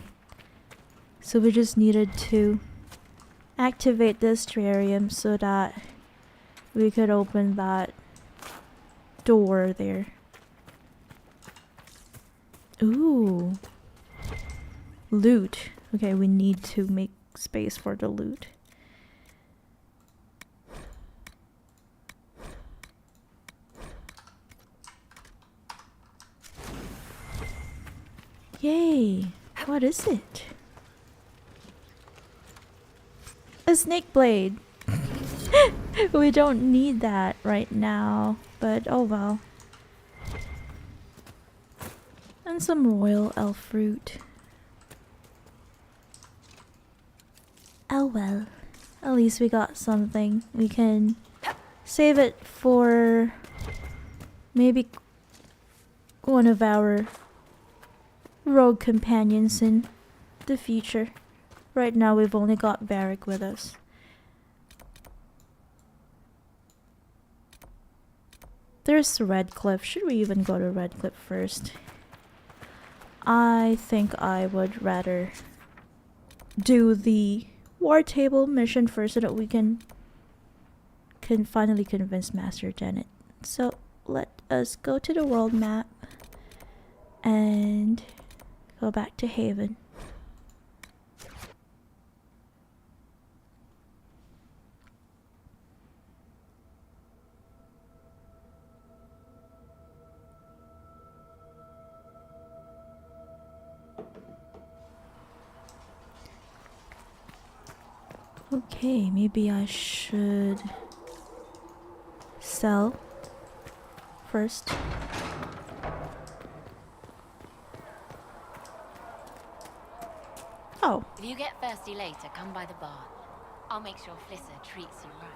So we just needed to activate this terrarium so that we could open that door there. Ooh. Loot. Okay, we need to make space for the loot. Yay! What is it? A snake blade! We don't need that right now, but oh well. And some royal elf fruit. Oh well. At least we got something. We can save it for maybe one of our rogue companions in the future. Right now we've only got Varric with us. There's Redcliffe. Should we even go to Redcliffe first? I think I would rather do the war table mission first so that we can finally convince Master Dennet. So let us go to the world map and go back to Haven. Okay, maybe I should sell first. Oh. If you get thirsty later, come by the bar. I'll make sure Flissa treats you right.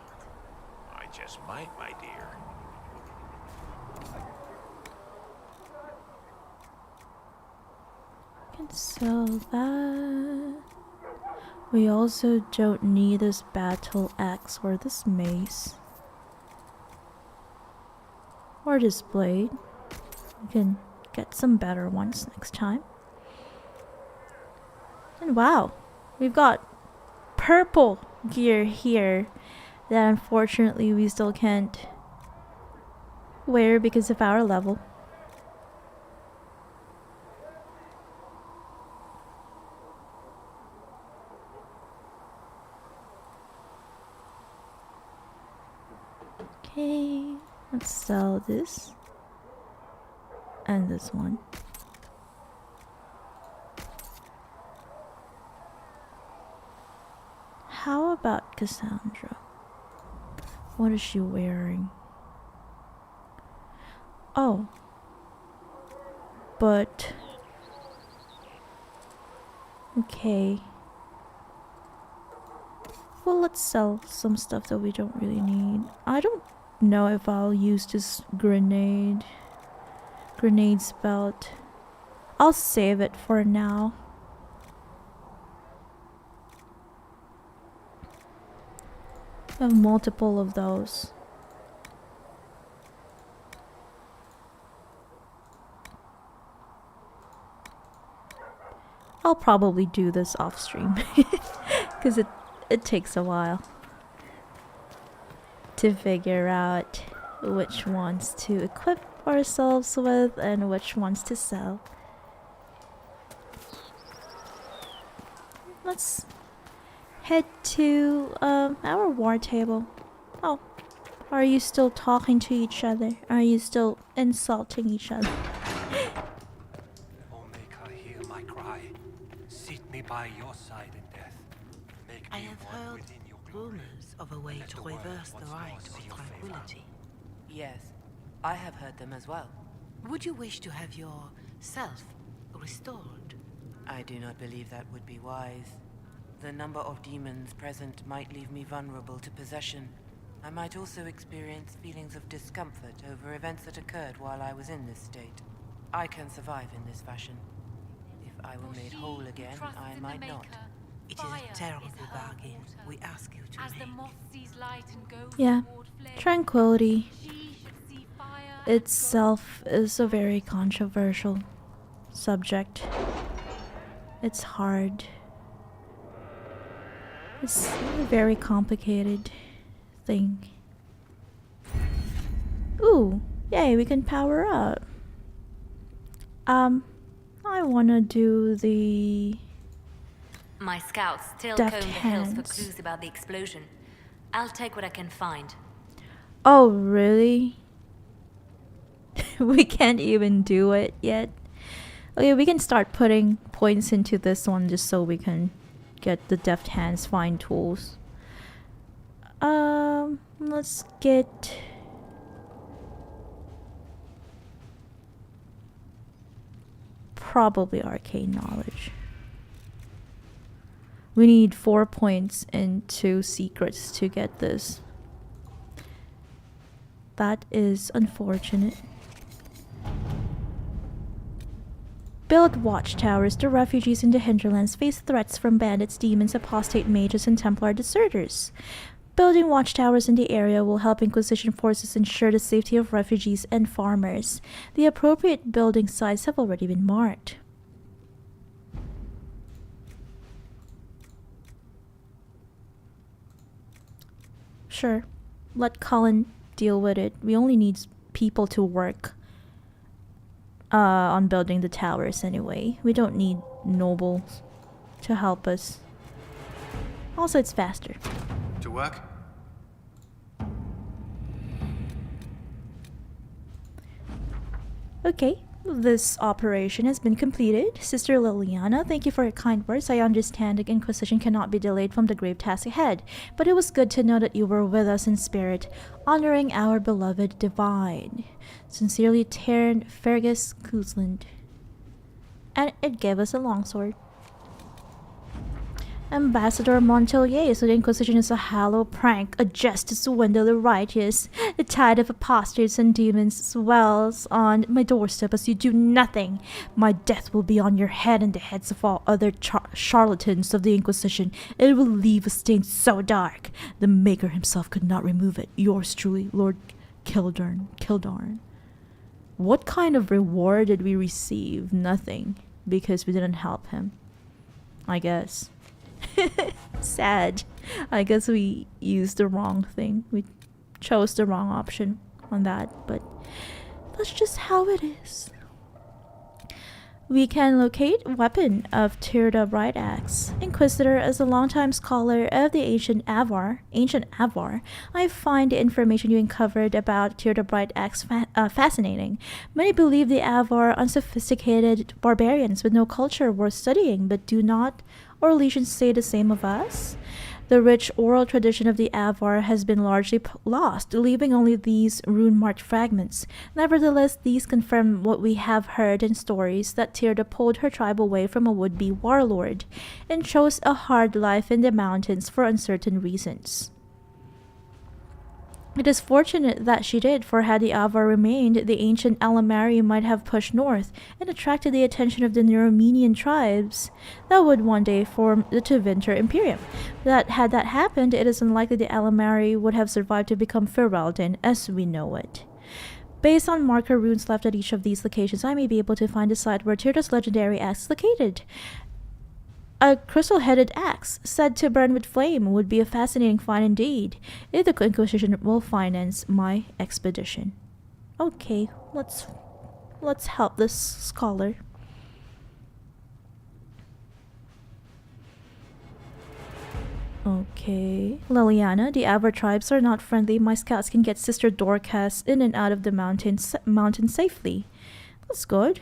I just might, my dear. Can sell that. We also don't need this battle axe or this mace. Or this blade. We can get some better ones next time. And wow, we've got purple gear here that unfortunately we still can't wear because of our level. Okay, let's sell this and this one. How about Cassandra? What is she wearing? Oh. But... okay. Well, let's sell some stuff that we don't really need. I don't know if I'll use this grenade spout. I'll save it for now. I have multiple of those. I'll probably do this off stream because it takes a while to figure out which ones to equip ourselves with and which ones to sell. Let's head to our war table. Oh, are you still talking to each other? Are you still insulting each other? Oh, make her hear my cry. Seat me by your side in death. Make I me have one heard within your glory. rumors of a way Let to the world reverse the once right more see of your tranquility. Yes, I have heard them as well. Would you wish to have your self restored? I do not believe that would be wise. The number of demons present might leave me vulnerable to possession. I might also experience feelings of discomfort over events that occurred while I was in this state. I can survive in this fashion. If I were made whole again, I might not. It is a terrible bargain we ask you to make. Yeah, tranquility itself is a very controversial subject. It's hard. It's a very complicated thing. Ooh, yay, we can power up. I wanna do the My scouts still deft comb the hills for hands. clues about the explosion. I'll take what I can find. Oh, really? We can't even do it yet. Okay, we can start putting points into this one just so we can get the deft hands find tools. Let's get probably arcane knowledge. We need 4 points and 2 secrets to get this. That is unfortunate. Build watchtowers. The refugees in the hinterlands face threats from bandits, demons, apostate mages, and Templar deserters. Building watchtowers in the area will help Inquisition forces ensure the safety of refugees and farmers. The appropriate building sites have already been marked. Sure, let Colin deal with it. We only need people to work on building the towers anyway. We don't need nobles to help us. Also, it's faster. To work? Okay, this operation has been completed. Sister Liliana, thank you for your kind words. I understand the Inquisition cannot be delayed from the grave task ahead, but it was good to know that you were with us in spirit, honoring our beloved divine. Sincerely, Taryn Fergus Cousland. And it gave us a longsword. Ambassador Montelier, so the Inquisition is a hollow prank, a jest to swindle the righteous. The tide of apostles and demons swells on my doorstep as you do nothing. My death will be on your head and the heads of all other charlatans of the Inquisition. It will leave a stain so dark, the Maker himself could not remove it. Yours truly, Lord Kildarn. What kind of reward did we receive? Nothing, because we didn't help him, I guess. Sad. I guess we used the wrong thing. We chose the wrong option on that, but that's just how it is. We can locate weapon of Tyr the Bright Axe. Inquisitor, as a longtime scholar of the ancient Avar, I find the information you uncovered about Tyr the Bright Axe fascinating. Many believe the Avar are unsophisticated barbarians with no culture worth studying, but do not our legions say the same of us? The rich oral tradition of the Avar has been largely lost, leaving only these rune-marked fragments. Nevertheless, these confirm what we have heard in stories, that Tyrda pulled her tribe away from a would-be warlord, and chose a hard life in the mountains for uncertain reasons. It is fortunate that she did, for had the Avar remained, the ancient Alamari might have pushed north and attracted the attention of the Neuromenian tribes that would one day form the Tevinter Imperium. Had that happened, it is unlikely the Alamari would have survived to become Ferelden as we know it. Based on marker runes left at each of these locations, I may be able to find the site where Tyrda's legendary axe is located. A crystal-headed axe, said to burn with flame, would be a fascinating find indeed, if the Inquisition will finance my expedition. Okay, let's help this scholar. Okay, Liliana, the Avar tribes are not friendly. My scouts can get Sister Dorcas in and out of the mountain safely. That's good.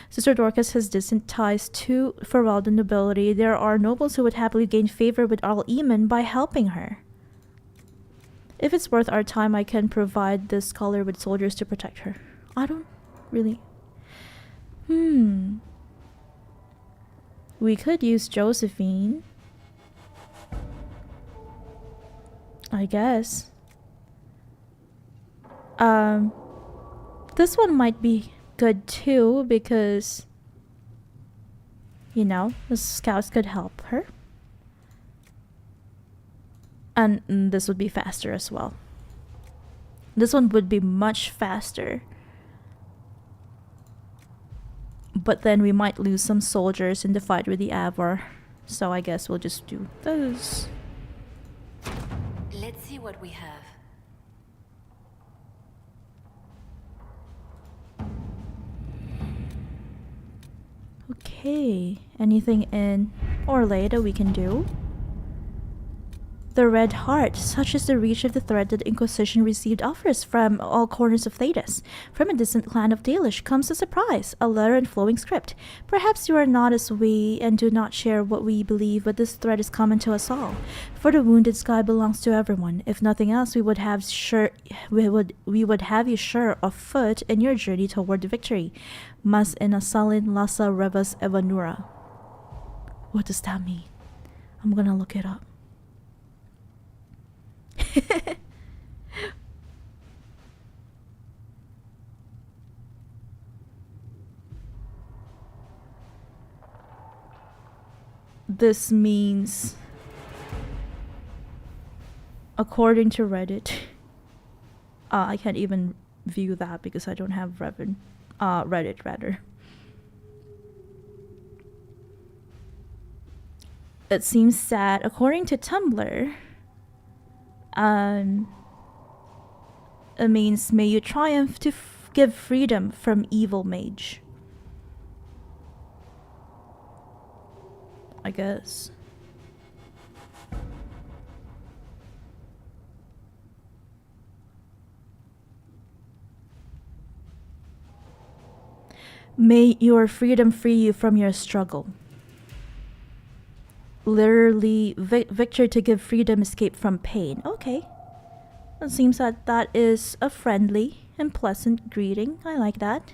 Sister Dorcas has distant ties to Ferelden nobility. There are nobles who would happily gain favor with Arl Eamon by helping her. If it's worth our time, I can provide this scholar with soldiers to protect her. I don't really... We could use Josephine, I guess. This one might be good too, because, you know, the scouts could help her. And this would be faster as well. This one would be much faster. But then we might lose some soldiers in the fight with the Avar. So I guess we'll just do those. Let's see what we have. Okay, anything in Orlais that we can do? The Red Heart, such is the reach of the threat that the Inquisition received offers from all corners of Thedas. From a distant clan of Dalish comes a surprise, a letter and flowing script. Perhaps you are not as we and do not share what we believe, but this threat is common to us all. For the wounded sky belongs to everyone. If nothing else, we would have you sure of foot in your journey toward the victory. Mas inasalin lasa revas evanura. What does that mean? I'm gonna look it up. This means, according to Reddit, I can't even view that because I don't have Reddit rather. It seems that according to Tumblr, it means may you triumph to give freedom from evil mage. I guess. May your freedom free you from your struggle. Literally, victor to give freedom, escape from pain. Okay. It seems that that is a friendly and pleasant greeting. I like that.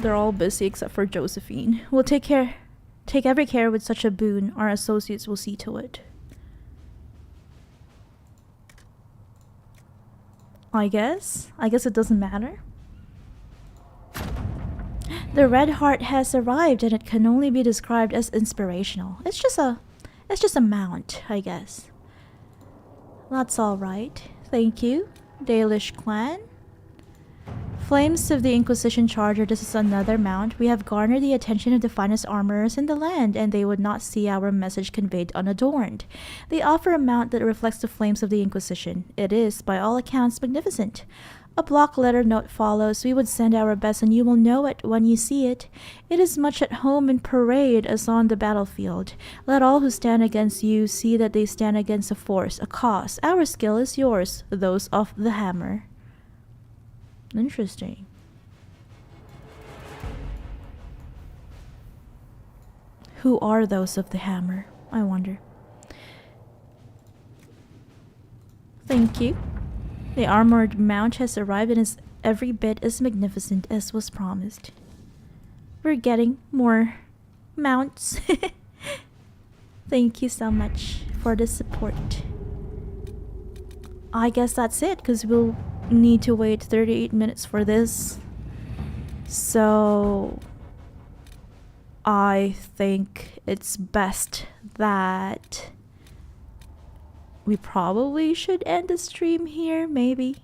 They're all busy except for Josephine. We'll take every care with such a boon. Our associates will see to it. I guess it doesn't matter. The red heart has arrived and it can only be described as inspirational. It's just a mount, I guess. That's alright. Thank you, Dalish clan. Flames of the Inquisition Charger, this is another mount. We have garnered the attention of the finest armorers in the land, and they would not see our message conveyed unadorned. They offer a mount that reflects the flames of the Inquisition. It is, by all accounts, magnificent. A block letter note follows. We would send our best, and you will know it when you see it. It is much at home in parade as on the battlefield. Let all who stand against you see that they stand against a force, a cause. Our skill is yours, those of the hammer. Interesting. Who are those of the hammer? I wonder. Thank you. The armored mount has arrived and is every bit as magnificent as was promised. We're getting more mounts. Thank you so much for the support. I guess that's it, because we'll need to wait 38 minutes for this. So I think it's best that we probably should end the stream here, maybe.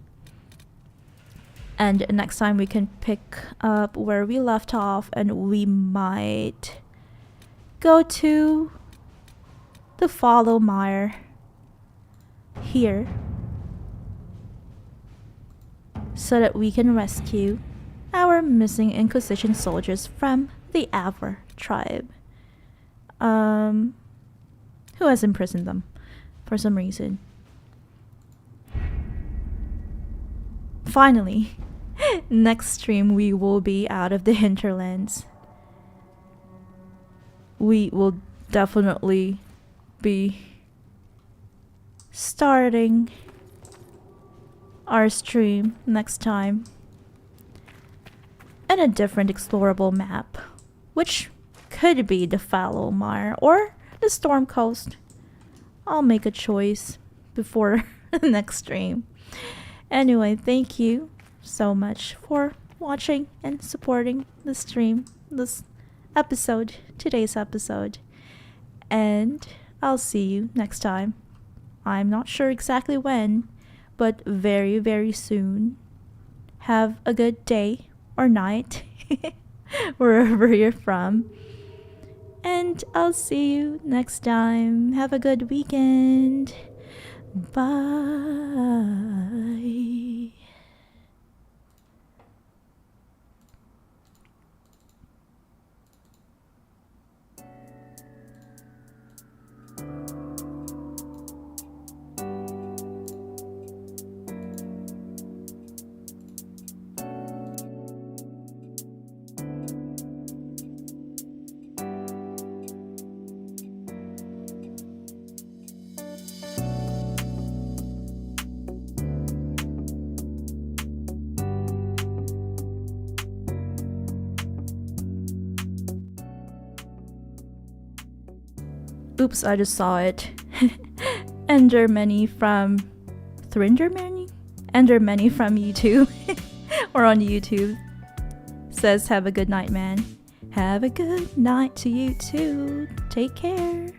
And next time we can pick up where we left off, and we might go to the Follow Mire here so that we can rescue our missing Inquisition soldiers from the Avor tribe, who has imprisoned them for some reason. Finally, next stream we will be out of the hinterlands. We will definitely be starting our stream next time in a different explorable map, which could be the Fallow Mire or the Storm Coast. I'll make a choice before the next stream. Anyway, thank you so much for watching and supporting the stream, this episode, today's episode. And I'll see you next time. I'm not sure exactly when, but very, very soon. Have a good day or night, wherever you're from. And I'll see you next time. Have a good weekend. Bye. Oops, I just saw it. Endermany from Thrindermany? Endermany from YouTube or on YouTube says, have a good night, man. Have a good night to you too. Take care.